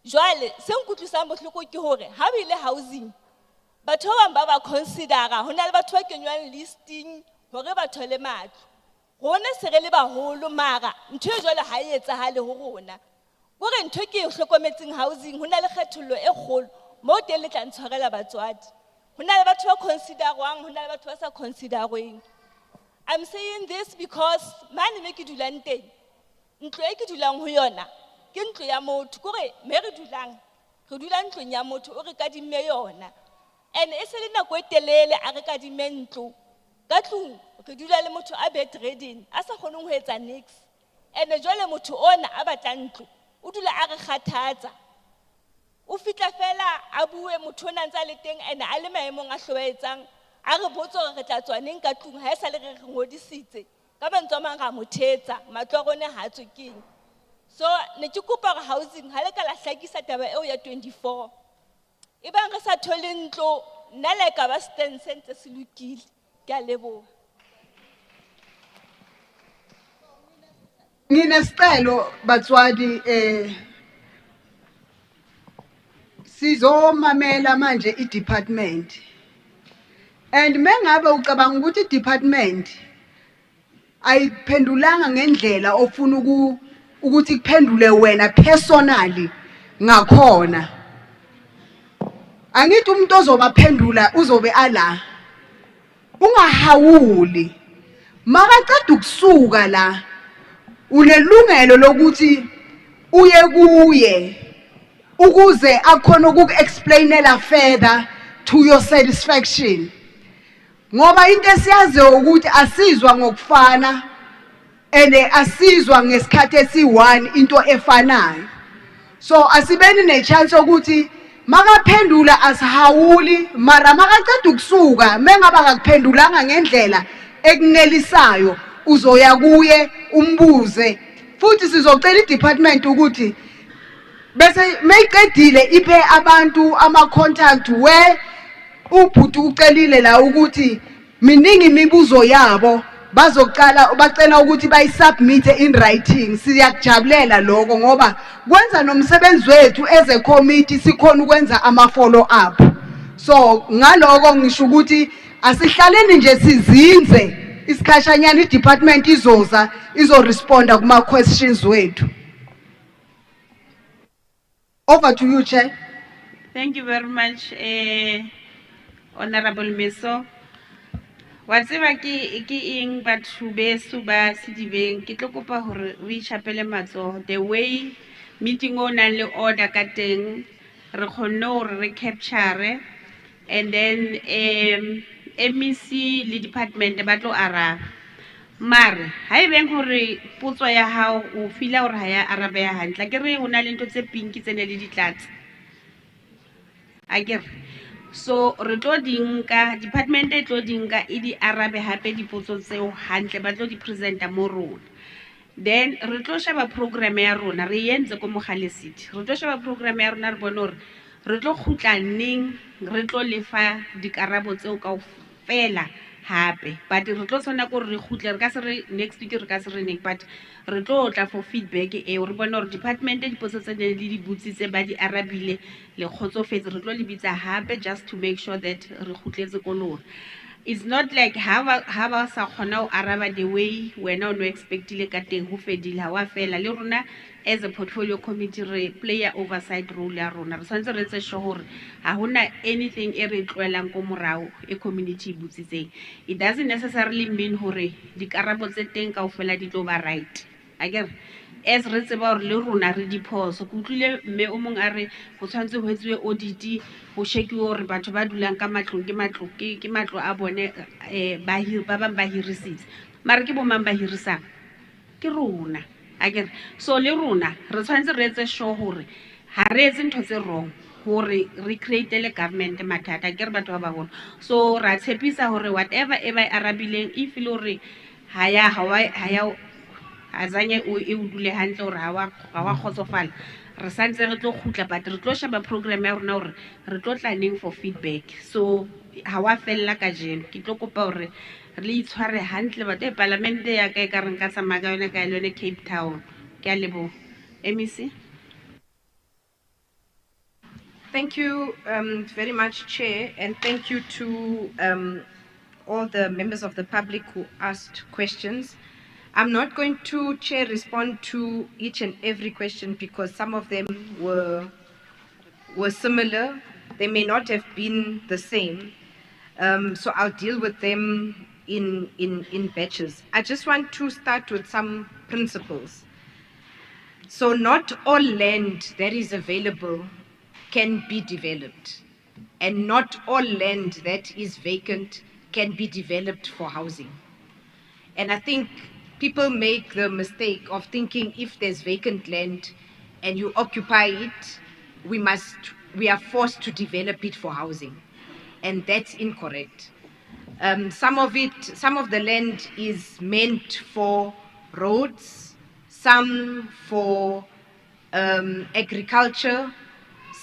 Jwale se nkutlwisang bohloko ke hore ha ba ile housing batho ba bang ba considera hona le batho ba kenywang listing hore ba thole matlo. Rona se re le baholo mara ntho e jwale ha e etsahale ho rona. Gore ntho ke hlokometseng housing hona le kgethollo e kgolo mo teng le tla ntshwarela batswadi. Hona le batho ba considerwang, hona le batho ba sa considerweng. I'm saying this because mane me ke dulang teng, ntlo e ke dulang ho yona ke ntlo ya motho. Kore me re dula ntlong ya motho o re kadimme yona. And e se le nako e telele a re kadimme ntlo. Ka tlung re dula le motho a bedridden, a sa kgoneng ho etsa nix. Ene jwale motho ona a batla ntlo o dula a re kgathatsa. O fitla fela a bue motho ona ntse a le teng ene a le maemong a hlobaetsang. A re botsa hore re tla tswa neng ka tlung ha e sa le re ngodisitse. Ka mantswe a mang ra mo thetsa, matlo a rona ha tswe keng. So ne ke kopa hore housing ha le ka la hlakisa taba eo ya 24. Ebang re sa thole ntlo nna le ka ba stand sentse se lokile. Ke a leboha. Nginesicelo batswadi sizomamela manje i-department. And mengabe ucabanga ukuthi i-department ayiphendulanga ngendlela ofuna ukuthi kuphendule wena personally ngakhona. Angithi umuntu ozobaphendula uzobe ala. Ungahawuli. Makaqeda ukusuka la unelungelo lokuthi uye kuye ukuze akhona ukuku-explainela further to your satisfaction. Ngoba into esiyaziyo ukuthi asizwa ngokufana and asizwa ngesikhathi esi-one into efanayo. So asibeni nechance ukuthi makaphendula asihawuli mara makaqeda ukusuka mengaba akakuphendulanga ngendlela ekunelisayo uzoya kuye umbuze futhi sizocela idepartment ukuthi bese mayiqedile iphe abantu ama-contact where ubhuti ucelile la ukuthi miningi imibuzo yabo bacela ukuthi bayisubmit in writing. Siyakujabulela lokho ngoba kwenza nomsebenzi wethu as a committee sikhona ukwenza ama-follow up. So ngaloko ngisho ukuthi asihlaleni nje sizinze isikhashanyana i-department izoresponda kuma-questions wethu. Over to you, Chair. Thank you very much, Honorable Meso. Watseba ke eng batho beso ba Sedibeng ke tlo kopa hore re ichapele matsoho the way meeting o nang le order ka teng re kgonne hore re capture and then MEC le department ba tlo araba mare ha ebeng hore potso ya hao o fila hore ha ya arabeha hantle ke re hona le ntho tse pinki tsene le ditlatse akere. So re tlo dinka department e tlo dinka e di arabe hape dipotso tseo hantle ba tlo di presenta mo rona. Then re tlo sheba program ya rona re yentse ko Mogale City re tlo sheba program ya rona re bone hore re tlo khutla neng re tlo lefa dikarabo tseo kaofela hape but re tlo tsona go re khutle re ka se re next week re ka se re neng but re tlo tla for feedback e re bona hore department dipotso tse le di butsitse ba di arabile le khotsofetse re tlo le bitsa hape just to make sure that re khutletse kolong. It's not like ha ba sa khona o araba the way wena o no expectile ka teng ho fedile ha wa fela le rona as a portfolio committee re player oversight role ya rona re tshwantse re tse sure hore ha hona anything e re tloelang ko morao e community butsitseng. It doesn't necessarily mean hore dikarabo tse teng kaofela di tlo ba right akere as re tseba hore le rona re diphoso go tlile mme o mong a re go tshwantse ho etswe audit ho shekiwe hore batho ba dulang ka matlong ke matlo a bone ba bang ba hirisitse mara ke bo mang ba hirisang ke rona akere. So le rona re tshwantse re etse sure hore ha re etse ntho tse wrong hore re create le government mathata akere batho ba baholo. So ra tshepisa hore whatever e ba arabileng if le hore ha ya azanye e udule hantle hore ha wa khotsofala re santse re tlo khutla but re tlo sheba program ya rona hore re tlo tla neng for feedback. So ha wa fella ka jeno ke tlo kopa hore re itshware hantle batho parliament ya ka e ka reng ka tsamaya ka yona ka yone Cape Town ke a lebo MEC. Thank you very much, Chair, and thank you to all the members of the public who asked questions. I'm not going to, Chair, respond to each and every question because some of them were similar. They may not have been the same. So I'll deal with them in batches. I just want to start with some principles. So not all land that is available can be developed, and not all land that is vacant can be developed for housing. And I think people make the mistake of thinking if there's vacant land and you occupy it, we are forced to develop it for housing. And that's incorrect. Some of the land is meant for roads, some for agriculture,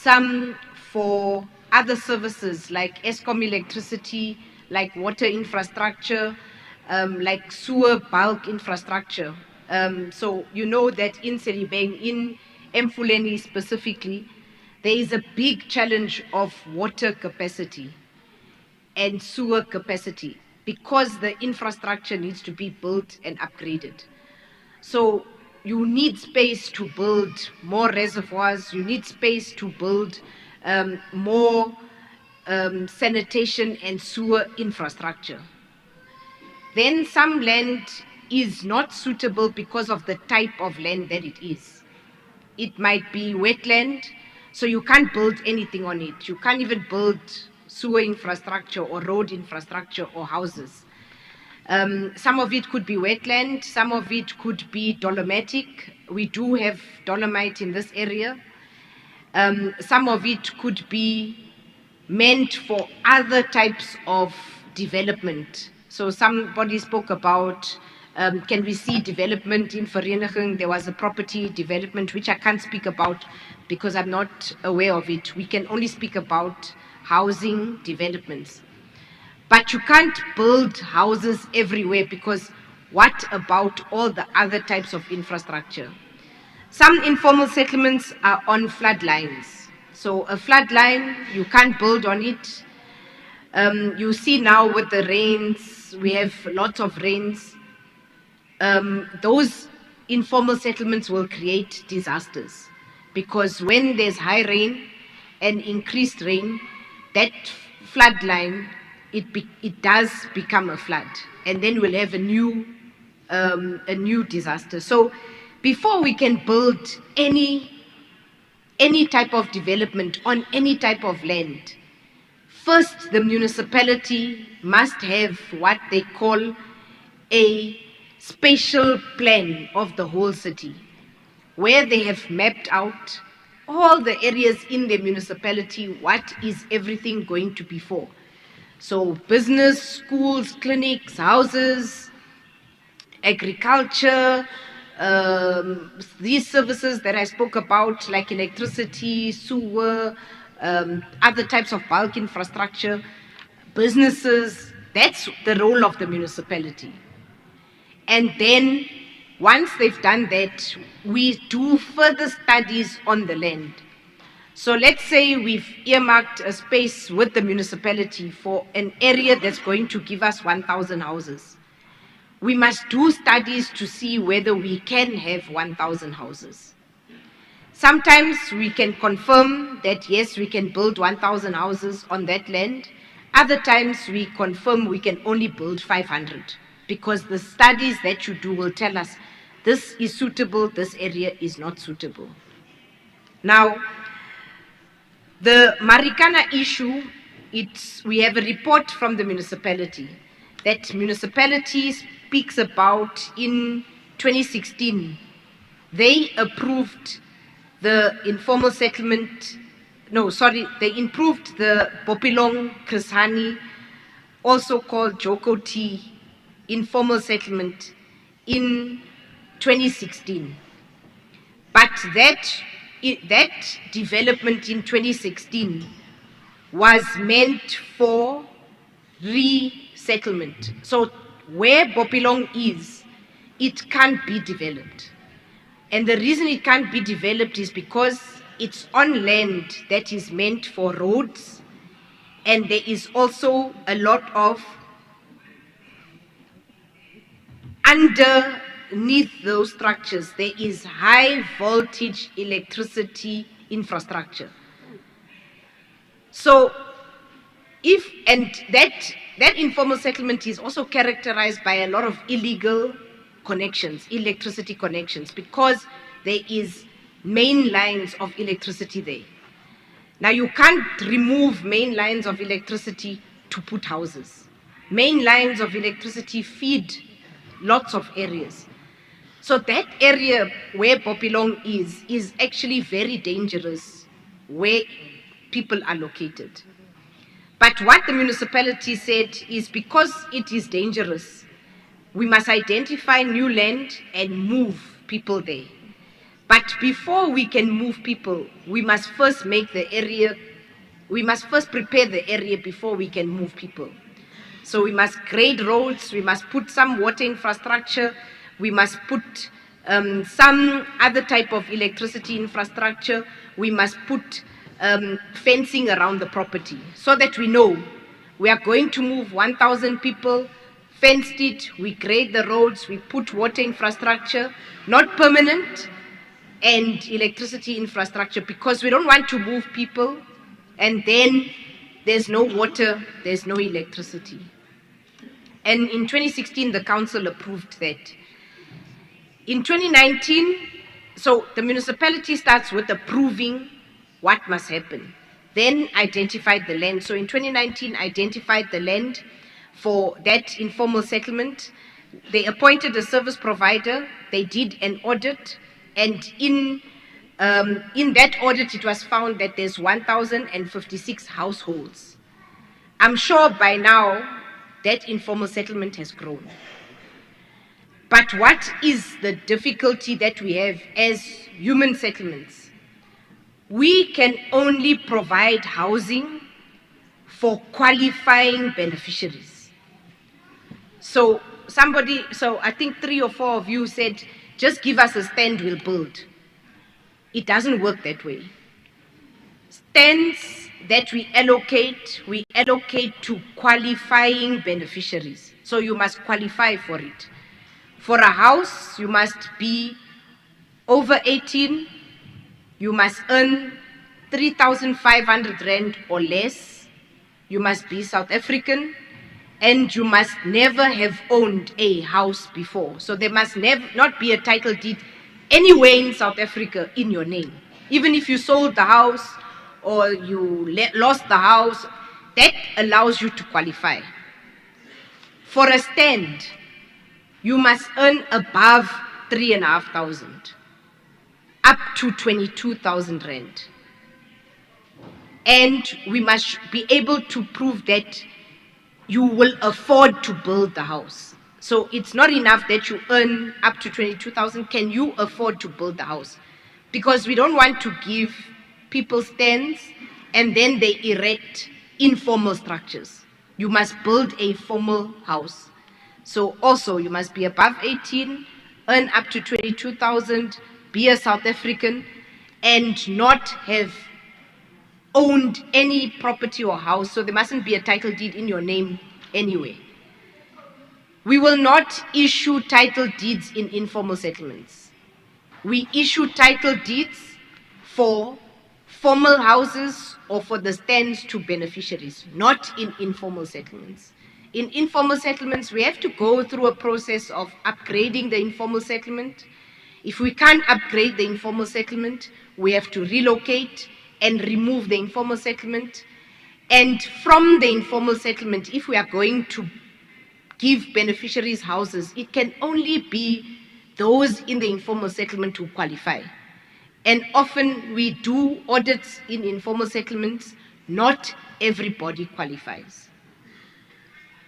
some for other services like Eskom electricity, like water infrastructure, like sewer bulk infrastructure. So you know that in Sedibeng, in Mfuleni specifically, there is a big challenge of water capacity and sewer capacity because the infrastructure needs to be built and upgraded. So you need space to build more reservoirs, you need space to build more sanitation and sewer infrastructure. Then some land is not suitable because of the type of land that it is. It might be wetland, So you can't build anything on it. You can't even build sewer infrastructure or road infrastructure or houses. Some of it could be wetland, some of it could be dolomitic. We do have dolomite in this area. Some of it could be meant for other types of development. So somebody spoke about, can we see development in Vereeniging? There was a property development, which I can't speak about because I'm not aware of it. We can only speak about housing developments. But you can't build houses everywhere, because what about all the other types of infrastructure? Some informal settlements are on floodlines. So a floodline, you can't build on it. You see now with the rains, we have lots of rains. Those informal settlements will create disasters, because when there's high rain and increased rain, that floodline, it does become a flood, and then we'll have a new disaster. So before we can build any type of development on any type of land, first the municipality must have what they call a spatial plan of the whole city, where they have mapped out all the areas in the municipality, what is everything going to be for. So business, schools, clinics, houses, agriculture, these services that I spoke about, like electricity, sewer, other types of bulk infrastructure, businesses, that's the role of the municipality. And then once they've done that, we do further studies on the land. So let's say we've earmarked a space with the municipality for an area that's going to give us 1,000 houses. We must do studies to see whether we can have 1,000 houses. Sometimes we can confirm that yes, we can build 1,000 houses on that land. Other times we confirm we can only build 500, because the studies that you do will tell us this is suitable, this area is not suitable. Now, the Marikana issue, we have a report from the municipality that municipality speaks about in 2016. They approved the informal settlement, they improved the Bopilong Krisani, also called Jokoti, informal settlement in 2016. But that development in 2016 was meant for resettlement. So where Bopilong is, it can't be developed. And the reason it can't be developed is because it's on land that is meant for roads, and there is also a lot of underneath those structures, there is high voltage electricity infrastructure. So that informal settlement is also characterized by a lot of illegal connections, electricity connections, because there is main lines of electricity there. Now you can't remove main lines of electricity to put houses. Main lines of electricity feed lots of areas. So that area where Bopilong is actually very dangerous where people are located. But what the municipality said is, because it is dangerous, we must identify new land and move people there. But before we can move people, we must first prepare the area before we can move people. So we must grade roads, we must put some water infrastructure, we must put some other type of electricity infrastructure, we must put fencing around the property, so that we know we are going to move 1,000 people, fenced it, we grade the roads, we put water infrastructure, not permanent, and electricity infrastructure, because we don't want to move people and then there's no water, there's no electricity. And in 2016, the council approved that. In 2019, so the municipality starts with approving what must happen. Then identified the land. So in 2019, identified the land for that informal settlement. They appointed a service provider. They did an audit, and in that audit, it was found that there's 1,056 households. I'm sure by now that informal settlement has grown. But what is the difficulty that we have as human settlements? We can only provide housing for qualifying beneficiaries. So I think 3 or 4 of you said, just give us a stand, we'll build. It doesn't work that way. Stands that we allocate to qualifying beneficiaries. So you must qualify for it. For a house, you must be over 18, you must earn 3,500 rand or less, you must be South African, and you must never have owned a house before. So there must not be a title deed anywhere in South Africa in your name. Even if you sold the house or you lost the house, that allows you to qualify. For a stand, you must earn above 3,500, up to 22,000 rand. And we must be able to prove that you will afford to build the house. So it's not enough that you earn up to 22,000. Can you afford to build the house? Because we don't want to give people stands and then they erect informal structures. You must build a formal house. So also you must be above 18, earn up to 22,000, be a South African, and not have owned any property or house. So there mustn't be a title deed in your name anyway. We will not issue title deeds in informal settlements. We issue title deeds for formal houses or for the stands to beneficiaries, not in informal settlements. In informal settlements, we have to go through a process of upgrading the informal settlement. If we can't upgrade the informal settlement, we have to relocate and remove the informal settlement. And from the informal settlement, if we are going to give beneficiaries houses, it can only be those in the informal settlement who qualify. And often we do audits in informal settlements, not everybody qualifies.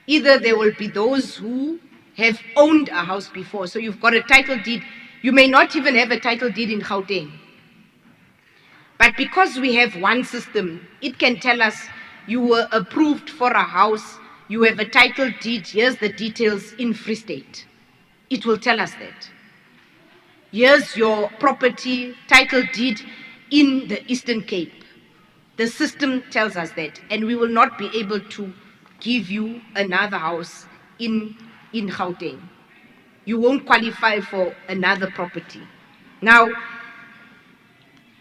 Either there will be those who have owned a house before, so you've got a title deed. You may not even have a title deed in Gauteng. But because we have one system, it can tell us you were approved for a house, you have a title deed, here's the details in Free State. It will tell us that. Here's your property title deed in the Eastern Cape. The system tells us that, and we will not be able to give you another house in Gauteng. You won't qualify for another property. Now,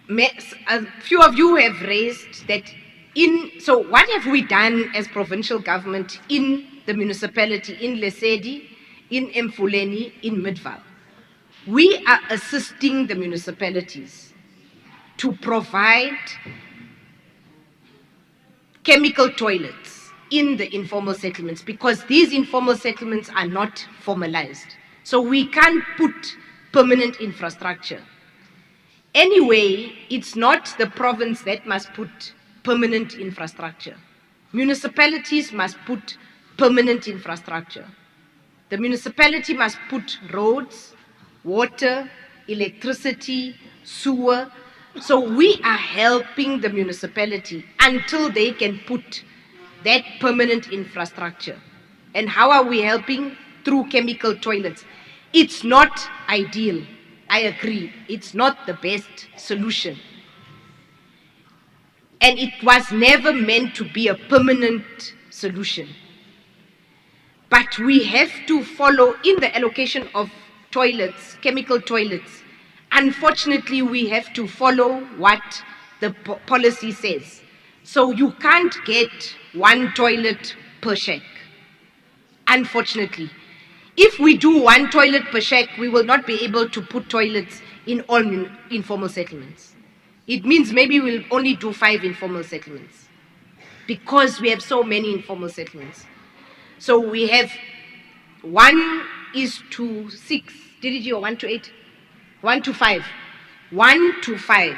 a few of you have raised that so what have we done as provincial government in the municipality, in Lesedi, in Mfuleni, in Midvaal? We are assisting the municipalities to provide chemical toilets in the informal settlements, because these informal settlements are not formalized. So we can't put permanent infrastructure. Anyway, it's not the province that must put permanent infrastructure. Municipalities must put permanent infrastructure. The municipality must put roads, water, electricity, sewer. So we are helping the municipality until they can put that permanent infrastructure. And how are we helping? Through chemical toilets. It's not ideal. I agree. It's not the best solution. And it was never meant to be a permanent solution. But we have to follow in the allocation of toilets, chemical toilets. Unfortunately, we have to follow what the policy says. So you can't get one toilet per shack. Unfortunately. If we do one toilet per shack, we will not be able to put toilets in all informal settlements. it means maybe we'll only do 5 informal settlements because we have so many informal settlements. So we have 1:6, DDG, or 1:8? 1:5. 1:5.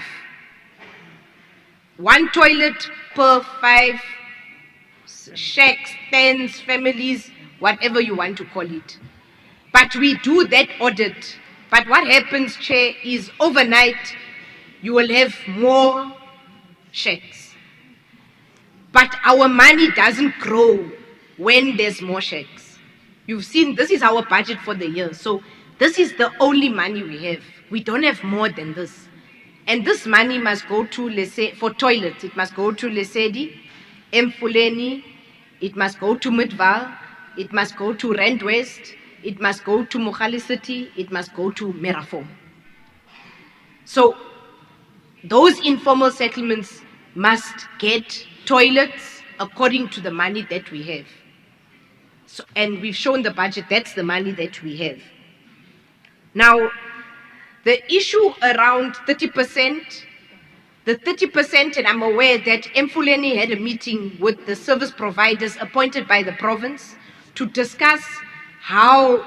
1 toilet per 5 shacks, tents, families, whatever you want to call it. But we do that audit. But what happens, Chair, is overnight you will have more shacks. But our money doesn't grow when there's more shacks. You've seen, this is our budget for the year. So this is the only money we have. We don't have more than this. And this money must go to, let's say, for toilets, it must go to Lesedi, Mfuleni, it must go to Midval, it must go to Rand West, it must go to Mogale City, it must go to Merafong. So those informal settlements must get toilets according to the money that we have. So, and we've shown the budget, that's the money that we have. Now, the issue around 30%, the 30%, and I'm aware that Mfuleni had a meeting with the service providers appointed by the province to discuss how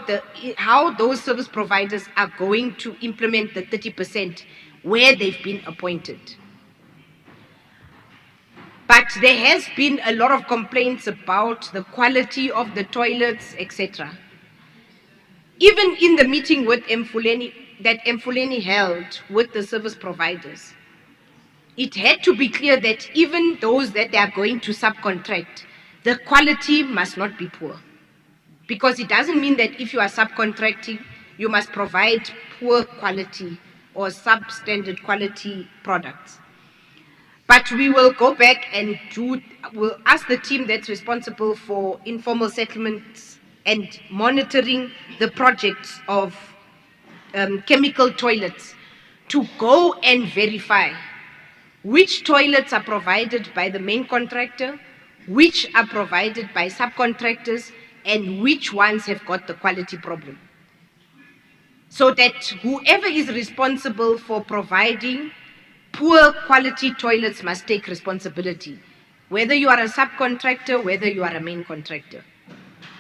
those service providers are going to implement the 30% where they've been appointed. But there has been a lot of complaints about the quality of the toilets, etc. Even in the meeting with Mfuleni, that Mfuleni held with the service providers, it had to be clear that even those that they are going to subcontract, the quality must not be poor. Because it doesn't mean that if you are subcontracting, you must provide poor quality or substandard quality products. But we will go back and we'll ask the team that's responsible for informal settlements and monitoring the projects of chemical toilets to go and verify which toilets are provided by the main contractor, which are provided by subcontractors, and which ones have got the quality problem. So that whoever is responsible for providing poor quality toilets must take responsibility, whether you are a subcontractor, whether you are a main contractor.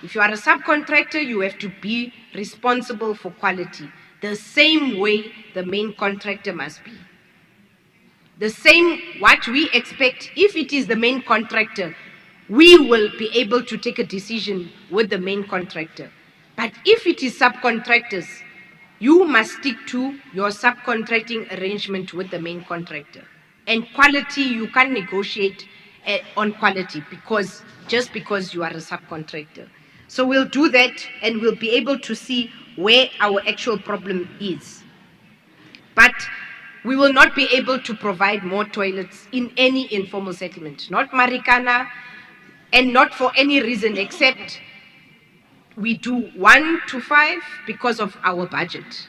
If you are a subcontractor, you have to be responsible for quality, the same way the main contractor must be. The same, what we expect, if it is the main contractor, we will be able to take a decision with the main contractor. But if it is subcontractors, you must stick to your subcontracting arrangement with the main contractor. And quality, you can't negotiate on quality just because you are a subcontractor. So we'll do that and we'll be able to see where our actual problem is. But we will not be able to provide more toilets in any informal settlement, not Marikana, and not for any reason except we do 1 to 5 because of our budget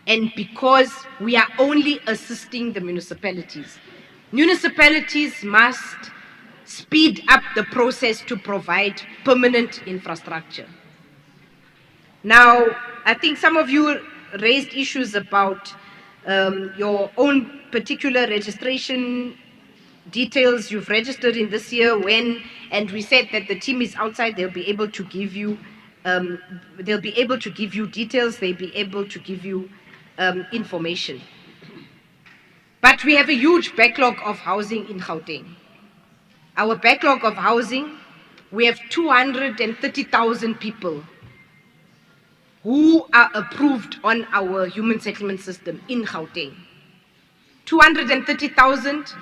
and because we are only assisting the municipalities. Municipalities must speed up the process to provide permanent infrastructure. Now, I think some of you raised issues about your own particular registration details you've registered in this year when, and we said that the team is outside, they'll be able to give you details, they'll be able to give you information. But we have a huge backlog of housing in Gauteng. Our backlog of housing, we have 230,000 people who are approved on our human settlement system in Gauteng. 230,000.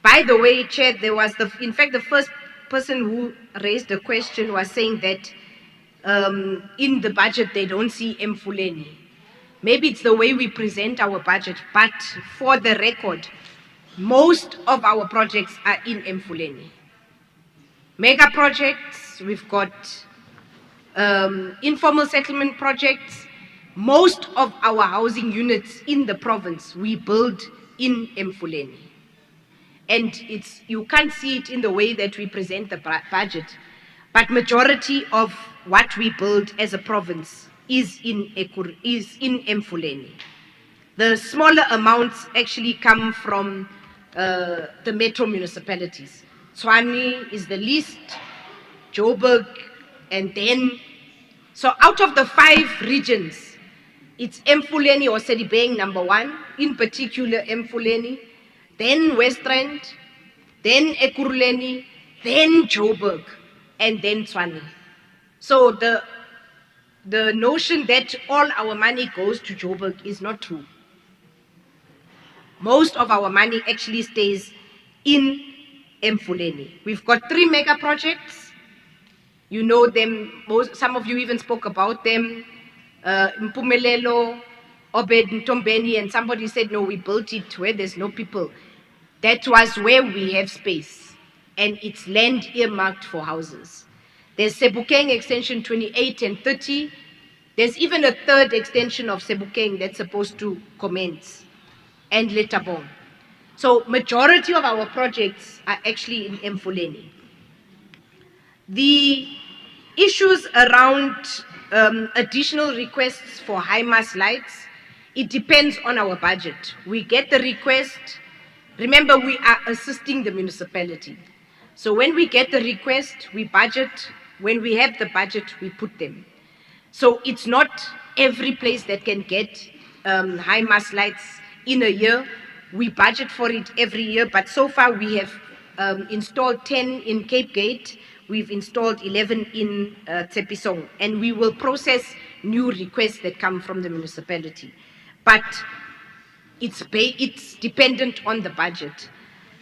By the way, Chair, there was in fact the first person who raised the question was saying that in the budget they don't see Mfuleni. Maybe it's the way we present our budget, but for the record, most of our projects are in Mfuleni. Mega projects, we've got informal settlement projects. Most of our housing units in the province, we build in Mfuleni. And you can't see it in the way that we present the budget, but majority of what we build as a province is in Mfuleni. The smaller amounts actually come from the metro municipalities. Tshwane is the least, Joburg, and then, so out of the 5 regions, it's Mfuleni or Sedibeng #1, in particular Mfuleni, then Westland, then Ekurhuleni, then Joburg, and then Tshwane. So the notion that all our money goes to Joburg is not true. Most of our money actually stays in Mfuleni. We've got 3 mega projects. You know them, some of you even spoke about them. Mpumelelo, Obed, Ntombeni, and somebody said, no, we built it where there's no people. That was where we have space, and it's land earmarked for houses. There's Sebokeng extension 28 and 30. There's even a 3rd extension of Sebokeng that's supposed to commence, and Letabong. So majority of our projects are actually in Mfuleni. The issues around additional requests for high mass lights, it depends on our budget. We get the request. Remember, we are assisting the municipality. So when we get the request, we budget. When we have the budget, we put them. So it's not every place that can get high mass lights in a year. We budget for it every year, but so far we have installed 10 in Cape Gate. We've installed 11 in Tshepisong, and we will process new requests that come from the municipality. But it's dependent on the budget.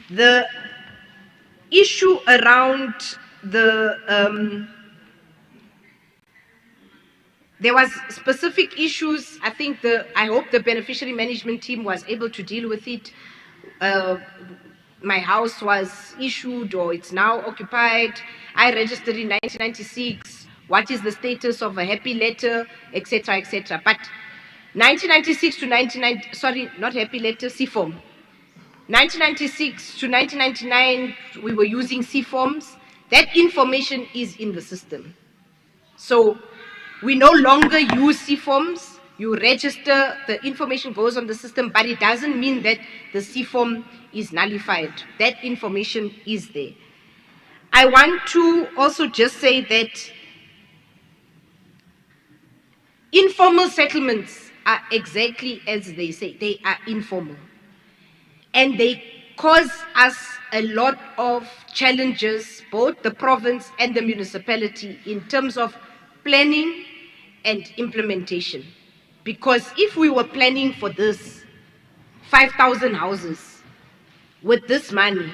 The issue around the there was specific issues. I think I hope the beneficiary management team was able to deal with it. My house was issued, or it's now occupied. I registered in 1996. What is the status of a happy letter, etc., etc. But 1996 to 1990, sorry, not happy letter, C-form. 1996 to 1999, we were using C-forms. That information is in the system. So we no longer use C-forms. You register, the information goes on the system, but it doesn't mean that the C-form is nullified. That information is there. I want to also just say that informal settlements are exactly as they say. They are informal. And they cause us a lot of challenges, both the province and the municipality, in terms of planning and implementation. Because if we were planning for this, 5,000 houses, with this money,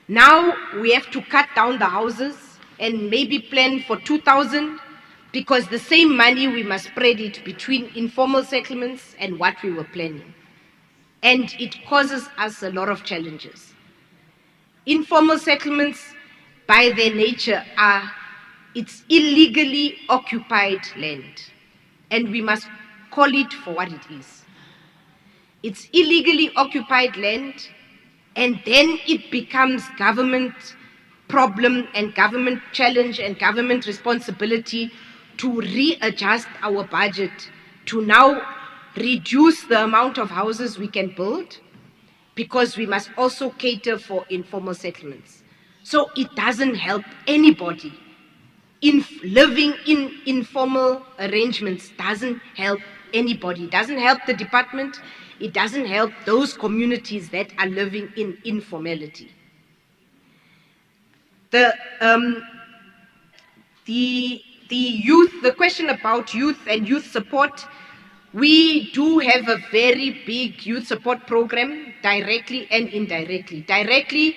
now we have to cut down the houses and maybe plan for 2,000, because the same money we must spread it between informal settlements and what we were planning. And it causes us a lot of challenges. Informal settlements, by their nature, it's illegally occupied land. And we must call it for what it is. It's illegally occupied land, and then it becomes government problem and government challenge and government responsibility to readjust our budget to now reduce the amount of houses we can build, because we must also cater for informal settlements. So it doesn't help anybody. Living in informal arrangements doesn't help anybody. It doesn't help the department. It doesn't help those communities that are living in informality. The youth, the question about youth and youth support, we do have a very big youth support program, directly and indirectly. Directly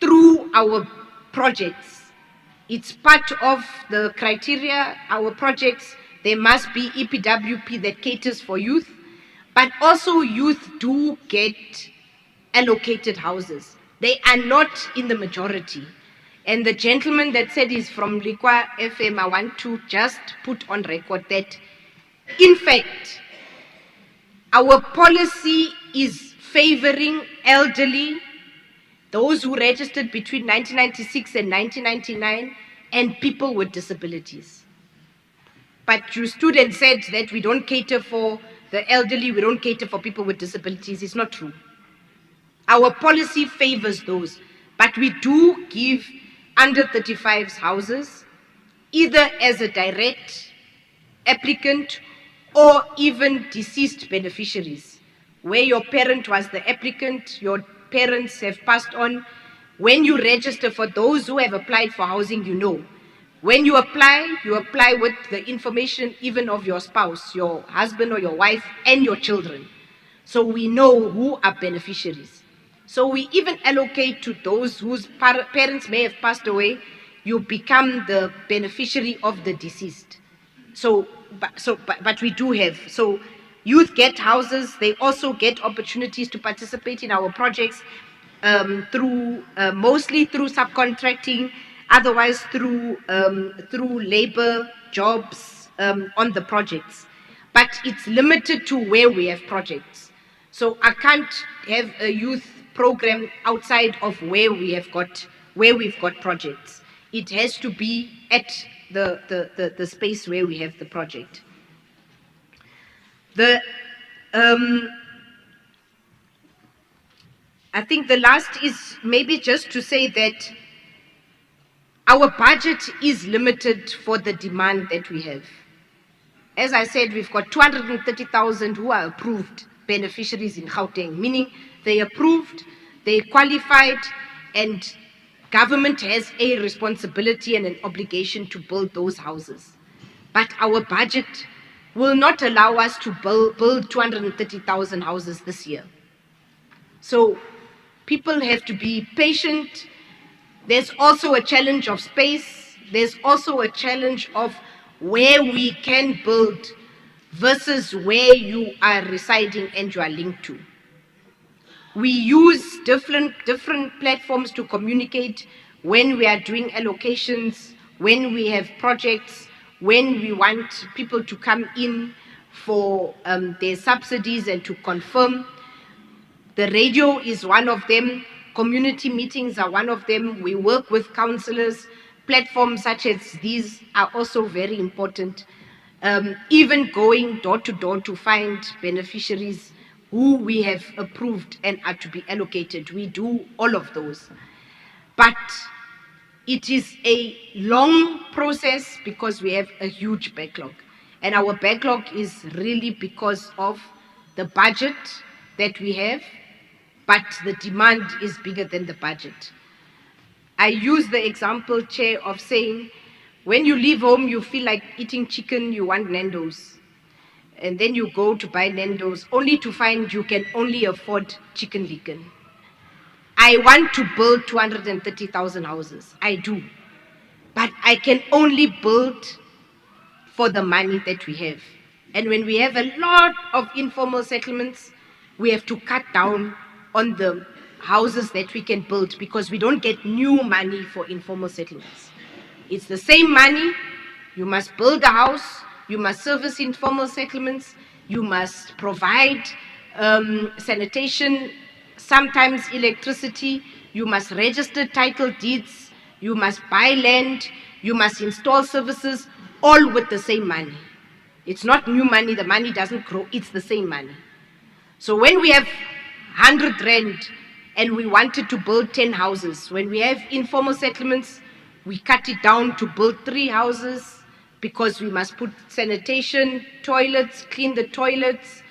through our projects. It's part of the criteria, our projects. There must be EPWP that caters for youth, but also youth do get allocated houses. They are not in the majority. And the gentleman that said he's from Likwa FM, I want to just put on record that, in fact, our policy is favoring elderly, those who registered between 1996 and 1999, and people with disabilities. But you stood and said that we don't cater for the elderly, we don't cater for people with disabilities. It's not true. Our policy favors those, but we do give under 35s houses, either as a direct applicant or even deceased beneficiaries, where your parent was the applicant, your parents have passed on. When you register, for those who have applied for housing, you know, when you apply with the information even of your spouse, your husband or your wife, and your children. So we know who are beneficiaries. So we even allocate to those whose parents may have passed away. You become the beneficiary of the deceased. But we do have. So youth get houses. They also get opportunities to participate in our projects mostly through subcontracting, otherwise through labor jobs on the projects. But it's limited to where we have projects. So I can't have a youth program outside of where we've got projects. It has to be at the space where we have the project. I think the last is maybe just to say that our budget is limited for the demand that we have. As I said, we've got 230,000 who are approved beneficiaries in Gauteng, meaning they approved, they qualified, and government has a responsibility and an obligation to build those houses. But our budget will not allow us to build 230,000 houses this year. So people have to be patient. There's also a challenge of space. There's also a challenge of where we can build versus where you are residing and you are linked to. We use different platforms to communicate when we are doing allocations, when we have projects, when we want people to come in for their subsidies and to confirm. The radio is one of them. Community meetings are one of them. We work with councillors. Platforms such as these are also very important. Even going door to door to find beneficiaries who we have approved and are to be allocated. We do all of those. But it is a long process because we have a huge backlog. And our backlog is really because of the budget that we have, but the demand is bigger than the budget. I use the example, Chair, of saying, when you leave home, you feel like eating chicken, you want Nando's. And then you go to buy Nando's, only to find you can only afford chicken licken. I want to build 230,000 houses. I do. But I can only build for the money that we have. And when we have a lot of informal settlements, we have to cut down on the houses that we can build because we don't get new money for informal settlements. It's the same money. You must build a house. You must service informal settlements. You must provide sanitation, sometimes electricity. You must register title deeds. You must buy land. You must install services, all with the same money. It's not new money. The money doesn't grow. It's the same money. So when we have 100 rand and we wanted to build 10 houses, when we have informal settlements, we cut it down to build 3 houses because we must put sanitation, toilets, clean the toilets,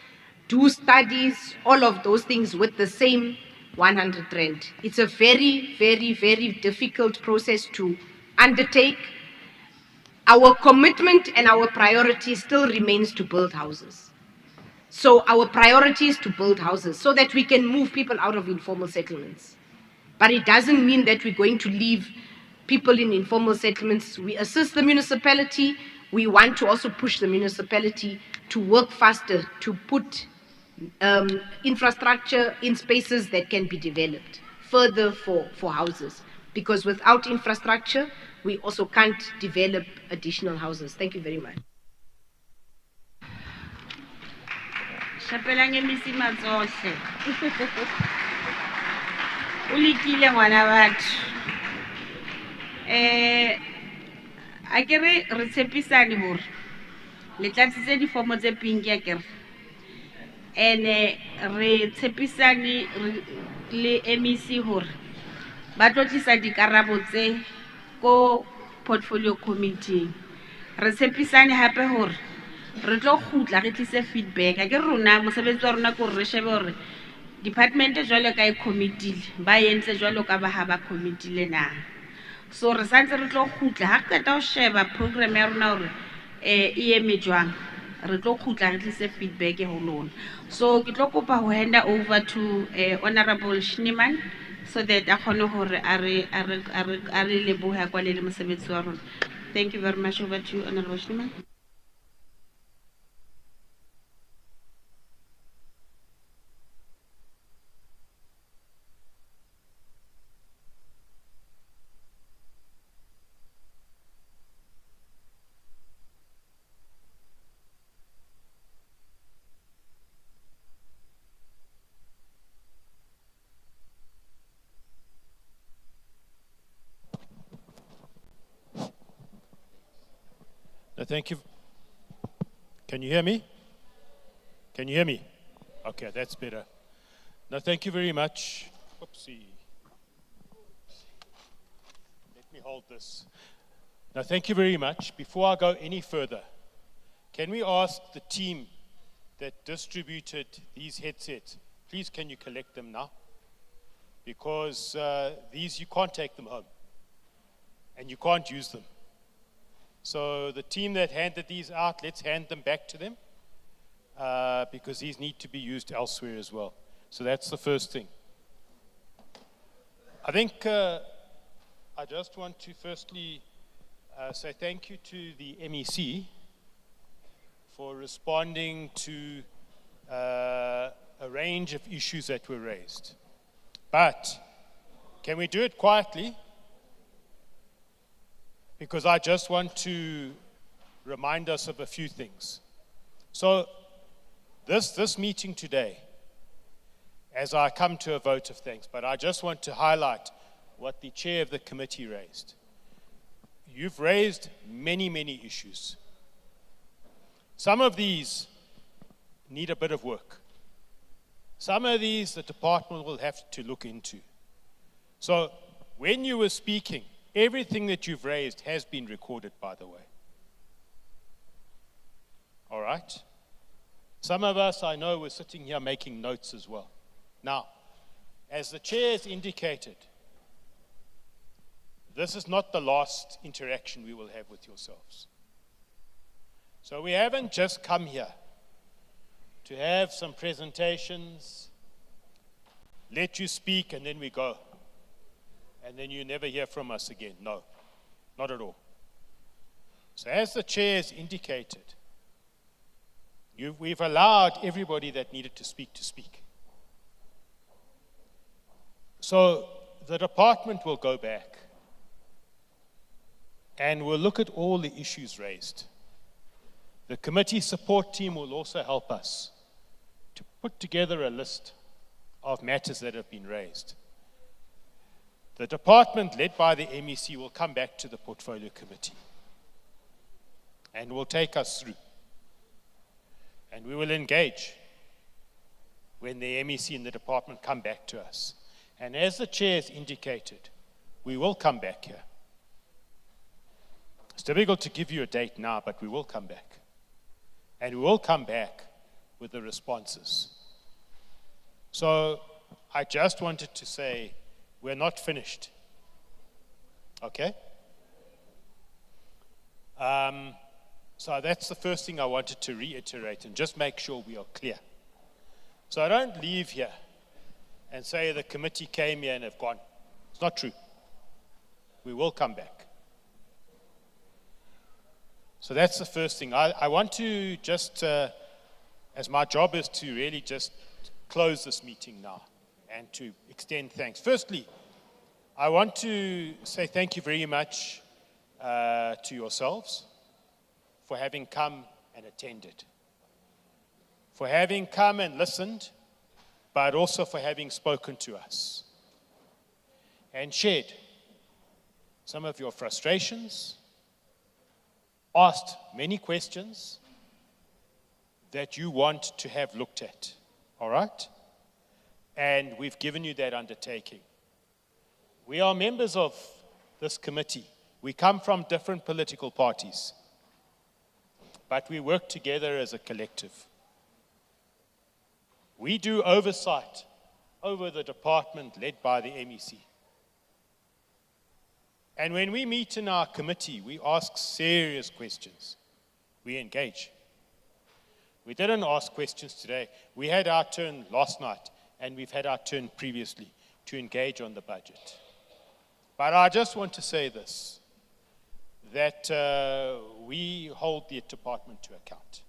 do studies, all of those things with the same 100 rand. It's a very, very, very difficult process to undertake. Our commitment and our priority still remains to build houses. So our priority is to build houses so that we can move people out of informal settlements. But it doesn't mean that we're going to leave people in informal settlements. We assist the municipality. We want to also push the municipality to work faster, to put infrastructure in spaces that can be developed further for houses. Because without infrastructure, we also can't develop additional houses. Thank you very much. Shapelang emisi matsohle. O lekile ngwana batho. Akere re tshepisane hore le tlatsitse difomo tse pink akere. ene re tshepisane le MEC hore ba tlo tlisa dikarabo tse ko portfolio committee. Re tshepisane hape hore re tlo khutla re tlise feedback. A ke rona mosebetsi wa rona ko re shebe hore department jwalo ka e committee ba yentse jwalo ka ba ha ba committee le na. So re santse re tlo khutla ha qeta ho sheba program ya rona hore e eme jwang. Re tlo khutla re tlise feedback ho lona. So ke tlo kopa ho hand over to Honorable Schneeman so that a kgone hore a re lebohe a kwalele mosebetsi wa rona. Thank you very much. Over to you, Honorable Schneeman. Thank you. Can you hear me? Can you hear me? Okay, that's better. No, thank you very much. Oopsie. Let me hold this. Now, thank you very much. Before I go any further, can we ask the team that distributed these headsets, please can you collect them now? Because these, you can't take them home and you can't use them. So the team that handed these out, let's hand them back to them because these need to be used elsewhere as well. So that's the first thing. I think I just want to firstly say thank you to the MEC for responding to a range of issues that were raised. But can we do it quietly? Because I just want to remind us of a few things. So this meeting today, as I come to a vote of thanks, but I just want to highlight what the chair of the committee raised. You've raised many, many issues. Some of these need a bit of work. Some of these the department will have to look into. So when you were speaking, everything that you've raised has been recorded, by the way. All right? Some of us, I know, were sitting here making notes as well. Now, as the chair has indicated, this is not the last interaction we will have with yourselves. So we haven't just come here to have some presentations, let you speak, and then we go. And then you never hear from us again. No, not at all. So as the chair has indicated, we've allowed everybody that needed to speak to speak. So the department will go back and we'll look at all the issues raised. The committee support team will also help us to put together a list of matters that have been raised. The department led by the MEC will come back to the portfolio committee and will take us through. And we will engage when the MEC and the department come back to us. And as the chair has indicated, we will come back here. It's difficult to give you a date now, but we will come back. And we will come back with the responses. So I just wanted to say, we're not finished. Okay? So that's the first thing I wanted to reiterate and just make sure we are clear. So I don't leave here and say the committee came here and have gone. It's not true. We will come back. So that's the first thing. I want to just, as my job is to really just close this meeting now and to extend thanks. Firstly, I want to say thank you very much to yourselves for having come and attended, for having come and listened, but also for having spoken to us and shared some of your frustrations, asked many questions that you want to have looked at All right? And we've given you that undertaking. We are members of this committee. We come from different political parties, but we work together as a collective. We do oversight over the department led by the MEC. And when we meet in our committee, we ask serious questions. We engage. We didn't ask questions today. We had our turn last night, and we've had our turn previously to engage on the budget. But I just want to say this, that we hold the department to account.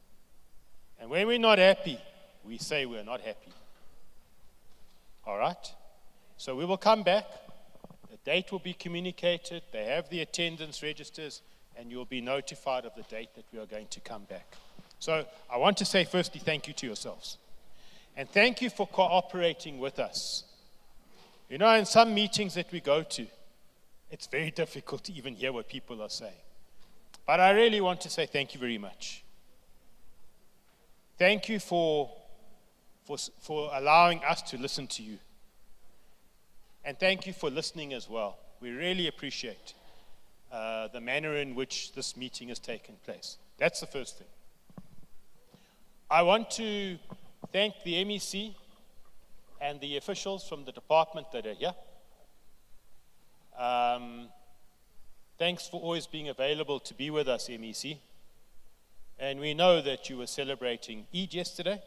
And when we're not happy, we say we're not happy. All right? So we will come back. The date will be communicated. They have the attendance registers, and you'll be notified of the date that we are going to come back. So I want to say firstly, thank you to yourselves. And thank you for cooperating with us. You know, in some meetings that we go to, it's very difficult to even hear what people are saying. But I really want to say thank you very much. Thank you for allowing us to listen to you. And thank you for listening as well. We really appreciate the manner in which this meeting has taken place. That's the first thing. I want to thank the MEC and the officials from the department that are here. Thanks for always being available to be with us, MEC. And we know that you were celebrating Eid yesterday,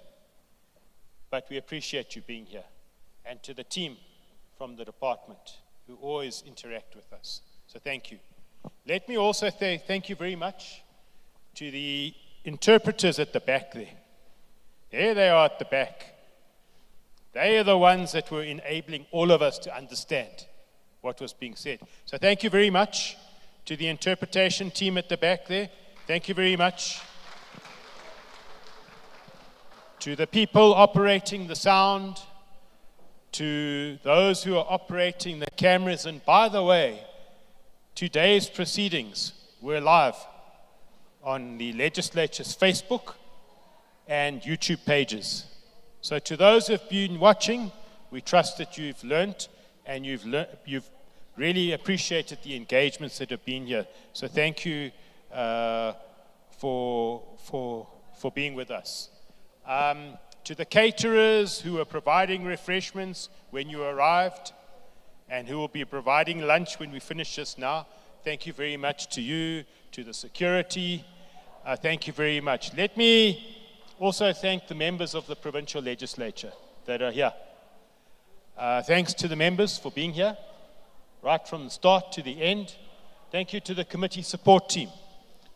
but we appreciate you being here. And to the team from the department who always interact with us. So thank you. Let me also say thank you very much to the interpreters at the back there. There they are at the back. They are the ones that were enabling all of us to understand what was being said. So thank you very much to the interpretation team at the back there. Thank you very much. To the people operating the sound, to those who are operating the cameras, and by the way, today's proceedings were live on the legislature's Facebook and YouTube pages. So to those who have been watching, we trust that you've learnt and you've really appreciated the engagements that have been here. So thank you for being with us. To the caterers who are providing refreshments when you arrived and who will be providing lunch when we finish this now, thank you very much to you, to the security. Thank you very much. Let me also thank the members of the provincial legislature that are here. Thanks to the members for being here, right from the start to the end. Thank you to the committee support team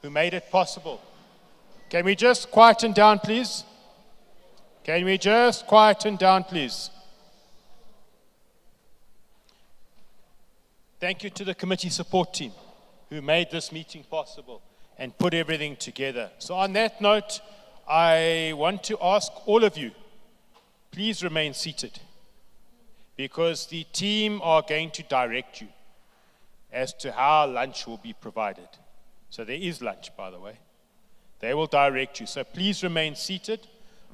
who made it possible. Can we just quieten down, please? Can we just quieten down, please? Thank you to the committee support team who made this meeting possible and put everything together. So on that note, I want to ask all of you, please remain seated, because the team are going to direct you as to how lunch will be provided. So there is lunch, by the way. They will direct you. So please remain seated.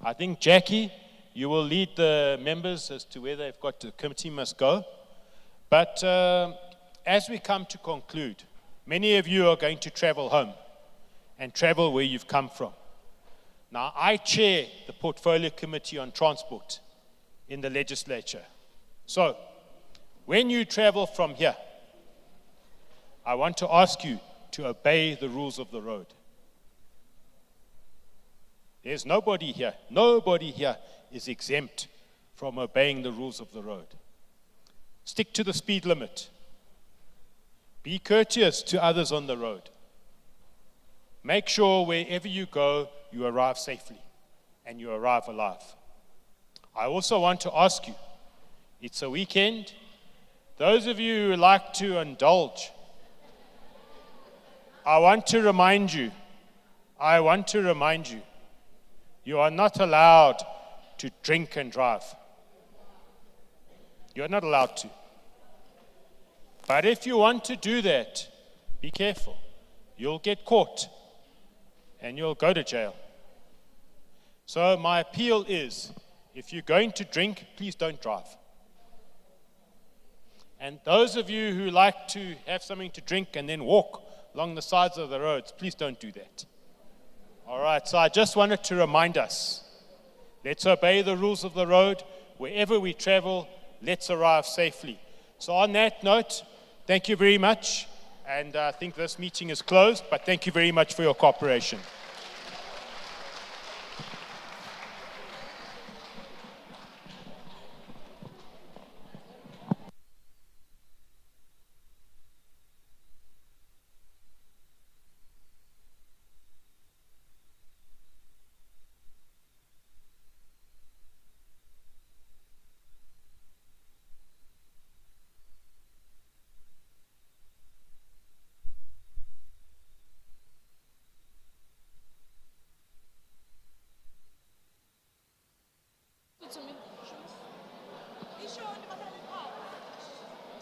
I think, Jackie, you will lead the members as to where they've got the committee must go. But as we come to conclude, many of you are going to travel home and travel where you've come from. Now, I chair the Portfolio Committee on Transport in the legislature. So, when you travel from here, I want to ask you to obey the rules of the road. There's nobody here is exempt from obeying the rules of the road. Stick to the speed limit. Be courteous to others on the road. Make sure wherever you go, you arrive safely and you arrive alive. I also want to ask you, it's a weekend. Those of you who like to indulge, I want to remind you, you are not allowed to drink and drive. You're not allowed to. But if you want to do that, be careful. You'll get caught and you'll go to jail. So my appeal is, if you're going to drink, please don't drive. And those of you who like to have something to drink and then walk along the sides of the roads, please don't do that. All right, so I just wanted to remind us, let's obey the rules of the road. Wherever we travel, let's arrive safely. So on that note, thank you very much. And I think this meeting is closed, but thank you very much for your cooperation.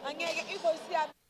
Angeke ingosi yami